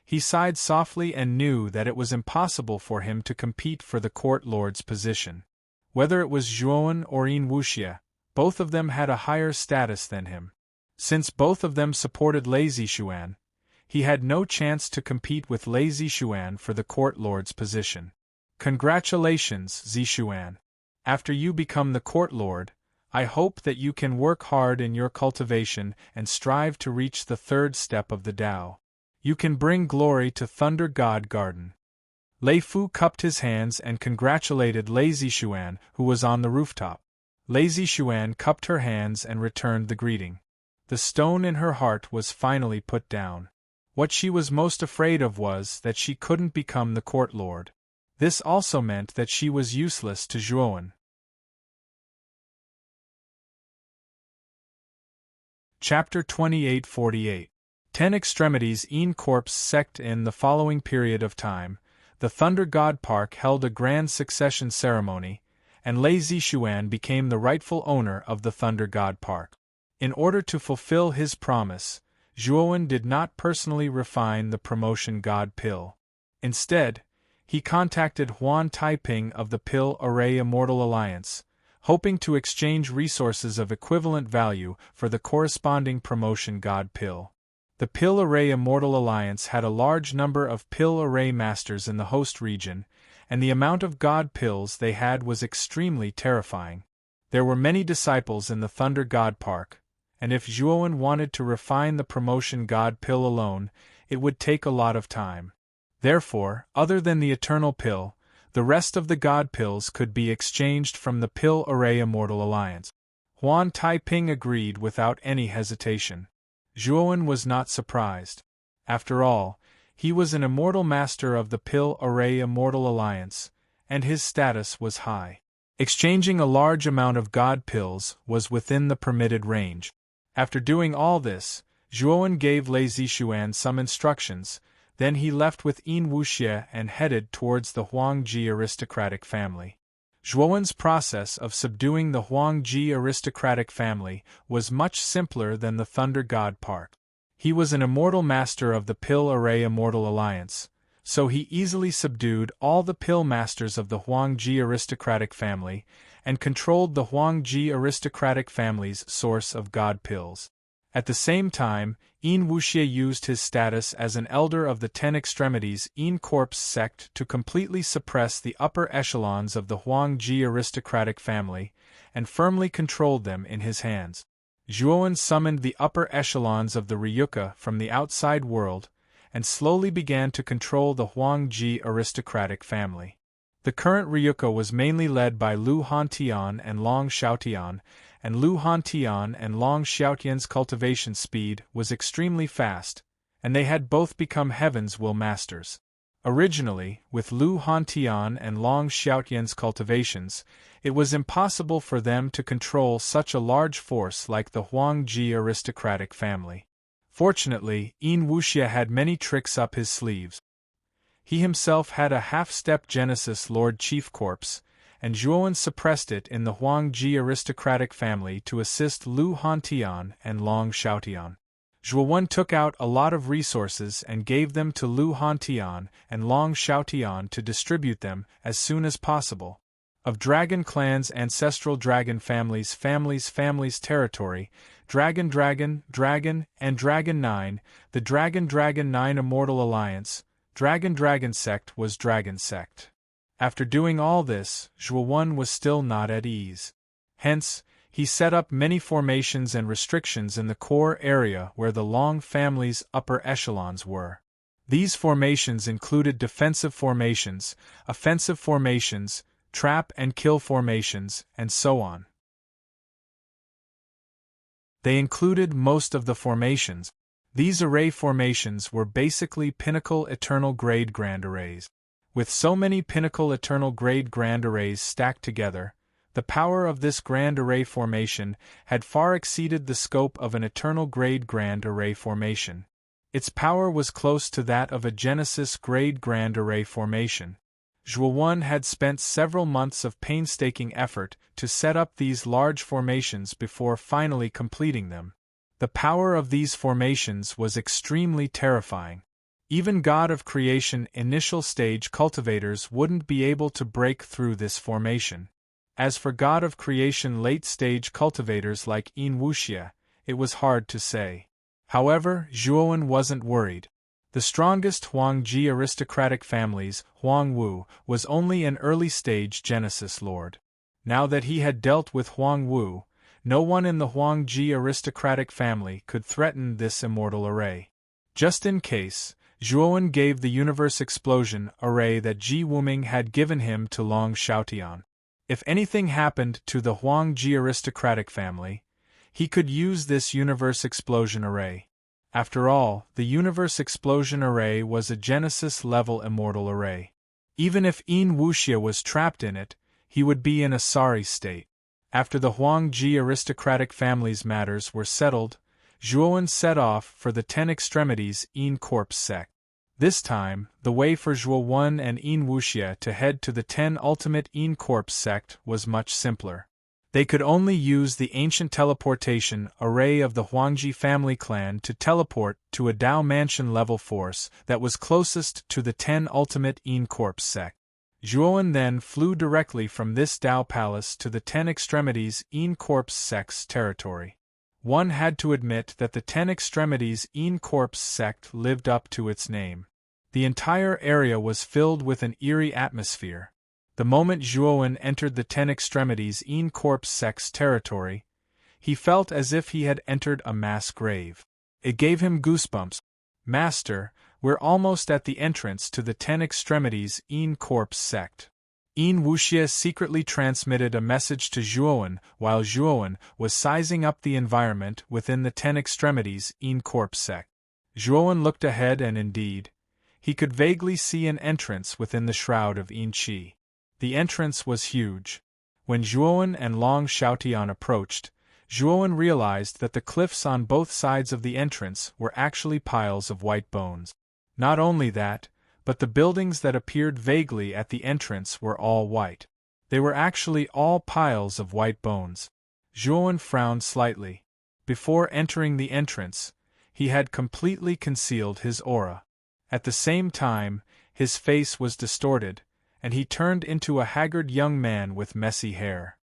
He sighed softly and knew that it was impossible for him to compete for the court lord's position. Whether it was Zhuowen or Yin Wuxia, both of them had a higher status than him. Since both of them supported Lazy Xuan, he had no chance to compete with Lazy Xuan for the court lord's position. Congratulations, Zixuan. After you become the court lord, I hope that you can work hard in your cultivation and strive to reach the third step of the Tao. You can bring glory to Thunder God Garden. Lei Fu cupped his hands and congratulated Lazy Xuan, who was on the rooftop. Lazy Xuan cupped her hands and returned the greeting. The stone in her heart was finally put down. What she was most afraid of was that she couldn't become the court lord. This also meant that she was useless to Zhuowen. Chapter 2848. 10 Extremities Een Corpse Sect. In the following period of time, the Thunder God Park held a grand succession ceremony, and Lazy Xuan became the rightful owner of the Thunder God Park. In order to fulfill his promise, Zhuowen did not personally refine the promotion god pill. Instead, he contacted Huan Taiping of the Pill Array Immortal Alliance, hoping to exchange resources of equivalent value for the corresponding promotion god pill. The Pill Array Immortal Alliance had a large number of Pill Array Masters in the host region, and the amount of god pills they had was extremely terrifying. There were many disciples in the Thunder God Park, and if Zhuowen wanted to refine the promotion god pill alone, it would take a lot of time. Therefore, other than the Eternal Pill, the rest of the god pills could be exchanged from the Pill Array Immortal Alliance. Huan Taiping agreed without any hesitation. Zhuowen was not surprised. After all, he was an immortal master of the Pill Array Immortal Alliance, and his status was high. Exchanging a large amount of god pills was within the permitted range. After doing all this, Zhuowen gave Lazy Xuan some instructions, then he left with Yin Wuxia and headed towards the Huangji aristocratic family. Zhuowen's process of subduing the Huangji aristocratic family was much simpler than the Thunder God Park. He was an immortal master of the Pill Array Immortal Alliance, so he easily subdued all the pill masters of the Huangji aristocratic family and controlled the Huangji aristocratic family's source of god pills. At the same time, Yin Wuxia used his status as an elder of the 10 Extremities Een Corpse sect to completely suppress the upper echelons of the Huangji aristocratic family and firmly controlled them in his hands. Zhuowen summoned the upper echelons of the Ryuka from the outside world and slowly began to control the Huangji aristocratic family. The current Ryuka was mainly led by Lu Hantian and Long Xiaotian, and Lu Hantian and Long Xiaotian's cultivation speed was extremely fast, and they had both become Heaven's Will Masters. Originally, with Lu Hantian and Long Xiaotian's cultivations, it was impossible for them to control such a large force like the Huangji aristocratic family. Fortunately, Yin Wuxia had many tricks up his sleeves. He himself had a half-step Genesis Lord Chief Corps, and Zhuowen suppressed it in the Huangji aristocratic family to assist Lu Hantian and Long Xiaotian. Zhuowen took out a lot of resources and gave them to Lu Hantian and Long Xiaotian to distribute them as soon as possible. Of Dragon Clan's ancestral dragon families territory, Dragon, and Dragon 9, the Dragon 9 Immortal Alliance, Dragon sect was Dragon sect. After doing all this, Zhuowen was still not at ease. Hence, he set up many formations and restrictions in the core area where the Long family's upper echelons were. These formations included defensive formations, offensive formations, trap and kill formations, and so on. They included most of the formations. These array formations were basically pinnacle eternal grade grand arrays. With so many pinnacle eternal grade grand arrays stacked together, the power of this grand array formation had far exceeded the scope of an eternal grade grand array formation. Its power was close to that of a Genesis grade grand array formation. Zhuowen had spent several months of painstaking effort to set up these large formations before finally completing them. The power of these formations was extremely terrifying. Even God of Creation initial stage cultivators wouldn't be able to break through this formation. As for God of Creation late stage cultivators like Yin Wuxia, it was hard to say. However, Zhuowen wasn't worried. The strongest Huangji aristocratic families, Huangwu, was only an early-stage Genesis Lord. Now that he had dealt with Huangwu, no one in the Huangji aristocratic family could threaten this immortal array. Just in case, Zhuowen gave the Universe Explosion array that Ji Wuming had given him to Long Xiaotian. If anything happened to the Huangji aristocratic family, he could use this Universe Explosion array. After all, the Universe Explosion array was a Genesis-level immortal array. Even if Yin Wuxia was trapped in it, he would be in a sorry state. After the Huangji aristocratic family's matters were settled, Zhuowen set off for the 10 Extremities Yin Corps sect. This time, the way for Zhuowen and Yin Wuxia to head to the 10 Ultimate Yin Corps sect was much simpler. They could only use the ancient teleportation array of the Huangji family clan to teleport to a Dao Mansion level force that was closest to the 10 Ultimate Yin Corps sect. Zhuowen then flew directly from this Dao Palace to the 10 Extremities Yin Corps sect's territory. One had to admit that the 10 Extremities Yin Corps sect lived up to its name. The entire area was filled with an eerie atmosphere. The moment Zhuowen entered the 10 Extremities Yin Corps sect's territory, he felt as if he had entered a mass grave. It gave him goosebumps. "Master, we're almost at the entrance to the 10 Extremities Yin Corps sect." Yin Wuxia secretly transmitted a message to Zhuowen while Zhuowen was sizing up the environment within the 10 Extremities Yin Corps sect. Zhuowen looked ahead and indeed, he could vaguely see an entrance within the shroud of Yin Qi. The entrance was huge. When Zhuowen and Long Xiaotian approached, Zhuowen realized that the cliffs on both sides of the entrance were actually piles of white bones. Not only that, but the buildings that appeared vaguely at the entrance were all white. They were actually all piles of white bones. Zhuowen frowned slightly. Before entering the entrance, he had completely concealed his aura. At the same time, his face was distorted, and he turned into a haggard young man with messy hair.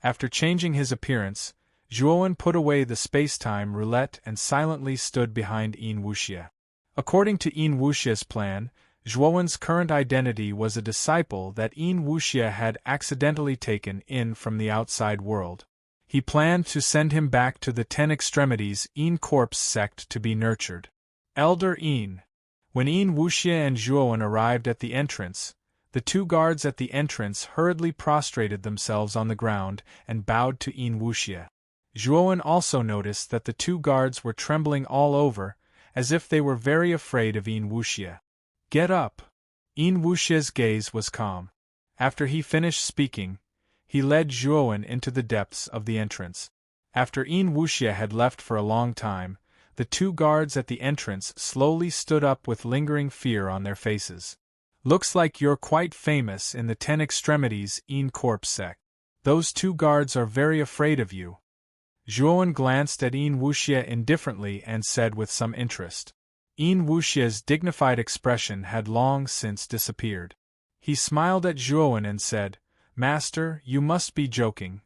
After changing his appearance, Zhuowen put away the space-time roulette and silently stood behind Yin Wuxia. According to Yin Wuxia's plan, Zhuowen's current identity was a disciple that Yin Wuxia had accidentally taken in from the outside world. He planned to send him back to the 10 Extremities Yin Corps sect to be nurtured. Elder Yin. When Yin Wuxia and Zhuowen arrived at the entrance, the two guards at the entrance hurriedly prostrated themselves on the ground and bowed to Yin Wuxia. Zhuowen also noticed that the two guards were trembling all over, as if they were very afraid of Yin Wuxia. Get up! Yin Wuxia's gaze was calm. After he finished speaking, he led Zhuowen into the depths of the entrance. After Yin Wuxia had left for a long time, the two guards at the entrance slowly stood up with lingering fear on their faces. Looks like you're quite famous in the 10 Extremities Yin Corp sect. Those two guards are very afraid of you. Zhuowen glanced at Yin Wuxia indifferently and said with some interest. Yin Wuxia's dignified expression had long since disappeared. He smiled at Zhuowen and said, Master, you must be joking.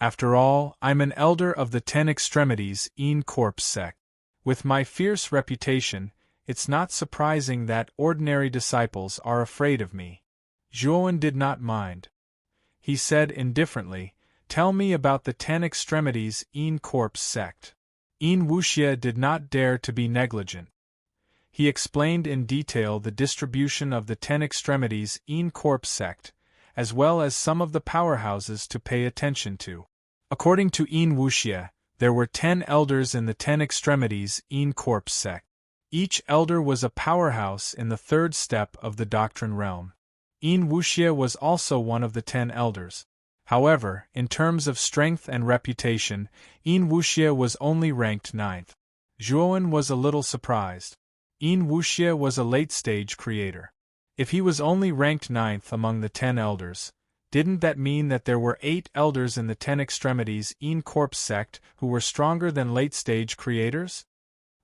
After all, I'm an elder of the 10 Extremities Yin Corp sect. With my fierce reputation, it's not surprising that ordinary disciples are afraid of me. Zhuowen did not mind. He said indifferently, Tell me about the 10 Extremities Yin Corp sect. Yin Wuxia did not dare to be negligent. He explained in detail the distribution of the 10 Extremities Yin Corp sect, as well as some of the powerhouses to pay attention to. According to Yin Wuxia, there were 10 elders in the 10 Extremities Yin Corp sect. Each elder was a powerhouse in the third step of the doctrine realm. Yin Wuxia was also one of the 10 elders. However, in terms of strength and reputation, Yin Wuxia was only ranked 9th. Zhuowen was a little surprised. Yin Wuxia was a late-stage creator. If he was only ranked 9th among the 10 elders, didn't that mean that there were 8 elders in the 10 Extremities Yin Corp sect who were stronger than late-stage creators?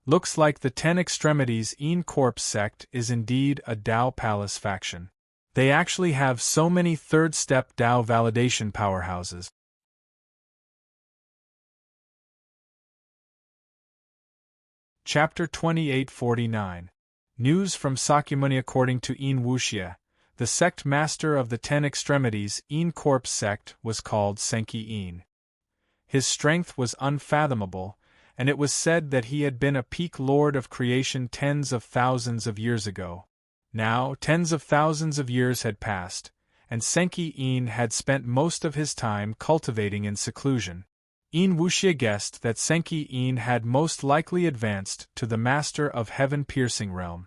Looks like the 10 Extremities Yin Corp sect is indeed a Dao Palace faction. They actually have so many third-step Dao validation powerhouses. Chapter 2849. News from Sakyamuni. According to Yin Wuxia, the sect master of the 10 Extremities Yin Corp sect was called Senki Yin. His strength was unfathomable, and it was said that he had been a peak lord of creation tens of thousands of years ago. Now, tens of thousands of years had passed, and Senki Yin had spent most of his time cultivating in seclusion. Yin Wuxia guessed that Senki Yin had most likely advanced to the Master of Heaven-Piercing Realm.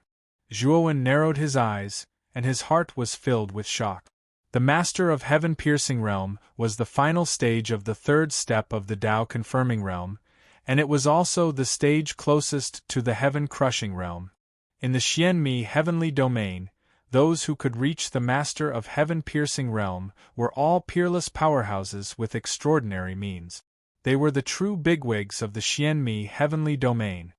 Zhuowen narrowed his eyes, and his heart was filled with shock. The Master of Heaven-Piercing Realm was the final stage of the third step of the Dao-Confirming Realm, and it was also the stage closest to the Heaven-Crushing Realm. In the Xianmi Heavenly Domain, those who could reach the Master of Heaven-Piercing Realm were all peerless powerhouses with extraordinary means. They were the true bigwigs of the Xianmi Heavenly Domain.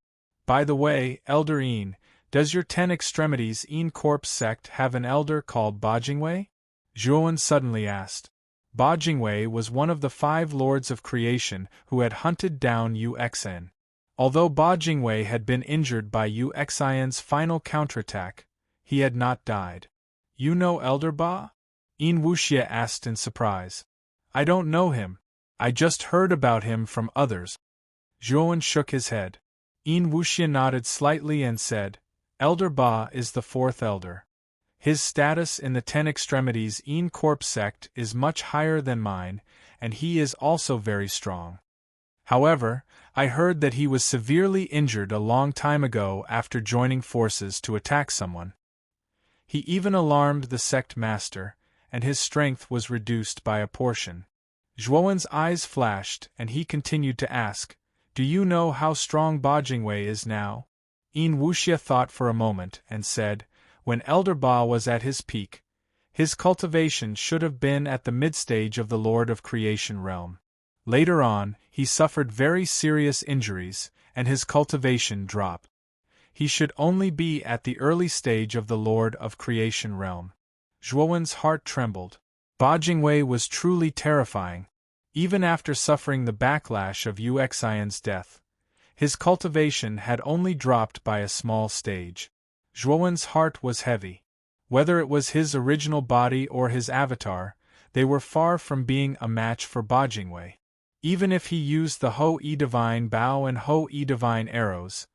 By the way, Elder Yin, does your 10 Extremities Yin Corp sect have an elder called Bajingwei? Zhuowen suddenly asked. Bajingwei was one of the 5 lords of creation who had hunted down Yu Xen. Although Bajingwei had been injured by Yu Xian's final counterattack, he had not died. You know Elder Ba? Yin Wuxia asked in surprise. I don't know him. I just heard about him from others. Zhuowen shook his head. Yin Wuxia nodded slightly and said, Elder Ba is the 4th elder. His status in the 10 Extremities Yin Corp sect is much higher than mine, and he is also very strong. However, I heard that he was severely injured a long time ago after joining forces to attack someone. He even alarmed the sect master, and his strength was reduced by a portion. Zhuowen's eyes flashed, and he continued to ask, Do you know how strong Bajingwei is now? Yin Wuxia thought for a moment and said, When Elder Ba was at his peak, his cultivation should have been at the mid-stage of the Lord of Creation realm. Later on, he suffered very serious injuries, and his cultivation dropped. He should only be at the early stage of the Lord of Creation realm. Zhuowen's heart trembled. Bajingwei was truly terrifying. Even after suffering the backlash of Yu Xian's death, his cultivation had only dropped by a small stage. Zhuowen's heart was heavy. Whether it was his original body or his avatar, they were far from being a match for Bajingwei. Even if he used the Ho-E Divine Bow and Ho-E Divine Arrows,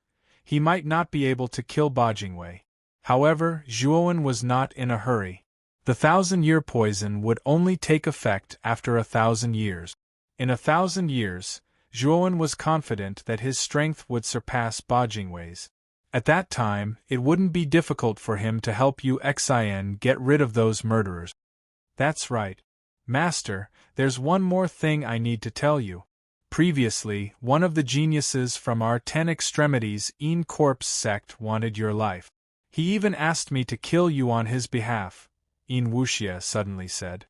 he might not be able to kill Bajingwei. However, Zhuowen was not in a hurry. The 1,000-year poison would only take effect after 1,000 years. In 1,000 years, Zhuowen was confident that his strength would surpass Bajingwei's. At that time, it wouldn't be difficult for him to help Xin get rid of those murderers. That's right. Master, there's one more thing I need to tell you. Previously, one of the geniuses from our 10 Extremities Corps sect wanted your life. He even asked me to kill you on his behalf, Wuxia suddenly said.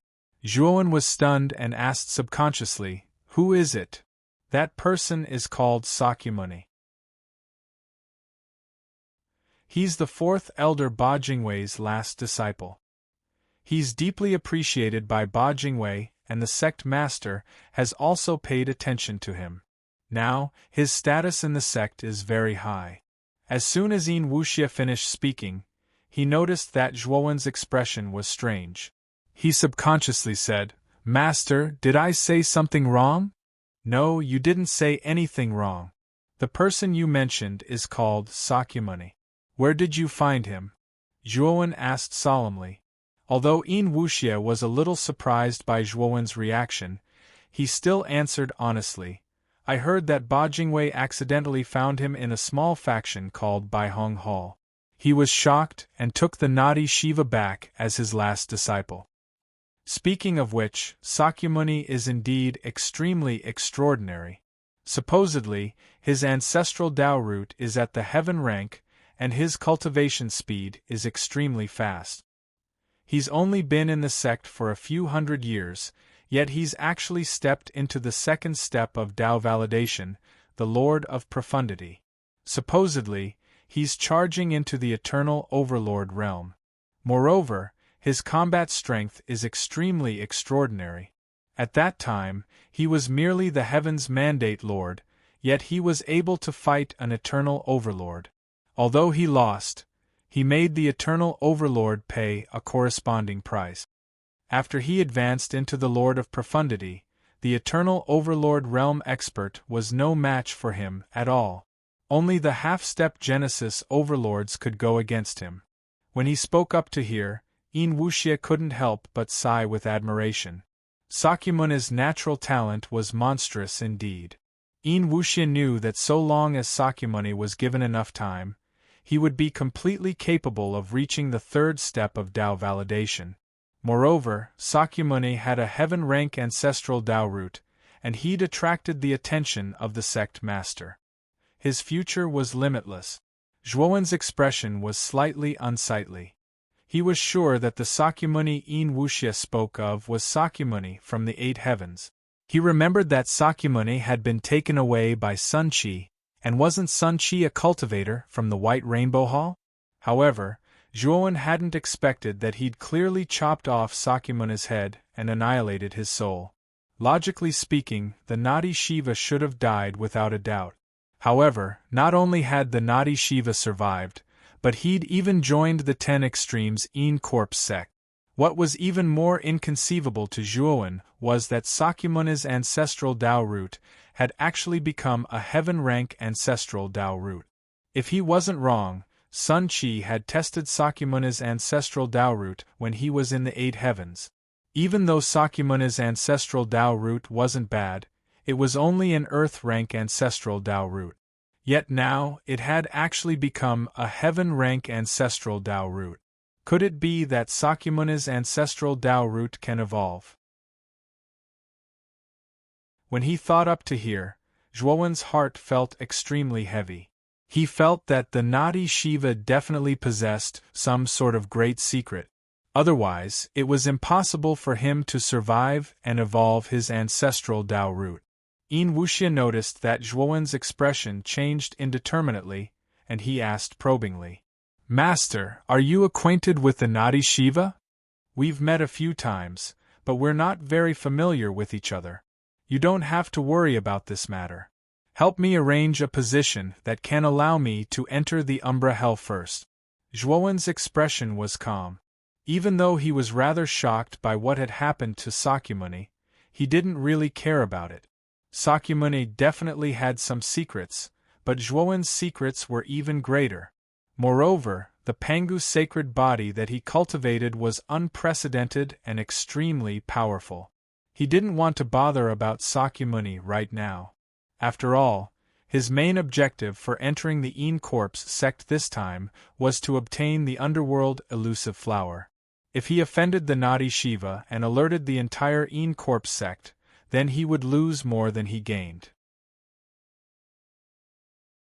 Zhuowen was stunned and asked subconsciously, who is it? That person is called Sakyamuni. He's the 4th elder Bajingwei's last disciple. He's deeply appreciated by Bajingwei, and the sect master has also paid attention to him. Now, his status in the sect is very high. As soon as Wuxia finished speaking, he noticed that Zhuowen's expression was strange. He subconsciously said, Master, did I say something wrong? No, you didn't say anything wrong. The person you mentioned is called Sakyamuni. Where did you find him? Zhuowen asked solemnly. Although Wuxia was a little surprised by Zhuowen's reaction, he still answered honestly. I heard that Bajingwei accidentally found him in a small faction called Baihong Hall. He was shocked and took the naughty Shiva back as his last disciple. Speaking of which, Sakyamuni is indeed extremely extraordinary. Supposedly, his ancestral Tao root is at the heaven rank, and his cultivation speed is extremely fast. He's only been in the sect for a few hundred years, yet he's actually stepped into the second step of Tao validation, the Lord of Profundity. Supposedly, he's charging into the eternal Overlord realm. Moreover, his combat strength is extremely extraordinary. At that time, he was merely the Heaven's Mandate Lord, yet he was able to fight an eternal Overlord. Although he lost, he made the eternal Overlord pay a corresponding price. After he advanced into the Lord of Profundity, the eternal Overlord realm expert was no match for him at all. Only the half-step Genesis Overlords could go against him. When he spoke up to hear, Wuxia couldn't help but sigh with admiration. Sakyamuni's natural talent was monstrous indeed. Wuxia knew that so long as Sakyamuni was given enough time, he would be completely capable of reaching the third step of Tao validation. Moreover, Sakyamuni had a heaven-rank ancestral Tao root, and he'd attracted the attention of the sect master. His future was limitless. Zhuowen's expression was slightly unsightly. He was sure that the Sakyamuni Wuxia spoke of was Sakyamuni from the 8 heavens. He remembered that Sakyamuni had been taken away by Sun Qi, and wasn't Sun Qi a cultivator from the White Rainbow Hall? However, Zhuowen hadn't expected that he'd clearly chopped off Sakyamuni's head and annihilated his soul. Logically speaking, the naughty Shiva should have died without a doubt. However, not only had the naughty Shiva survived, but he'd even joined the 10 Extremes Corps sect. What was even more inconceivable to Zhuowen was that Sakyamuni's ancestral Tao root had actually become a heaven-rank ancestral Tao root. If he wasn't wrong, Sun Qi had tested Sakyamuni's ancestral Tao root when he was in the 8 heavens. Even though Sakyamuni's ancestral Tao root wasn't bad, it was only an earth-rank ancestral Tao root. Yet now, it had actually become a heaven-rank ancestral Tao root. Could it be that Sakyamuni's ancestral Tao root can evolve? When he thought up to here, Zhuowen's heart felt extremely heavy. He felt that the naughty Shiva definitely possessed some sort of great secret. Otherwise, it was impossible for him to survive and evolve his ancestral Tao root. Wuxia noticed that Zhuowen's expression changed indeterminately, and he asked probingly, Master, are you acquainted with the naughty Shiva? We've met a few times, but we're not very familiar with each other. You don't have to worry about this matter. Help me arrange a position that can allow me to enter the Umbra Hell first. Zhuowen's expression was calm. Even though he was rather shocked by what had happened to Sakyamuni, he didn't really care about it. Sakyamuni definitely had some secrets, but Zhuowen's secrets were even greater. Moreover, the Pangu sacred body that he cultivated was unprecedented and extremely powerful. He didn't want to bother about Sakyamuni right now. After all, his main objective for entering the Een Corps sect this time was to obtain the underworld elusive flower. If he offended the naughty Shiva and alerted the entire Een Corps sect, then he would lose more than he gained.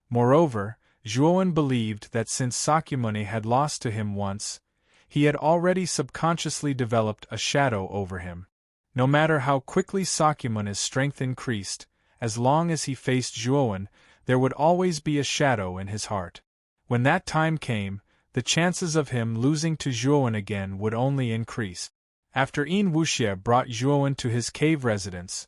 Moreover, Zhuowen believed that since Sakyamuni had lost to him once, he had already subconsciously developed a shadow over him. No matter how quickly Sakyamuni's strength increased, as long as he faced Zhuowen, there would always be a shadow in his heart. When that time came, the chances of him losing to Zhuowen again would only increase. After Yin Wuxie brought Zhuowen to his cave residence,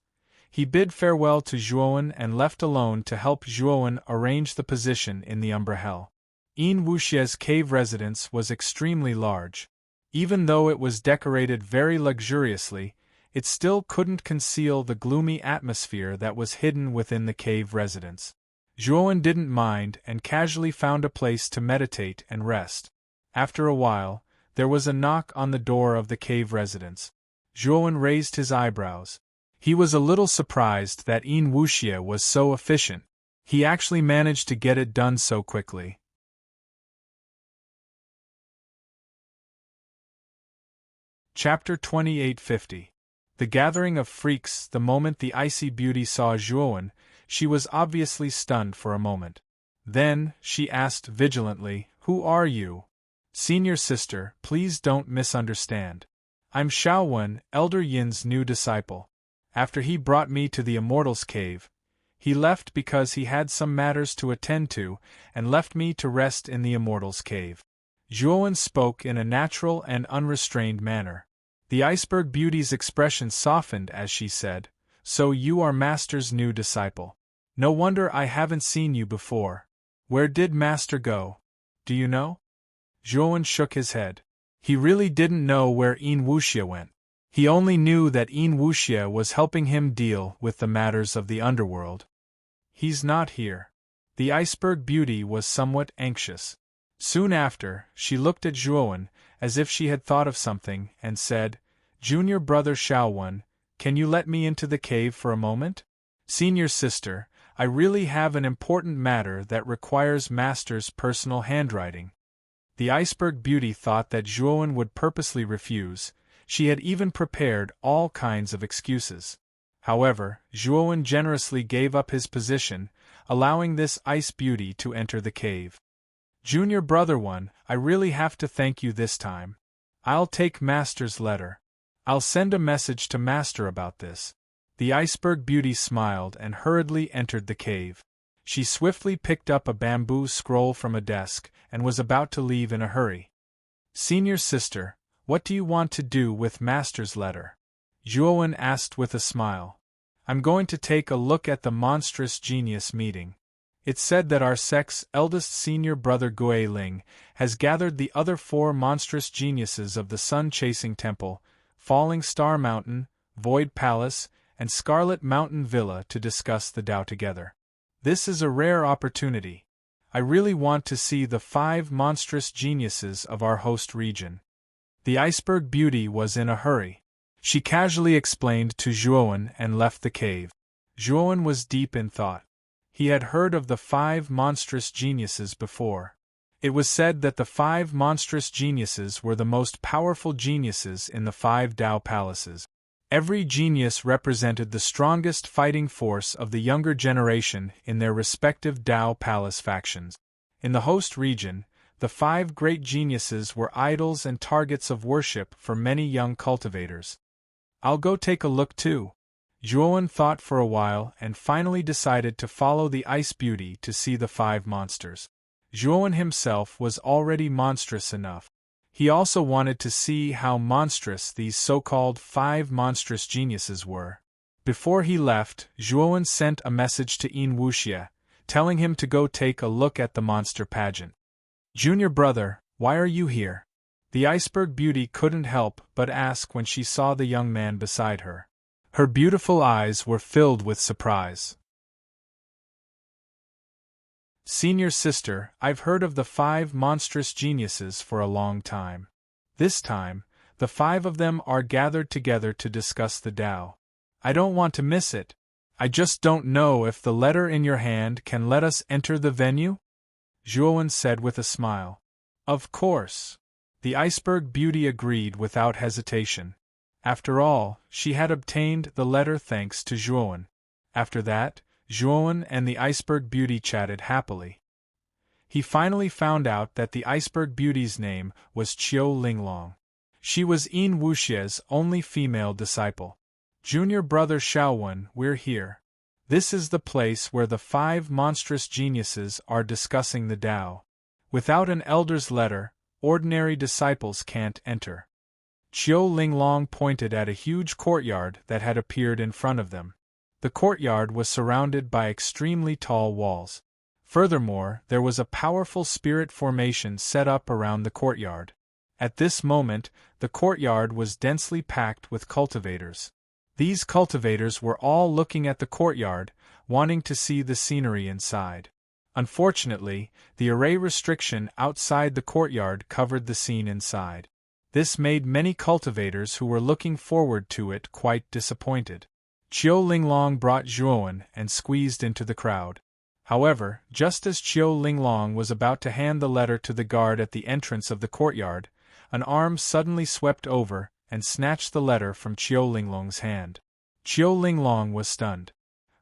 he bid farewell to Zhuowen and left alone to help Zhuowen arrange the position in the Umbrahel. Yin Wuxie's cave residence was extremely large. Even though it was decorated very luxuriously, it still couldn't conceal the gloomy atmosphere that was hidden within the cave residence. Zhuowen didn't mind and casually found a place to meditate and rest. After a while, there was a knock on the door of the cave residence. Zhuowen raised his eyebrows. He was a little surprised that Yin Wuxie was so efficient. He actually managed to get it done so quickly. Chapter 2850. The gathering of freaks. The moment the icy beauty saw Zhuowen, she was obviously stunned for a moment. Then, she asked vigilantly, "Who are you?" "Senior sister, please don't misunderstand. I'm Xiaowen, Elder Yin's new disciple. After he brought me to the Immortal's cave, he left because he had some matters to attend to, and left me to rest in the Immortal's cave." Zhuowen spoke in a natural and unrestrained manner. The iceberg beauty's expression softened as she said, "So you are Master's new disciple. No wonder I haven't seen you before. Where did Master go? Do you know?" Zhuowen shook his head. He really didn't know where Yin Wuxie went. He only knew that Yin Wuxie was helping him deal with the matters of the underworld. "He's not here." The iceberg beauty was somewhat anxious. Soon after, she looked at Zhuowen, as if she had thought of something, and said, "Junior brother Xiaowen, can you let me into the cave for a moment?" "Senior sister, I really have an important matter that requires Master's personal handwriting." The iceberg beauty thought that Zhuowen would purposely refuse. She had even prepared all kinds of excuses. However, Zhuowen generously gave up his position, allowing this ice beauty to enter the cave. "Junior brother one, I really have to thank you this time. I'll take Master's letter. I'll send a message to Master about this." The iceberg beauty smiled and hurriedly entered the cave. She swiftly picked up a bamboo scroll from a desk, and was about to leave in a hurry. "Senior sister, what do you want to do with Master's letter?" Zhuowen asked with a smile. "I'm going to take a look at the monstrous genius meeting. It's said that our sect's eldest senior brother Gui Ling has gathered the other 4 monstrous geniuses of the Sun-Chasing Temple, Falling Star Mountain, Void Palace, and Scarlet Mountain Villa to discuss the Tao together. This is a rare opportunity. I really want to see the 5 monstrous geniuses of our host region." The iceberg beauty was in a hurry. She casually explained to Zhuowen and left the cave. Zhuowen was deep in thought. He had heard of the 5 monstrous geniuses before. It was said that the 5 monstrous geniuses were the most powerful geniuses in the 5 Tao palaces. Every genius represented the strongest fighting force of the younger generation in their respective Tao palace factions. In the host region, the 5 great geniuses were idols and targets of worship for many young cultivators. "I'll go take a look too." Zhuowen thought for a while and finally decided to follow the ice beauty to see the 5 monsters. Zhuowen himself was already monstrous enough. He also wanted to see how monstrous these so-called 5 monstrous geniuses were. Before he left, Zhuowen sent a message to Yin Wuxie, telling him to go take a look at the monster pageant. "Junior brother, why are you here?" The iceberg beauty couldn't help but ask when she saw the young man beside her. Her beautiful eyes were filled with surprise. "Senior sister, I've heard of the 5 monstrous geniuses for a long time. This time, the 5 of them are gathered together to discuss the Tao. I don't want to miss it. I just don't know if the letter in your hand can let us enter the venue? Juan said with a smile. Of course. The Iceberg Beauty agreed without hesitation. After all, she had obtained the letter thanks to Juan. After that, Juan and the Iceberg Beauty chatted happily. He finally found out that the Iceberg Beauty's name was Qiu Linglong. She was Yin Wuxie's only female disciple. Junior brother Shaowen, we're here. This is the place where the 5 monstrous geniuses are discussing the Tao. Without an elder's letter, ordinary disciples can't enter. Qiu Linglong pointed at a huge courtyard that had appeared in front of them. The courtyard was surrounded by extremely tall walls. Furthermore, there was a powerful spirit formation set up around the courtyard. At this moment, the courtyard was densely packed with cultivators. These cultivators were all looking at the courtyard, wanting to see the scenery inside. Unfortunately, the array restriction outside the courtyard covered the scene inside. This made many cultivators who were looking forward to it quite disappointed. Qiu Linglong brought Juan and squeezed into the crowd. However, just as Qiu Linglong was about to hand the letter to the guard at the entrance of the courtyard, an arm suddenly swept over and snatched the letter from Qiu Linglong's hand. Qiu Linglong was stunned.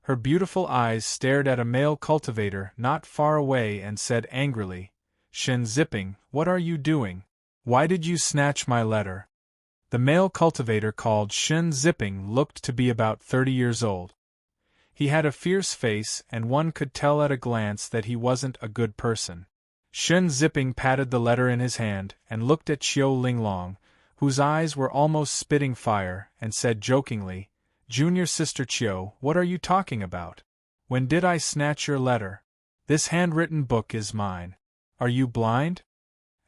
Her beautiful eyes stared at a male cultivator not far away and said angrily, "Shen Zipping, what are you doing? Why did you snatch my letter?" The male cultivator called Shen Zipping looked to be about 30 years old. He had a fierce face and one could tell at a glance that he wasn't a good person. Shen Zipping patted the letter in his hand and looked at Qiu Linglong, whose eyes were almost spitting fire, and said jokingly, "Junior sister Qiu, what are you talking about? When did I snatch your letter? This handwritten book is mine. Are you blind?"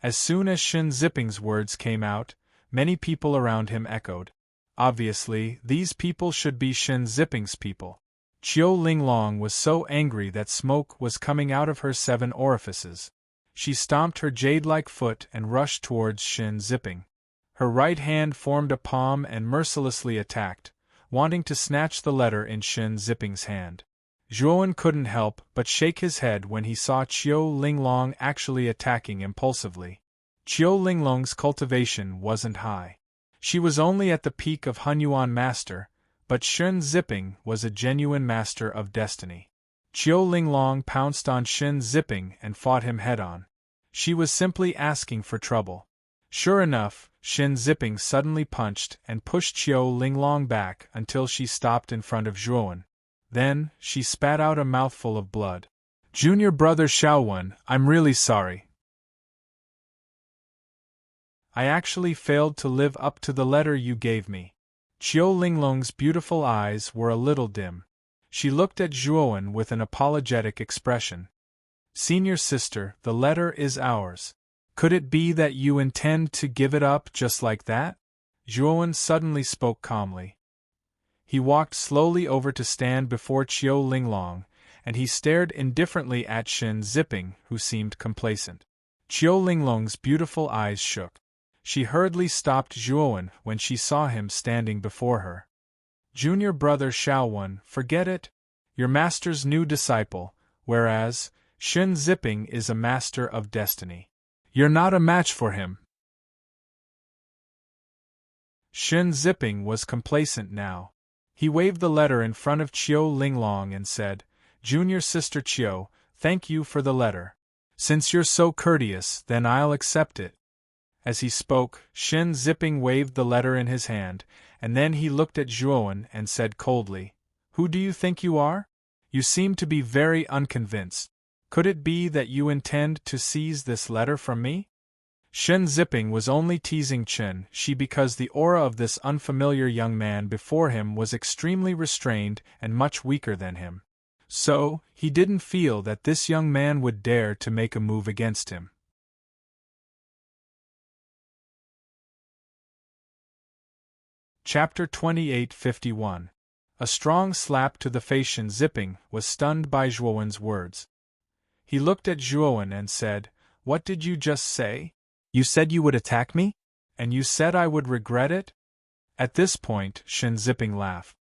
As soon as Shen Zipping's words came out, many people around him echoed. Obviously, these people should be Shen Zipping's people. Qiu Linglong was so angry that smoke was coming out of her 7 orifices. She stomped her jade-like foot and rushed towards Shen Zipping. Her right hand formed a palm and mercilessly attacked, wanting to snatch the letter in Shen Zipping's hand. Juan couldn't help but shake his head when he saw Qiu Linglong actually attacking impulsively. Qiu Linglong's cultivation wasn't high. She was only at the peak of Hunyuan Master, but Shen Zipping was a genuine master of destiny. Qiu Linglong pounced on Shen Zipping and fought him head-on. She was simply asking for trouble. Sure enough, Shen Zipping suddenly punched and pushed Qiu Linglong back until she stopped in front of Juan. Then, she spat out a mouthful of blood. "Junior brother Shaowen, I'm really sorry. I actually failed to live up to the letter you gave me." Qiu Linglong's beautiful eyes were a little dim. She looked at Juan with an apologetic expression. "Senior sister, the letter is ours. Could it be that you intend to give it up just like that?" Juan suddenly spoke calmly. He walked slowly over to stand before Qiu Linglong, and he stared indifferently at Shen Zipping, who seemed complacent. Qiu Linglong's beautiful eyes shook. She hurriedly stopped Juan when she saw him standing before her. "Junior brother Shaowen, forget it. Your master's new disciple, whereas Shen Zipping is a master of destiny. You're not a match for him." Shen Zipping was complacent now. He waved the letter in front of Qiu Linglong and said, "Junior sister Qiu, thank you for the letter. Since you're so courteous, then I'll accept it." As he spoke, Shen Zipping waved the letter in his hand, and then he looked at Juan and said coldly, "Who do you think you are? You seem to be very unconvinced. Could it be that you intend to seize this letter from me?" Shen Zipping was only teasing Chen Shi because the aura of this unfamiliar young man before him was extremely restrained and much weaker than him. So, he didn't feel that this young man would dare to make a move against him. Chapter 2851. A strong slap to the face. Shen Zipping was stunned by Juan's words. He looked at Juan and said, "What did you just say? You said you would attack me? And you said I would regret it?" At this point, Shen Zipping laughed.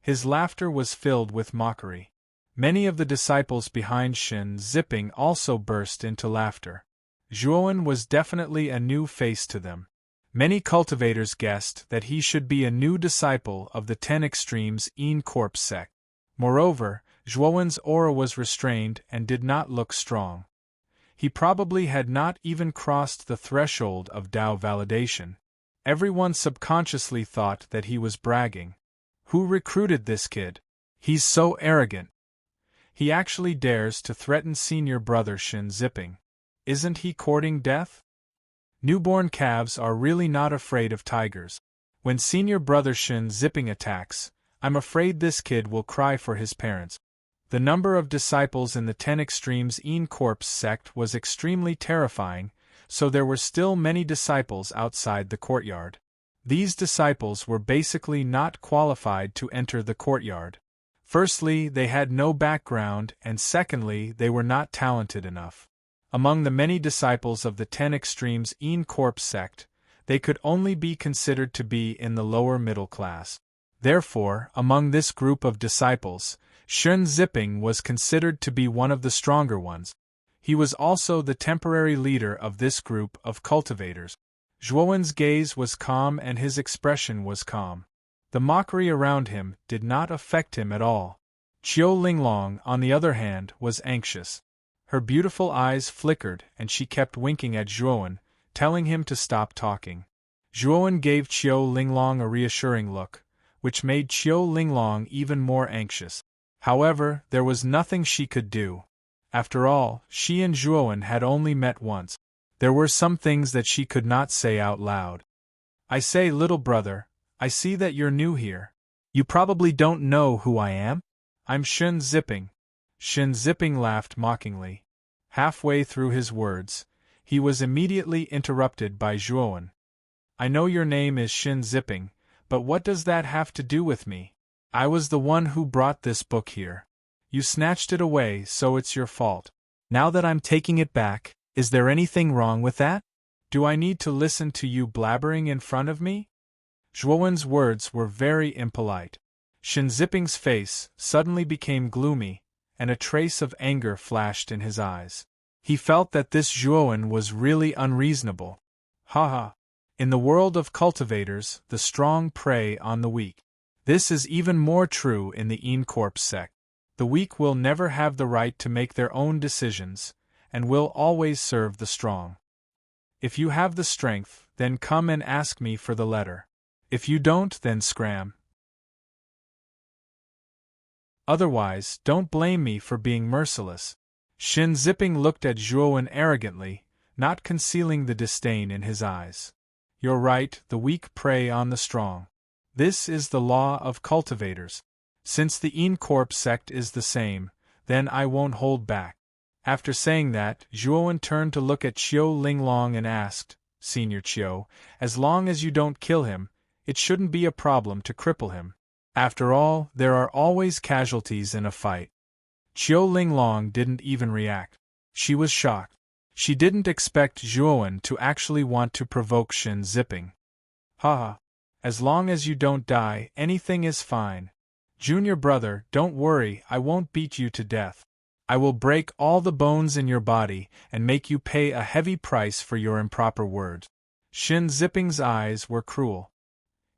His laughter was filled with mockery. Many of the disciples behind Shin Zipping also burst into laughter. Zhuowen was definitely a new face to them. Many cultivators guessed that he should be a new disciple of the Ten Extremes Een Corp sect. Moreover, Zhuowen's aura was restrained and did not look strong. He probably had not even crossed the threshold of Dao validation. Everyone subconsciously thought that he was bragging. Who recruited this kid? He's so arrogant. He actually dares to threaten senior brother Shin Zipping. Isn't he courting death? Newborn calves are really not afraid of tigers. When senior brother Shin Zipping attacks, I'm afraid this kid will cry for his parents. The number of disciples in the Ten Extremes Een Corp sect was extremely terrifying, so there were still many disciples outside the courtyard. These disciples were basically not qualified to enter the courtyard. Firstly, they had no background, and secondly, they were not talented enough. Among the many disciples of the Ten Extremes Een Corp sect, they could only be considered to be in the lower middle class. Therefore, among this group of disciples, Shin Zipping was considered to be one of the stronger ones. He was also the temporary leader of this group of cultivators. Zhuowen's gaze was calm and his expression was calm. The mockery around him did not affect him at all. Qiu Linglong, on the other hand, was anxious. Her beautiful eyes flickered and she kept winking at Zhuowen, telling him to stop talking. Zhuowen gave Qiu Linglong a reassuring look, which made Qiu Linglong even more anxious. However, there was nothing she could do. After all, she and Zhuowen had only met once. There were some things that she could not say out loud. I say, little brother, I see that you're new here. You probably don't know who I am? I'm Shin Zipping. Shin Zipping laughed mockingly. Halfway through his words, he was immediately interrupted by Zhuowen. I know your name is Shin Zipping, but what does that have to do with me? I was the one who brought this book here. You snatched it away, so it's your fault. Now that I'm taking it back, is there anything wrong with that? Do I need to listen to you blabbering in front of me? Zhuowen's words were very impolite. Shin Zipping's face suddenly became gloomy, and a trace of anger flashed in his eyes. He felt that this Zhuowen was really unreasonable. Ha! In the world of cultivators, the strong prey on the weak. This is even more true in the Een Corp sect. The weak will never have the right to make their own decisions, and will always serve the strong. If you have the strength, then come and ask me for the letter. If you don't, then scram. Otherwise, don't blame me for being merciless. Shin Zipping looked at Zhuowen arrogantly, not concealing the disdain in his eyes. You're right, the weak prey on the strong. This is the law of cultivators. Since the Een Corp sect is the same, then I won't hold back. After saying that, Zhuowen turned to look at Qiu Linglong and asked, Senior Qiu, as long as you don't kill him, it shouldn't be a problem to cripple him. After all, there are always casualties in a fight. Qiu Linglong didn't even react. She was shocked. She didn't expect Zhuowen to actually want to provoke Shin Zipping. Haha. As long as you don't die, anything is fine. Junior brother, don't worry, I won't beat you to death. I will break all the bones in your body and make you pay a heavy price for your improper words. Shin Zipping's eyes were cruel.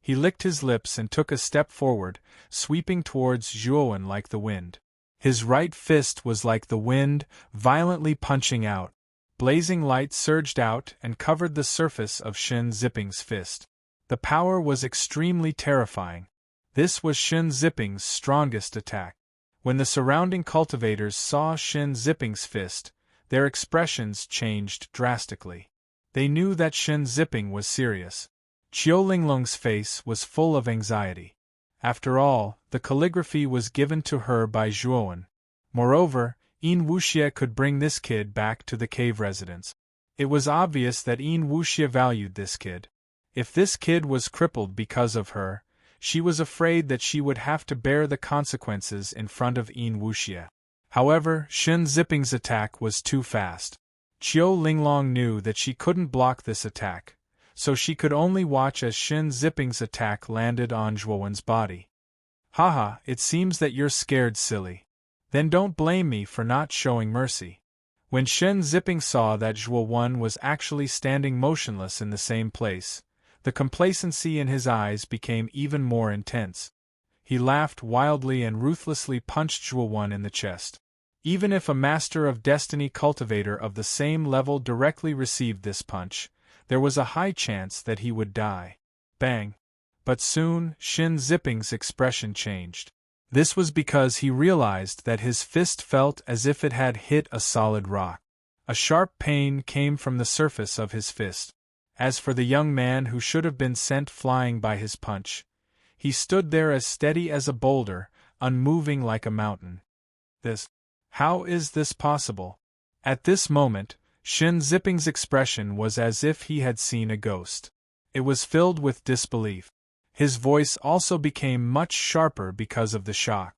He licked his lips and took a step forward, sweeping towards Zhuowen like the wind. His right fist was like the wind, violently punching out. Blazing light surged out and covered the surface of Shin Zipping's fist. The power was extremely terrifying. This was Shin Zipping's strongest attack. When the surrounding cultivators saw Shin Zipping's fist, their expressions changed drastically. They knew that Shin Zipping was serious. Qiu Linglong's face was full of anxiety. After all, the calligraphy was given to her by Zhuowen. Moreover, Yin Wuxie could bring this kid back to the cave residence. It was obvious that Yin Wuxie valued this kid. If this kid was crippled because of her, she was afraid that she would have to bear the consequences in front of Yin Wuxie. However, Shin Zipping's attack was too fast. Qiu Linglong knew that she couldn't block this attack, so she could only watch as Shin Zipping's attack landed on Zhuowen's body. Haha, it seems that you're scared, silly. Then don't blame me for not showing mercy. When Shen Zipping saw that Zhuo Wen was actually standing motionless in the same place, the complacency in his eyes became even more intense. He laughed wildly and ruthlessly punched Zhuo Wen in the chest. Even if a Master of Destiny cultivator of the same level directly received this punch, there was a high chance that he would die. Bang! But soon, Shen Zipping's expression changed. This was because he realized that his fist felt as if it had hit a solid rock. A sharp pain came from the surface of his fist. As for the young man who should have been sent flying by his punch, he stood there as steady as a boulder, unmoving like a mountain. How is this possible? At this moment, Shen Zipping's expression was as if he had seen a ghost. It was filled with disbelief. His voice also became much sharper because of the shock.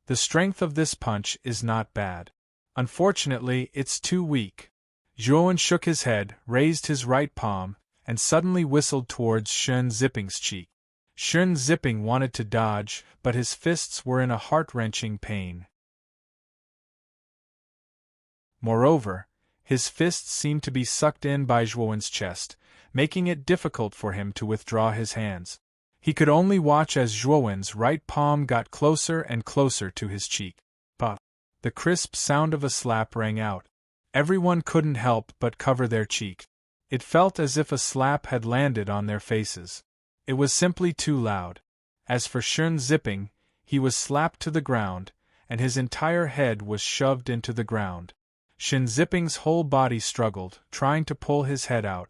The strength of this punch is not bad. Unfortunately, it's too weak. Zhuo Wen shook his head, raised his right palm, and suddenly whistled towards Shen Zipping's cheek. Shen Zipping wanted to dodge, but his fists were in a heart-wrenching pain. Moreover, his fists seemed to be sucked in by Zhuo Wen's chest, making it difficult for him to withdraw his hands. He could only watch as Zhuo Wen's right palm got closer and closer to his cheek. Puff! The crisp sound of a slap rang out. Everyone couldn't help but cover their cheek. It felt as if a slap had landed on their faces. It was simply too loud. As for Shen Zipping, he was slapped to the ground, and his entire head was shoved into the ground. Shen Zipping's whole body struggled, trying to pull his head out.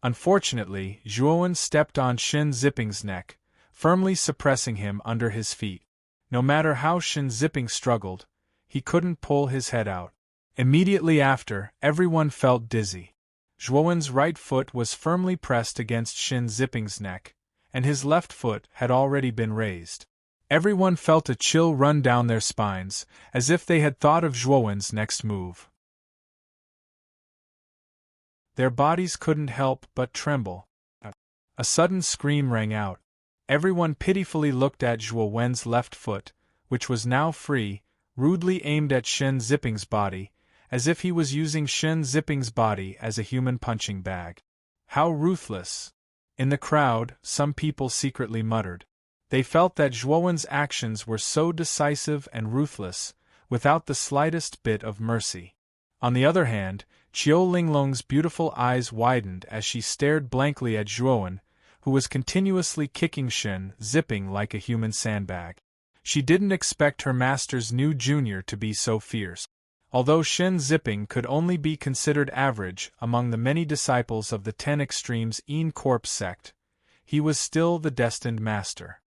Unfortunately, Zhuo Wen stepped on Shen Zipping's neck, firmly suppressing him under his feet. No matter how Shen Zipping struggled, he couldn't pull his head out. Immediately after, everyone felt dizzy. Zhuo Wen's right foot was firmly pressed against Shen Zipping's neck, and his left foot had already been raised. Everyone felt a chill run down their spines, as if they had thought of Zhuo Wen's next move. Their bodies couldn't help but tremble. A sudden scream rang out. Everyone pitifully looked at Zhuo Wen's left foot, which was now free, rudely aimed at Shen Zipping's body, as if he was using Shen Zipping's body as a human punching bag. How ruthless! In the crowd, some people secretly muttered. They felt that Zhuo Wen's actions were so decisive and ruthless, without the slightest bit of mercy. On the other hand, Qiu Linglong's beautiful eyes widened as she stared blankly at Zhuo Wen, who was continuously kicking Shen Zipping like a human sandbag. She didn't expect her master's new junior to be so fierce. Although Shen Zipping could only be considered average among the many disciples of the 10 Extremes Een Corp sect, he was still the destined master.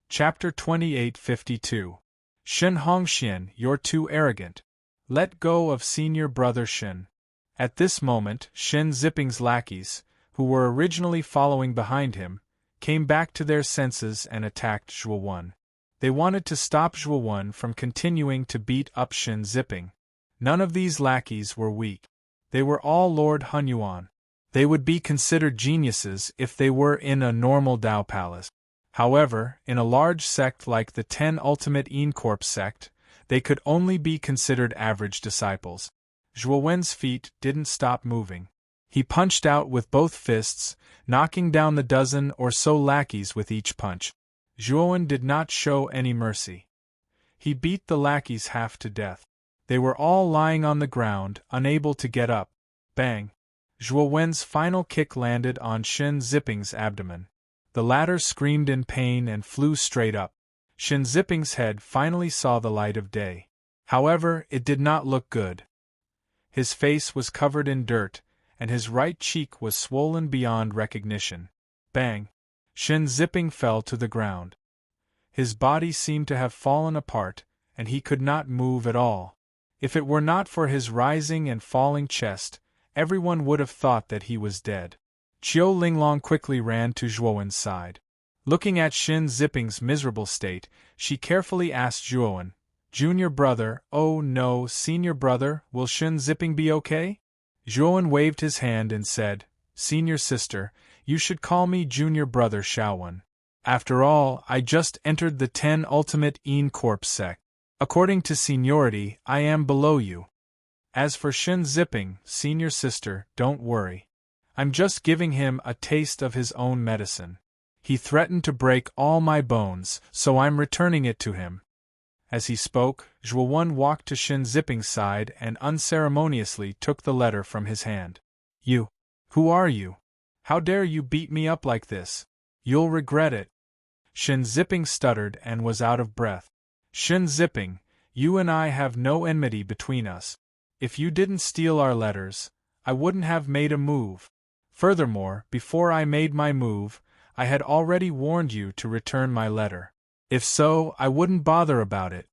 Chapter 2852. Shen Hongxian, you're too arrogant. Let go of senior brother Shen. At this moment, Shen Zipping's lackeys, who were originally following behind him, came back to their senses and attacked Zhuo Wen. They wanted to stop Zhuo Wen from continuing to beat up Shen Zipping. None of these lackeys were weak. They were all Lord Hunyuan. They would be considered geniuses if they were in a normal Dao palace. However, in a large sect like the 10 Ultimate Een Corp sect, they could only be considered average disciples. Zhuo Wen's feet didn't stop moving. He punched out with both fists, knocking down the dozen or so lackeys with each punch. Zhuo Wen did not show any mercy. He beat the lackeys half to death. They were all lying on the ground, unable to get up. Bang! Zhuo Wen's final kick landed on Shen Zipping's abdomen. The latter screamed in pain and flew straight up. Shen Zipping's head finally saw the light of day. However, it did not look good. His face was covered in dirt, and his right cheek was swollen beyond recognition. Bang! Shen Zipping fell to the ground. His body seemed to have fallen apart, and he could not move at all. If it were not for his rising and falling chest, everyone would have thought that he was dead. Qiu Linglong quickly ran to Zhuo Wen's side. Looking at Shen Zipping's miserable state, she carefully asked Zhuo Wen, "Junior brother, oh no, senior brother, will Shen Zipping be okay?" Zhuo Wen waved his hand and said, "Senior sister, You should call me junior brother Shaowen. After all, I just entered the 10 Ultimate Een Corps sect. According to seniority, I am below you. As for Shen Zipping, senior sister, don't worry. I'm just giving him a taste of his own medicine. He threatened to break all my bones, so I'm returning it to him. As he spoke, Zhuowen walked to Shen Zipping's side and unceremoniously took the letter from his hand. You. Who are you? How dare you beat me up like this? You'll regret it. Shen Zipping stuttered and was out of breath. Shen Zipping, you and I have no enmity between us. If you didn't steal our letters, I wouldn't have made a move. Furthermore, before I made my move, I had already warned you to return my letter. If so, I wouldn't bother about it.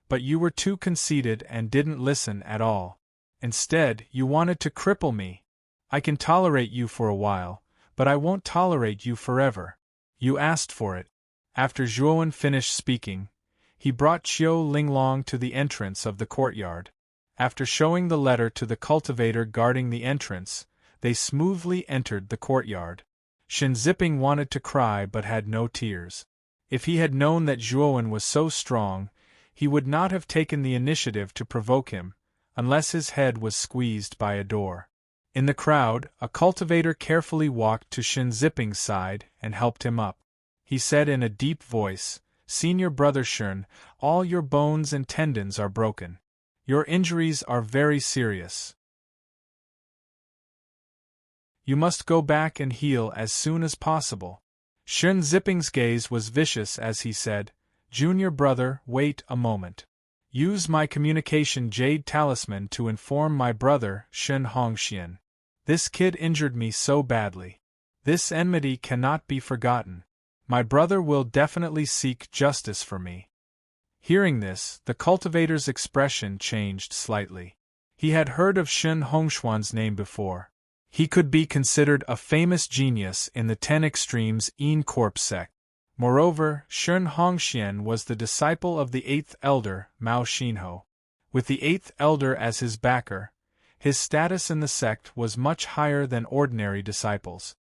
But you were too conceited and didn't listen at all. Instead, you wanted to cripple me. I can tolerate you for a while, but I won't tolerate you forever. You asked for it. After Zhuowen finished speaking, he brought Qiu Linglong to the entrance of the courtyard. After showing the letter to the cultivator guarding the entrance, they smoothly entered the courtyard. Shen Zipping wanted to cry but had no tears. If he had known that Zhuowen was so strong, he would not have taken the initiative to provoke him, unless his head was squeezed by a door. In the crowd, a cultivator carefully walked to Shen Zipping's side and helped him up. He said in a deep voice, "Senior brother Shen, all your bones and tendons are broken. Your injuries are very serious. You must go back and heal as soon as possible." Shen Zipping's gaze was vicious as he said, "Junior brother, wait a moment. Use my communication jade talisman to inform my brother, Shen Hongxian. This kid injured me so badly. This enmity cannot be forgotten. My brother will definitely seek justice for me." Hearing this, the cultivator's expression changed slightly. He had heard of Shen Hongxuan's name before. He could be considered a famous genius in the 10 Extremes Een Corps sect. Moreover, Shen Hongxian was the disciple of the 8th Elder, Mao Xinho. With the 8th Elder as his backer, his status in the sect was much higher than ordinary disciples.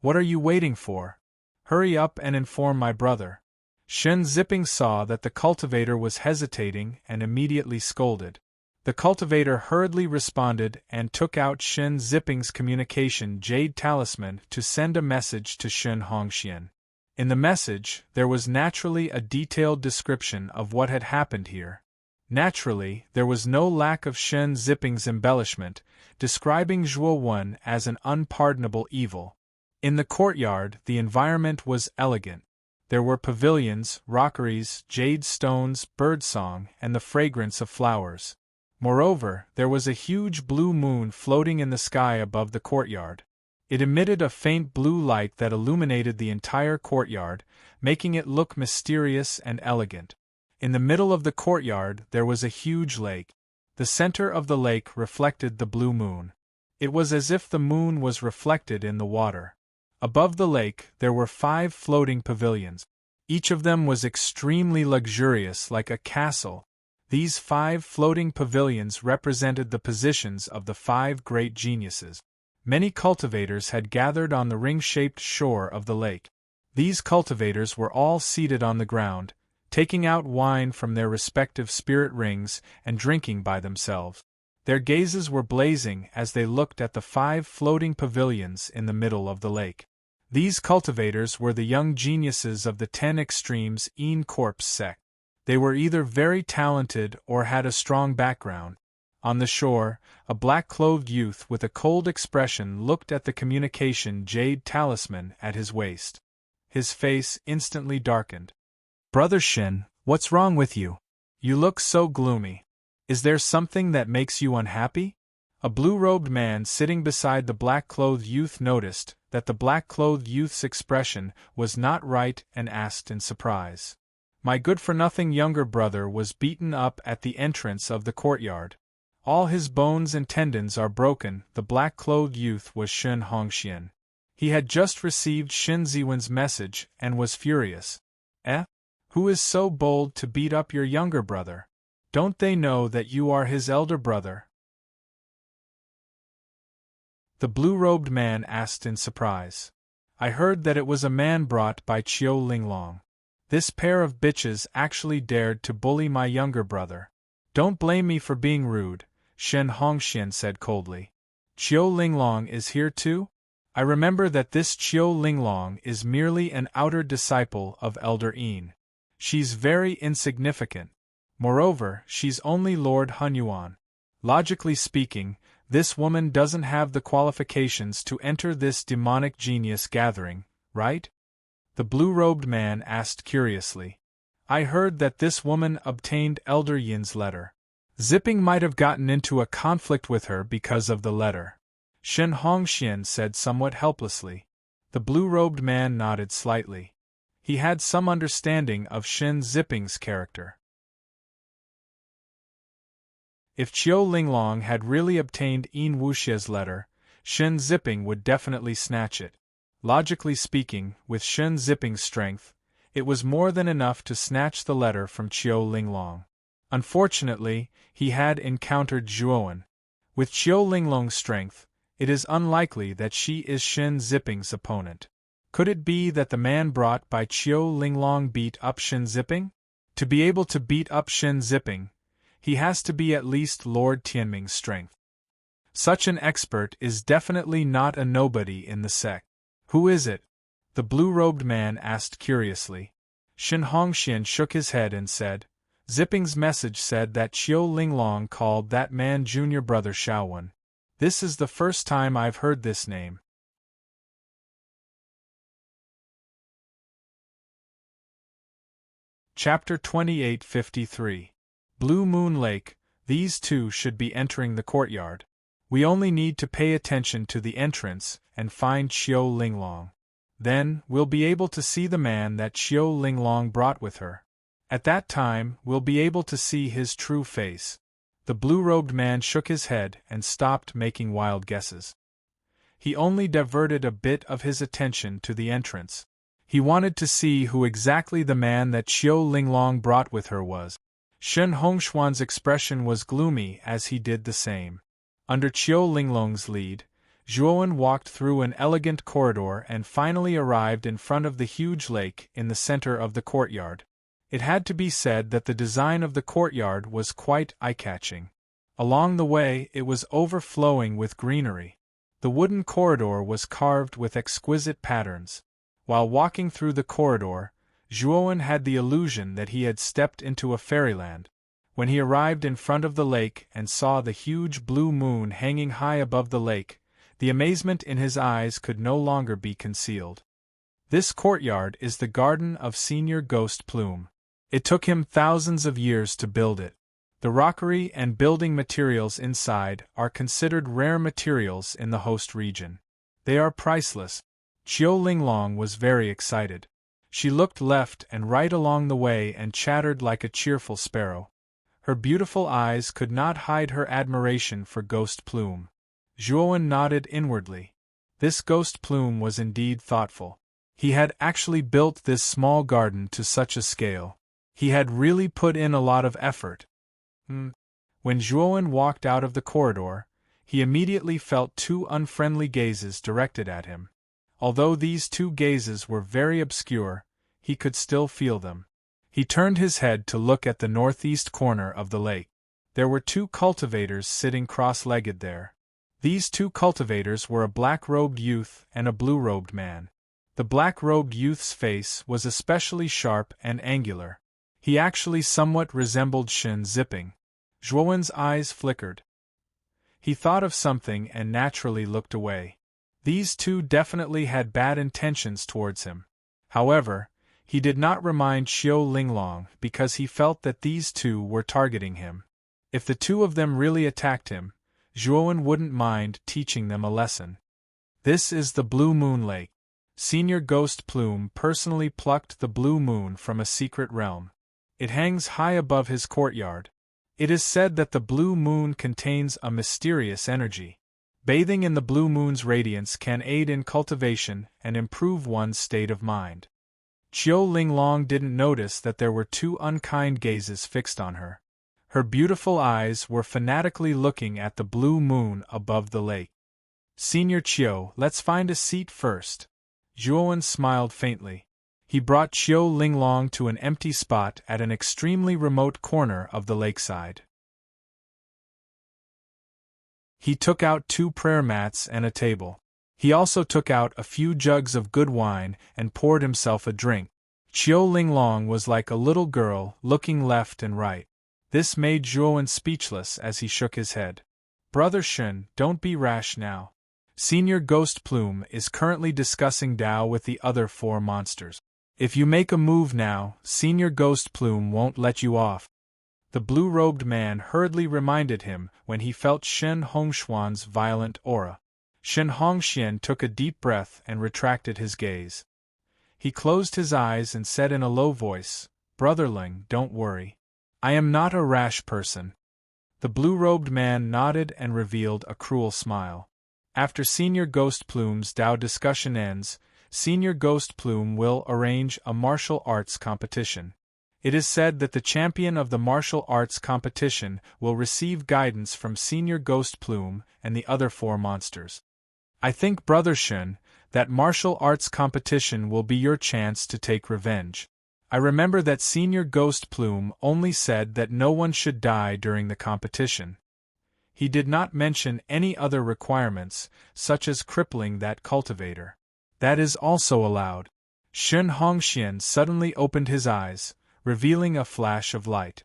"What are you waiting for? Hurry up and inform my brother." Shen Zipping saw that the cultivator was hesitating and immediately scolded. The cultivator hurriedly responded and took out Shen Zipping's communication jade talisman to send a message to Shen Hongxian. In the message, there was naturally a detailed description of what had happened here. Naturally, there was no lack of Shen Zipping's embellishment, describing Zhuowen as an unpardonable evil. In the courtyard, the environment was elegant. There were pavilions, rockeries, jade stones, birdsong, and the fragrance of flowers. Moreover, there was a huge blue moon floating in the sky above the courtyard. It emitted a faint blue light that illuminated the entire courtyard, making it look mysterious and elegant. In the middle of the courtyard there was a huge lake. The center of the lake reflected the blue moon. It was as if the moon was reflected in the water. Above the lake there were 5 floating pavilions. Each of them was extremely luxurious, like a castle. These 5 floating pavilions represented the positions of the 5 great geniuses. Many cultivators had gathered on the ring-shaped shore of the lake. These cultivators were all seated on the ground, taking out wine from their respective spirit rings and drinking by themselves. Their gazes were blazing as they looked at the 5 floating pavilions in the middle of the lake. These cultivators were the young geniuses of the 10 Extremes Een Corps sect. They were either very talented or had a strong background. On the shore, a black-clothed youth with a cold expression looked at the communication jade talisman at his waist. His face instantly darkened. "Brother Shen, what's wrong with you? You look so gloomy. Is there something that makes you unhappy?" A blue-robed man sitting beside the black-clothed youth noticed that the black-clothed youth's expression was not right and asked in surprise. "My good-for-nothing younger brother was beaten up at the entrance of the courtyard. All his bones and tendons are broken." The black-clothed youth was Shen Hongxian. He had just received Shen Ziwen's message and was furious. "Eh? Who is so bold to beat up your younger brother? Don't they know that you are his elder brother?" The blue-robed man asked in surprise. I heard that it was a man brought by Chiu Linglong. This pair of bitches actually dared to bully my younger brother. Don't blame me for being rude, Shen Hongxian said coldly. Chiu Linglong is here too? I remember that this Chiu Linglong is merely an outer disciple of Elder Yin. She's very insignificant. Moreover, she's only Lord Hunyuan. Logically speaking, this woman doesn't have the qualifications to enter this demonic genius gathering, right? The blue-robed man asked curiously. I heard that this woman obtained Elder Yin's letter. Zipping might have gotten into a conflict with her because of the letter. Shen Hongxian said somewhat helplessly. The blue-robed man nodded slightly. He had some understanding of Shen Zipping's character. If Chiu Linglong had really obtained Yin Wuxie's letter, Shen Zipping would definitely snatch it. Logically speaking, with Shen Zipping's strength, it was more than enough to snatch the letter from Chiu Linglong. Unfortunately, he had encountered Zhuowen. With Chiu Linglong's strength, it is unlikely that she is Shen Zipping's opponent. Could it be that the man brought by Chiu Linglong beat up Shen Zipping? To be able to beat up Shen Zipping, he has to be at least Lord Tianming's strength. Such an expert is definitely not a nobody in the sect. Who is it? The blue-robed man asked curiously. Shen Hongxian shook his head and said, Zipping's message said that Chiu Linglong called that man junior brother Shaowen. This is the first time I've heard this name. Chapter 2853. Blue Moon Lake. These two should be entering the courtyard. We only need to pay attention to the entrance and find Chiu Linglong. Then, we'll be able to see the man that Chiu Linglong brought with her. At that time, we'll be able to see his true face. The blue-robed man shook his head and stopped making wild guesses. He only diverted a bit of his attention to the entrance. He wanted to see who exactly the man that Chiu Linglong brought with her was. Shen Hongxuan's expression was gloomy as he did the same. Under Chiu Linglong's lead, Zhuowen walked through an elegant corridor and finally arrived in front of the huge lake in the center of the courtyard. It had to be said that the design of the courtyard was quite eye-catching. Along the way, it was overflowing with greenery. The wooden corridor was carved with exquisite patterns. While walking through the corridor, Zhuowen had the illusion that he had stepped into a fairyland. When he arrived in front of the lake and saw the huge blue moon hanging high above the lake, the amazement in his eyes could no longer be concealed. This courtyard is the garden of Senior Ghost Plume. It took him thousands of years to build it. The rockery and building materials inside are considered rare materials in the host region. They are priceless. Chiu Linglong was very excited. She looked left and right along the way and chattered like a cheerful sparrow. Her beautiful eyes could not hide her admiration for Ghost Plume. Zhuowen nodded inwardly. This Ghost Plume was indeed thoughtful. He had actually built this small garden to such a scale. He had really put in a lot of effort. When Zhuowen walked out of the corridor, he immediately felt two unfriendly gazes directed at him. Although these two gazes were very obscure, he could still feel them. He turned his head to look at the northeast corner of the lake. There were two cultivators sitting cross-legged there. These two cultivators were a black-robed youth and a blue-robed man. The black-robed youth's face was especially sharp and angular. He actually somewhat resembled Shen Zipping. Zhuowen's eyes flickered. He thought of something and naturally looked away. These two definitely had bad intentions towards him. However, he did not remind Chiu Linglong because he felt that these two were targeting him. If the two of them really attacked him, Zhuowen wouldn't mind teaching them a lesson. This is the Blue Moon Lake. Senior Ghost Plume personally plucked the blue moon from a secret realm. It hangs high above his courtyard. It is said that the blue moon contains a mysterious energy. Bathing in the blue moon's radiance can aid in cultivation and improve one's state of mind. Chiu Linglong didn't notice that there were two unkind gazes fixed on her. Her beautiful eyes were fanatically looking at the blue moon above the lake. Senior Chiu, let's find a seat first. Zhuowen smiled faintly. He brought Qiu Linglong to an empty spot at an extremely remote corner of the lakeside. He took out 2 prayer mats and a table. He also took out a few jugs of good wine and poured himself a drink. Qiu Linglong was like a little girl, looking left and right. This made Zhuowen speechless as he shook his head. Brother Shen, don't be rash now. Senior Ghost Plume is currently discussing Tao with the other 4 monsters. If you make a move now, Senior Ghost Plume won't let you off. The blue-robed man hurriedly reminded him when he felt Shen Hongshuan's violent aura. Shen Hongxian took a deep breath and retracted his gaze. He closed his eyes and said in a low voice, "Brother Ling, don't worry. I am not a rash person." The blue-robed man nodded and revealed a cruel smile. After Senior Ghost Plume's Tao discussion ends, Senior Ghost Plume will arrange a martial arts competition. It is said that the champion of the martial arts competition will receive guidance from Senior Ghost Plume and the other 4 monsters. I think, Brother Shen, that martial arts competition will be your chance to take revenge. I remember that Senior Ghost Plume only said that no one should die during the competition. He did not mention any other requirements, such as crippling that cultivator. That is also allowed. Shen Hongxian suddenly opened his eyes, revealing a flash of light.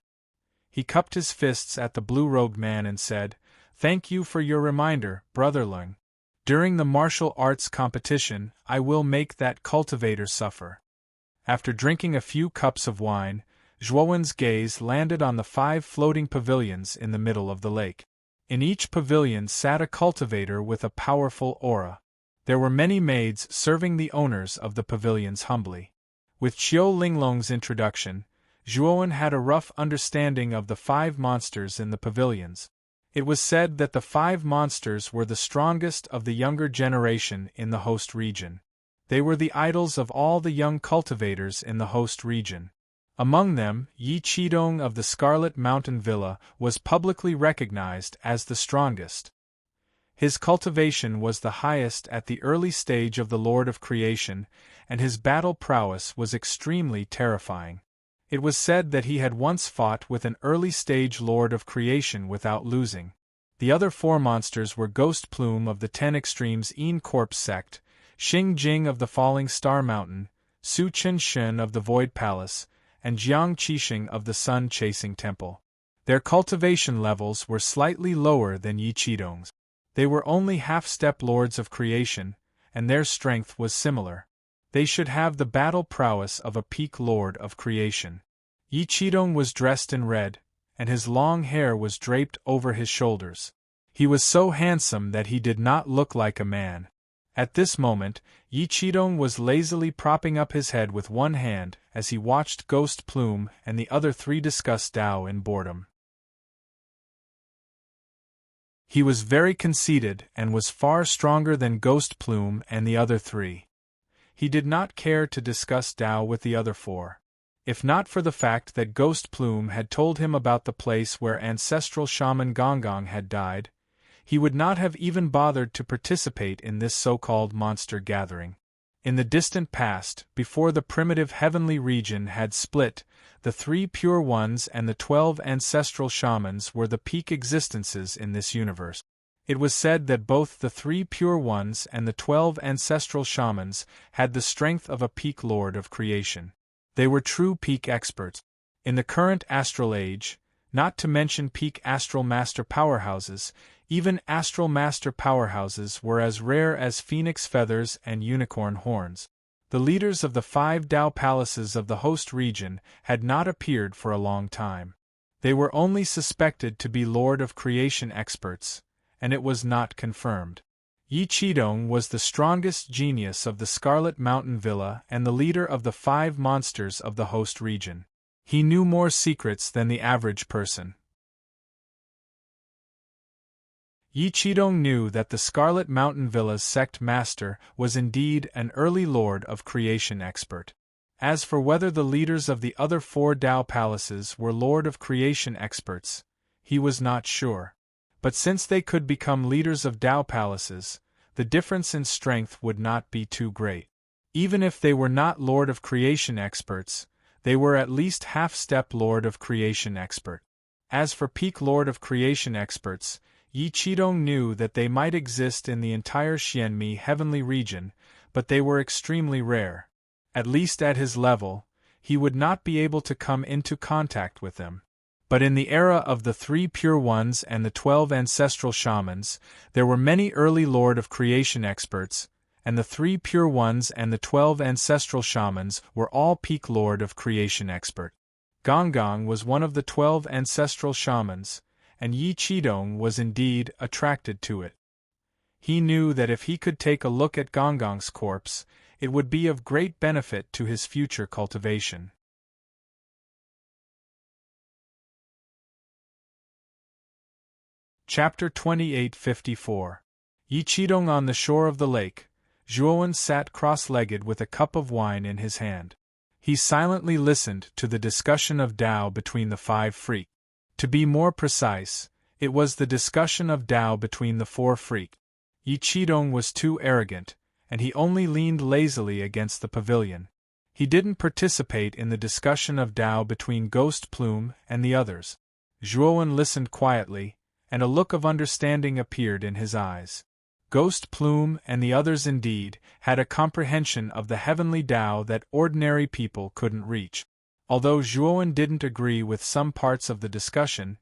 He cupped his fists at the blue-robed man and said, "Thank you for your reminder, Brother Ling. During the martial arts competition, I will make that cultivator suffer." After drinking a few cups of wine, Zhuowen's gaze landed on the 5 floating pavilions in the middle of the lake. In each pavilion sat a cultivator with a powerful aura. There were many maids serving the owners of the pavilions humbly. With Qiu Linglong's introduction, Zhuowen had a rough understanding of the 5 monsters in the pavilions. It was said that the 5 monsters were the strongest of the younger generation in the host region. They were the idols of all the young cultivators in the host region. Among them, Yi Qidong of the Scarlet Mountain Villa was publicly recognized as the strongest. His cultivation was the highest at the early stage of the Lord of Creation, and his battle prowess was extremely terrifying. It was said that he had once fought with an early-stage Lord of Creation without losing. The other 4 monsters were Ghost Plume of the 10 Extremes Een Corpse Sect, Xing Jing of the Falling Star Mountain, Su Chen Shen of the Void Palace, and Jiang Qixing of the Sun Chasing Temple. Their cultivation levels were slightly lower than Yi Qidong's. They were only half-step Lords of Creation, and their strength was similar. They should have the battle prowess of a peak Lord of Creation. Yi Qidong was dressed in red, and his long hair was draped over his shoulders. He was so handsome that he did not look like a man. At this moment, Yi Qidong was lazily propping up his head with one hand as he watched Ghost Plume and the other 3 discuss Tao in boredom. He was very conceited and was far stronger than Ghost Plume and the other 3. He did not care to discuss Tao with the other 4. If not for the fact that Ghost Plume had told him about the place where ancestral shaman Gonggong had died, he would not have even bothered to participate in this so-called monster gathering. In the distant past, before the primitive heavenly region had split, the 3 pure ones and the 12 ancestral shamans were the peak existences in this universe. It was said that both the 3 pure ones and the 12 ancestral shamans had the strength of a peak Lord of Creation. They were true peak experts. In the current astral age, not to mention peak astral master powerhouses, even astral master powerhouses were as rare as phoenix feathers and unicorn horns. The leaders of the 5 Tao palaces of the host region had not appeared for a long time. They were only suspected to be Lord of Creation experts, and it was not confirmed. Yi Qidong was the strongest genius of the Scarlet Mountain Villa and the leader of the 5 monsters of the host region. He knew more secrets than the average person. Yi Qidong knew that the Scarlet Mountain Villa's sect master was indeed an early Lord of Creation expert. As for whether the leaders of the other 4 Tao palaces were Lord of Creation experts, he was not sure. But since they could become leaders of Tao palaces, the difference in strength would not be too great. Even if they were not Lord of Creation experts, they were at least half-step Lord of Creation expert. As for peak Lord of Creation experts, Yi Qidong knew that they might exist in the entire Xianmi heavenly region, but they were extremely rare. At least at his level, he would not be able to come into contact with them. But in the era of the 3 Pure Ones and the 12 Ancestral Shamans, there were many early Lord of Creation experts, and the 3 Pure Ones and the 12 Ancestral Shamans were all peak Lord of Creation expert. Gonggong was one of the 12 Ancestral Shamans, and Yi Qidong was indeed attracted to it. He knew that if he could take a look at Gonggong's corpse, it would be of great benefit to his future cultivation. Chapter 2854. Yi Qidong on the shore of the lake, Zhuowen sat cross-legged with a cup of wine in his hand. He silently listened to the discussion of Tao between the 5 freaks. To be more precise, it was the discussion of Tao between the 4 freaks. Yi Qidong was too arrogant, and he only leaned lazily against the pavilion. He didn't participate in the discussion of Tao between Ghost Plume and the others. Zhuowen listened quietly, and a look of understanding appeared in his eyes. Ghost Plume and the others indeed had a comprehension of the heavenly Tao that ordinary people couldn't reach. Although Zhuowen didn't agree with some parts of the discussion,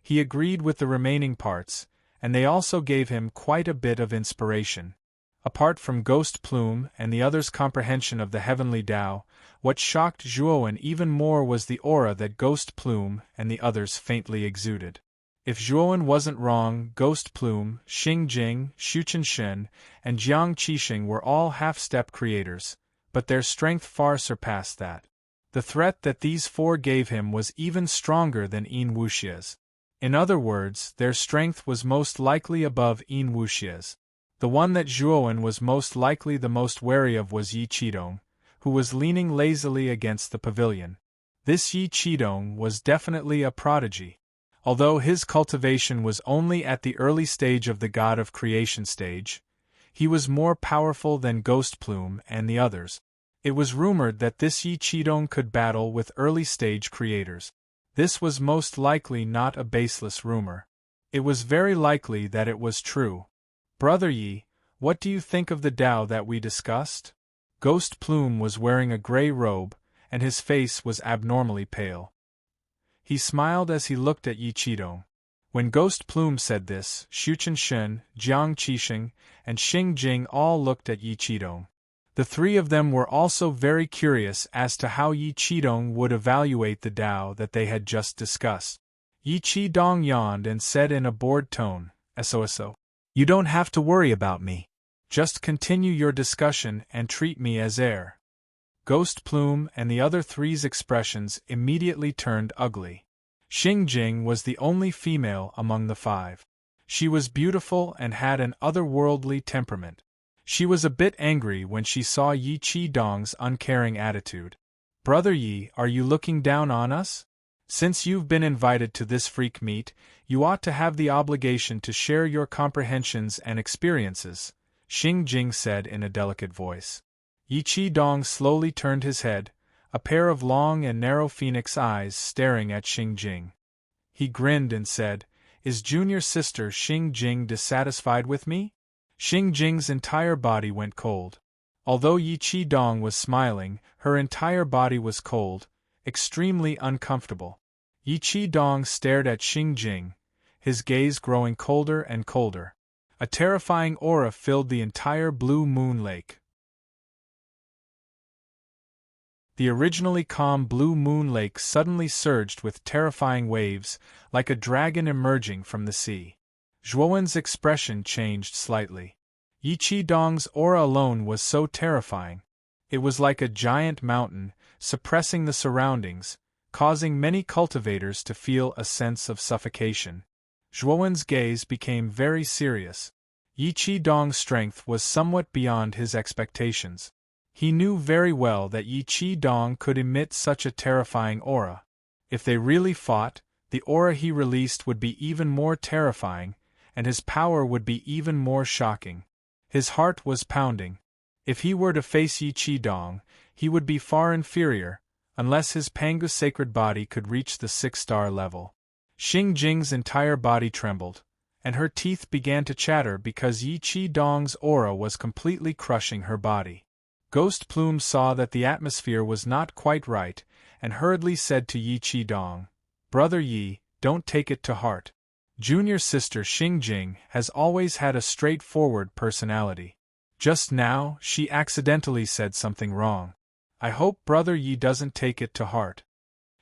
he agreed with the remaining parts, and they also gave him quite a bit of inspiration. Apart from Ghost Plume and the others' comprehension of the heavenly Tao, what shocked Zhuowen even more was the aura that Ghost Plume and the others faintly exuded. If Zhuowen wasn't wrong, Ghost Plume, Xing Jing, Shuchen Shen, and Jiang Qixing were all half-step creators, but their strength far surpassed that. The threat that these 4 gave him was even stronger than Yin Wuxie's. In other words, their strength was most likely above Yin Wuxie's. The one that Zhuowen was most likely the most wary of was Yi Qidong, who was leaning lazily against the pavilion. This Yi Qidong was definitely a prodigy. Although his cultivation was only at the early stage of the God of Creation stage, he was more powerful than Ghost Plume and the others. It was rumored that this Yi Qidong could battle with early-stage creators. This was most likely not a baseless rumor. It was very likely that it was true. Brother Yi, what do you think of the Tao that we discussed? Ghost Plume was wearing a gray robe, and his face was abnormally pale. He smiled as he looked at Yi Qidong. When Ghost Plume said this, Shuchen Shen, Jiang Qixing, and Xing Jing all looked at Yi Qidong. The 3 of them were also very curious as to how Yi Qidong would evaluate the Tao that they had just discussed. Yi Qidong yawned and said in a bored tone, "So. You don't have to worry about me. Just continue your discussion and treat me as heir." Ghost Plume and the other 3's expressions immediately turned ugly. Xing Jing was the only female among the 5. She was beautiful and had an otherworldly temperament. She was a bit angry when she saw Yi Qidong's uncaring attitude. "Brother Yi, are you looking down on us? Since you've been invited to this freak meet, you ought to have the obligation to share your comprehensions and experiences," Xing Jing said in a delicate voice. Yi Qidong slowly turned his head, a pair of long and narrow phoenix eyes staring at Xing Jing. He grinned and said, "Is junior sister Xing Jing dissatisfied with me?" Xing Jing's entire body went cold. Although Yi Qidong was smiling, her entire body was cold, extremely uncomfortable. Yi Qidong stared at Xing Jing, his gaze growing colder and colder. A terrifying aura filled the entire Blue Moon Lake. The originally calm Blue Moon Lake suddenly surged with terrifying waves, like a dragon emerging from the sea. Zhuowen's expression changed slightly. Yi Qidong's aura alone was so terrifying. It was like a giant mountain, suppressing the surroundings, causing many cultivators to feel a sense of suffocation. Zhuowen's gaze became very serious. Yi Qidong's strength was somewhat beyond his expectations. He knew very well that Yi Qidong could emit such a terrifying aura. If they really fought, the aura he released would be even more terrifying, and his power would be even more shocking. His heart was pounding. If he were to face Yi Qi-dong, he would be far inferior, unless his Pangu sacred body could reach the 6-star level. Xing Jing's entire body trembled, and her teeth began to chatter because Yi Qi-dong's aura was completely crushing her body. Ghost Plume saw that the atmosphere was not quite right, and hurriedly said to Yi Qi-dong, "Brother Yi, don't take it to heart. Junior sister Xing Jing has always had a straightforward personality. Just now, she accidentally said something wrong. I hope Brother Yi doesn't take it to heart."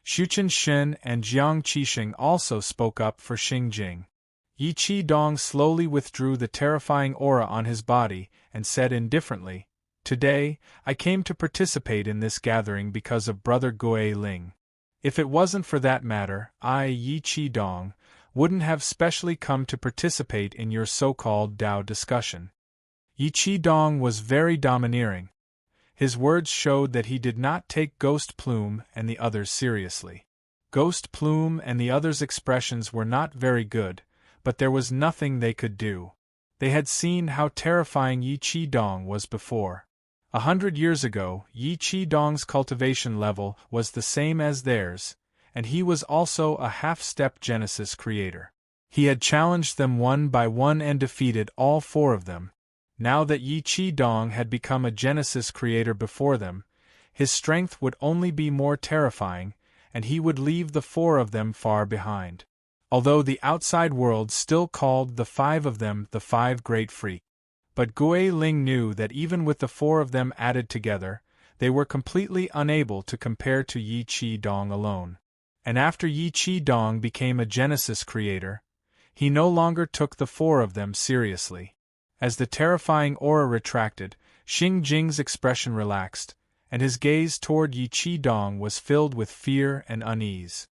Xuchen Shen and Jiang Qixing also spoke up for Xing Jing. Yi Qi-dong slowly withdrew the terrifying aura on his body and said indifferently, "Today, I came to participate in this gathering because of Brother Gui Ling. If it wasn't for that matter, I, Yi Qi-dong, wouldn't have specially come to participate in your so-called Dao discussion." Yi Qi-dong was very domineering. His words showed that he did not take Ghost Plume and the others seriously. Ghost Plume and the others' expressions were not very good, but there was nothing they could do. They had seen how terrifying Yi Qi-dong was before. 100 years ago, Yi Qi-dong's cultivation level was the same as theirs, and he was also a half-step Genesis creator. He had challenged them one by one and defeated all 4 of them. Now that Yi Qi-dong had become a Genesis creator before them, his strength would only be more terrifying, and he would leave the 4 of them far behind. Although the outside world still called the 5 of them the 5 Great Freaks. But Gui Ling knew that even with the 4 of them added together, they were completely unable to compare to Yi Qi-dong alone. And after Yi Qi-dong became a Genesis creator, he no longer took the 4 of them seriously. As the terrifying aura retracted, Xing Jing's expression relaxed, and his gaze toward Yi Qi-dong was filled with fear and unease.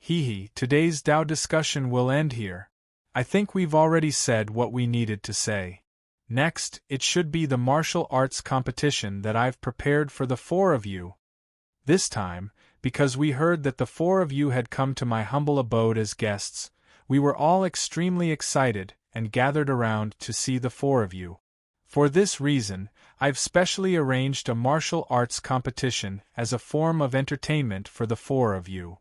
Today's Dao discussion will end here. I think we've already said what we needed to say. Next, it should be the martial arts competition that I've prepared for the 4 of you. This time, because we heard that the 4 of you had come to my humble abode as guests, we were all extremely excited and gathered around to see the 4 of you. For this reason, I've specially arranged a martial arts competition as a form of entertainment for the 4 of you.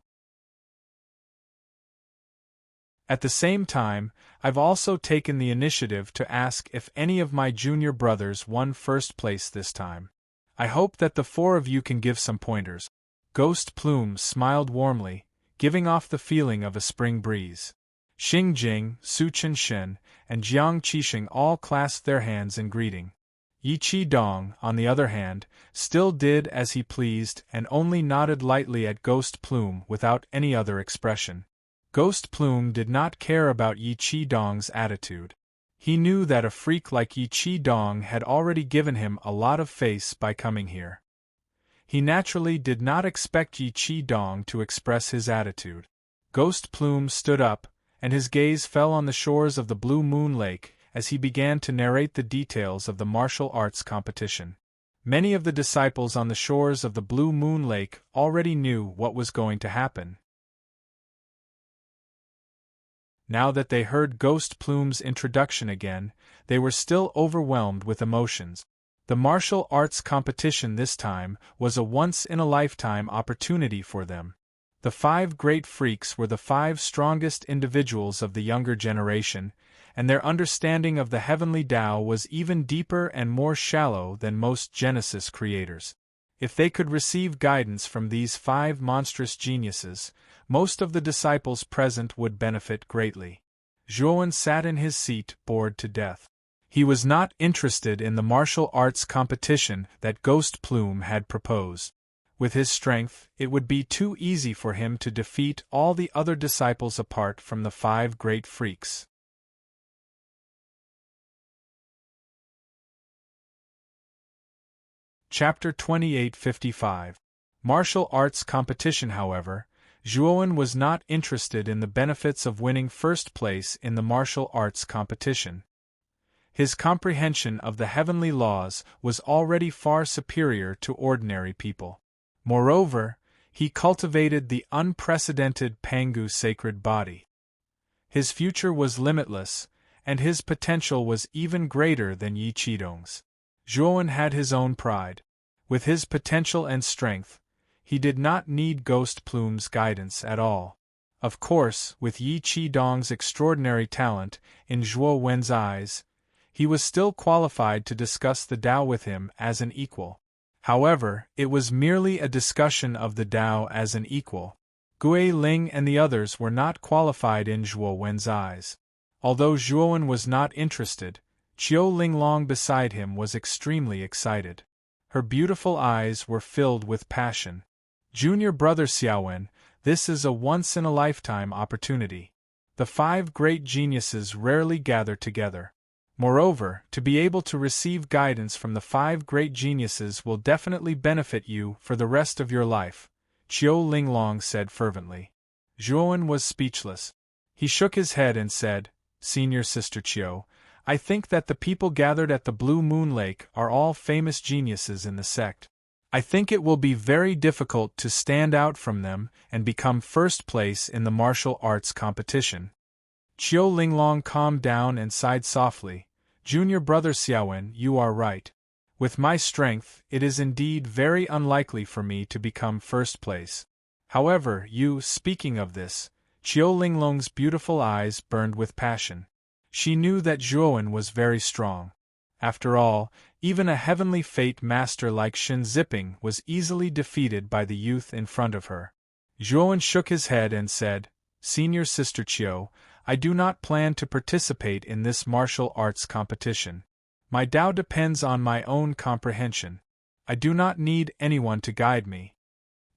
At the same time, I've also taken the initiative to ask if any of my junior brothers won first place this time. I hope that the 4 of you can give some pointers. Ghost Plume smiled warmly, giving off the feeling of a spring breeze. Xing Jing, Su Qinshen, and Jiang Qixing all clasped their hands in greeting. Yi Qi-dong, on the other hand, still did as he pleased and only nodded lightly at Ghost Plume without any other expression. Ghost Plume did not care about Yi Qi-dong's attitude. He knew that a freak like Yi Qi-dong had already given him a lot of face by coming here. He naturally did not expect Yi Qi-dong to express his attitude. Ghost Plume stood up, and his gaze fell on the shores of the Blue Moon Lake as he began to narrate the details of the martial arts competition. Many of the disciples on the shores of the Blue Moon Lake already knew what was going to happen. Now that they heard Ghost Plume's introduction again, they were still overwhelmed with emotions. The martial arts competition this time was a once-in-a-lifetime opportunity for them. The 5 Great Freaks were the 5 strongest individuals of the younger generation, and their understanding of the heavenly Tao was even deeper and more shallow than most Genesis creators. If they could receive guidance from these 5 monstrous geniuses, most of the disciples present would benefit greatly. Zhuowen sat in his seat, bored to death. He was not interested in the martial arts competition that Ghost Plume had proposed. With his strength, it would be too easy for him to defeat all the other disciples apart from the 5 Great Freaks. Chapter 2855. Martial Arts Competition. However, Zhuowen was not interested in the benefits of winning first place in the martial arts competition. His comprehension of the heavenly laws was already far superior to ordinary people. Moreover, he cultivated the unprecedented Pangu sacred body. His future was limitless, and his potential was even greater than Yi Qi-dong's. Zhuowen had his own pride. With his potential and strength, he did not need Ghost Plume's guidance at all. Of course, with Yi Qi-dong's extraordinary talent, in Zhuo Wen's eyes, he was still qualified to discuss the Tao with him as an equal. However, it was merely a discussion of the Tao as an equal. Gui Ling and the others were not qualified in Zhuo Wen's eyes. Although Zhuowen was not interested, Qiu Linglong beside him was extremely excited. Her beautiful eyes were filled with passion. Junior brother Xiaowen, this is a once-in-a-lifetime opportunity. The 5 great geniuses rarely gather together. Moreover, to be able to receive guidance from the 5 great geniuses will definitely benefit you for the rest of your life, Qiu Linglong said fervently. Zhuowen was speechless. He shook his head and said, Senior Sister Qiu, I think that the people gathered at the Blue Moon Lake are all famous geniuses in the sect. I think it will be very difficult to stand out from them and become first place in the martial arts competition. Qiu Linglong calmed down and sighed softly. Junior brother Xiaowen, you are right. With my strength, it is indeed very unlikely for me to become first place. However, speaking of this, Qiu Linglong's beautiful eyes burned with passion. She knew that Zhuowen was very strong. After all, even a heavenly fate master like Shen Ziping was easily defeated by the youth in front of her. Zhuowen shook his head and said, Senior Sister Qiu, I do not plan to participate in this martial arts competition. My Tao depends on my own comprehension. I do not need anyone to guide me.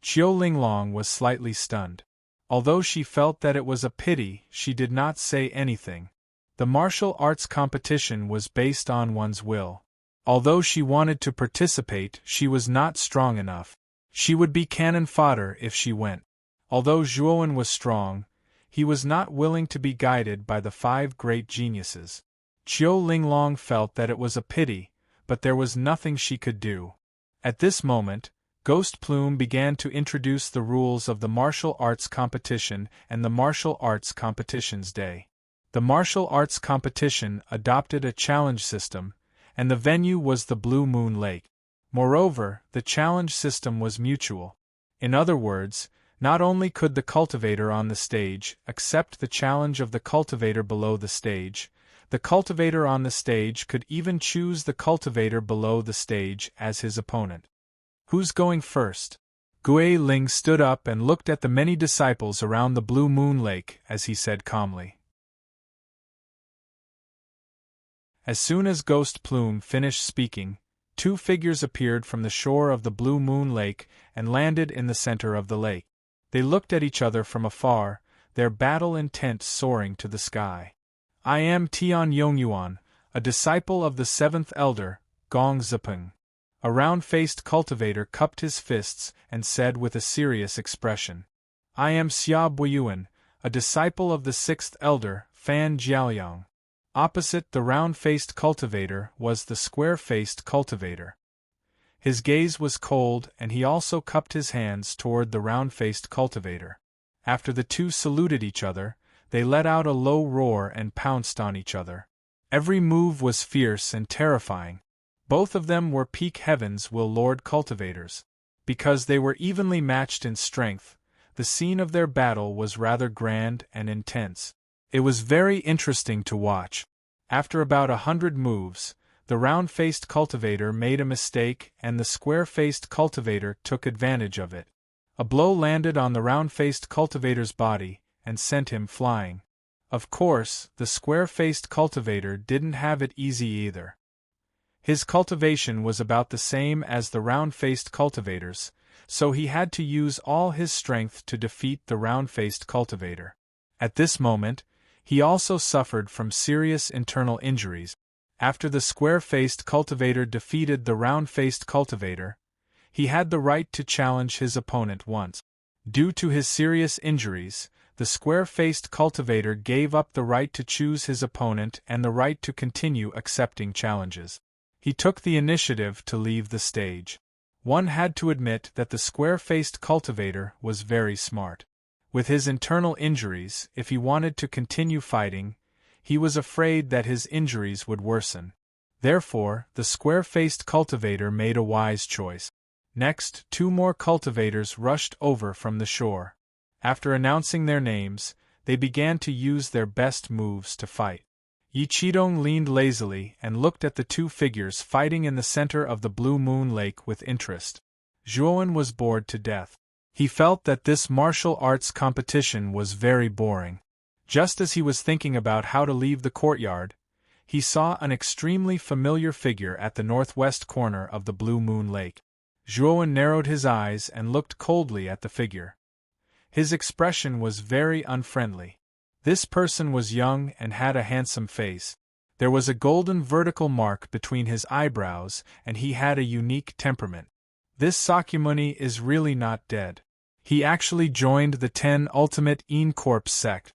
Qiu Linglong was slightly stunned. Although she felt that it was a pity, she did not say anything. The martial arts competition was based on one's will. Although she wanted to participate, she was not strong enough. She would be cannon fodder if she went. Although Zhuowen was strong, he was not willing to be guided by the 5 great geniuses. Qiu Linglong felt that it was a pity, but there was nothing she could do. At this moment, Ghost Plume began to introduce the rules of the martial arts competition and the martial arts competitions day. The martial arts competition adopted a challenge system, and the venue was the Blue Moon Lake. Moreover, the challenge system was mutual. In other words, not only could the cultivator on the stage accept the challenge of the cultivator below the stage, the cultivator on the stage could even choose the cultivator below the stage as his opponent. Who's going first? Gui Ling stood up and looked at the many disciples around the Blue Moon Lake as he said calmly. As soon as Ghost Plume finished speaking, 2 figures appeared from the shore of the Blue Moon Lake and landed in the center of the lake. They looked at each other from afar, their battle intent soaring to the sky. I am Tian Yongyuan, a disciple of the 7th elder, Gong Zipeng. A round-faced cultivator cupped his fists and said with a serious expression. I am Xia Buiyuan, a disciple of the 6th elder, Fan Jiaoyang. Opposite the round-faced cultivator was the square-faced cultivator. His gaze was cold and he also cupped his hands toward the round-faced cultivator. After the 2 saluted each other, they let out a low roar and pounced on each other. Every move was fierce and terrifying. Both of them were peak heavens will lord cultivators. Because they were evenly matched in strength, the scene of their battle was rather grand and intense. It was very interesting to watch. After about 100 moves, the round-faced cultivator made a mistake and the square-faced cultivator took advantage of it. A blow landed on the round-faced cultivator's body and sent him flying. Of course, the square-faced cultivator didn't have it easy either. His cultivation was about the same as the round-faced cultivator's, so he had to use all his strength to defeat the round-faced cultivator. At this moment, he also suffered from serious internal injuries. After the square-faced cultivator defeated the round-faced cultivator, he had the right to challenge his opponent once. Due to his serious injuries, the square-faced cultivator gave up the right to choose his opponent and the right to continue accepting challenges. He took the initiative to leave the stage. One had to admit that the square-faced cultivator was very smart. With his internal injuries, if he wanted to continue fighting, he was afraid that his injuries would worsen. Therefore, the square-faced cultivator made a wise choice. Next, 2 more cultivators rushed over from the shore. After announcing their names, they began to use their best moves to fight. Yi Qidong leaned lazily and looked at the 2 figures fighting in the center of the Blue Moon Lake with interest. Zhuowen was bored to death. He felt that this martial arts competition was very boring. Just as he was thinking about how to leave the courtyard, he saw an extremely familiar figure at the northwest corner of the Blue Moon Lake. Zhuowen narrowed his eyes and looked coldly at the figure. His expression was very unfriendly. This person was young and had a handsome face. There was a golden vertical mark between his eyebrows, and he had a unique temperament. This Sakyamuni is really not dead. He actually joined the 10 Ultimate Yin Corps sect.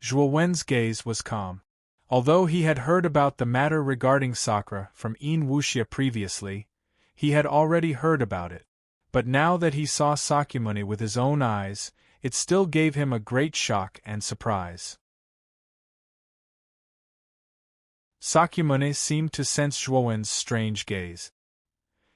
Zhuowen's gaze was calm. Although he had heard about the matter regarding Sakura from Yin Wuxia previously, he had already heard about it. But now that he saw Sakyamuni with his own eyes, it still gave him a great shock and surprise. Sakyamuni seemed to sense Zhuowen's strange gaze.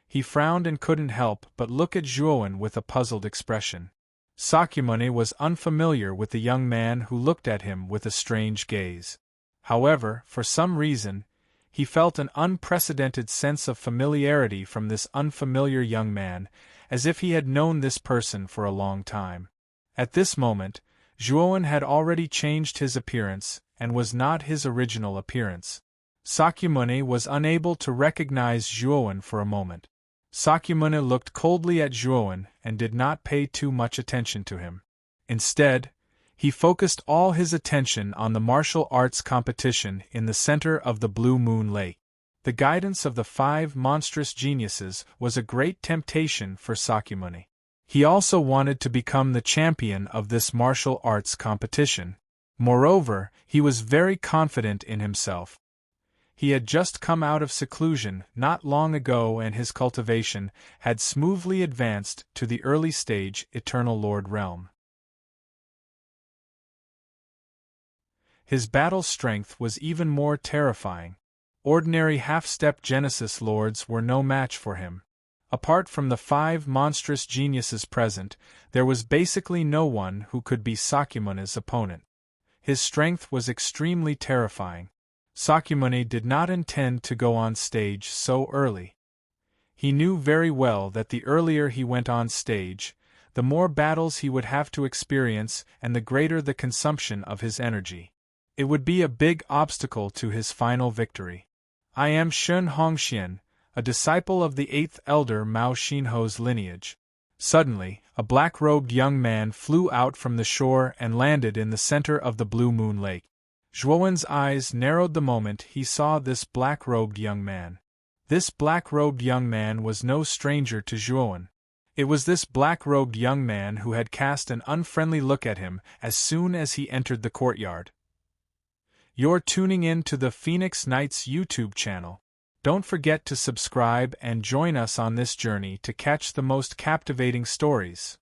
He frowned and couldn't help but look at Zhuowen with a puzzled expression. Sakyamuni was unfamiliar with the young man who looked at him with a strange gaze. However, for some reason, he felt an unprecedented sense of familiarity from this unfamiliar young man, as if he had known this person for a long time. At this moment, Zhuowen had already changed his appearance and was not his original appearance. Sakyamuni was unable to recognize Zhuowen for a moment. Sakyamuni looked coldly at Zhuowen and did not pay too much attention to him. Instead, he focused all his attention on the martial arts competition in the center of the Blue Moon Lake. The guidance of the 5 monstrous geniuses was a great temptation for Sakyamuni. He also wanted to become the champion of this martial arts competition. Moreover, he was very confident in himself. He had just come out of seclusion not long ago, and his cultivation had smoothly advanced to the early stage Eternal Lord realm. His battle strength was even more terrifying. Ordinary half-step Genesis Lords were no match for him. Apart from the 5 monstrous geniuses present, there was basically no one who could be Sakyamuni's opponent. His strength was extremely terrifying. Sakyamuni did not intend to go on stage so early. He knew very well that the earlier he went on stage, the more battles he would have to experience and the greater the consumption of his energy. It would be a big obstacle to his final victory. I am Shun Hongxian, a disciple of the 8th elder Mao Xinho's lineage. Suddenly, a black-robed young man flew out from the shore and landed in the center of the Blue Moon Lake. Zhuowen's eyes narrowed the moment he saw this black-robed young man. This black-robed young man was no stranger to Zhuowen. It was this black-robed young man who had cast an unfriendly look at him as soon as he entered the courtyard. You're tuning in to the Phoenix Knights YouTube channel. Don't forget to subscribe and join us on this journey to catch the most captivating stories.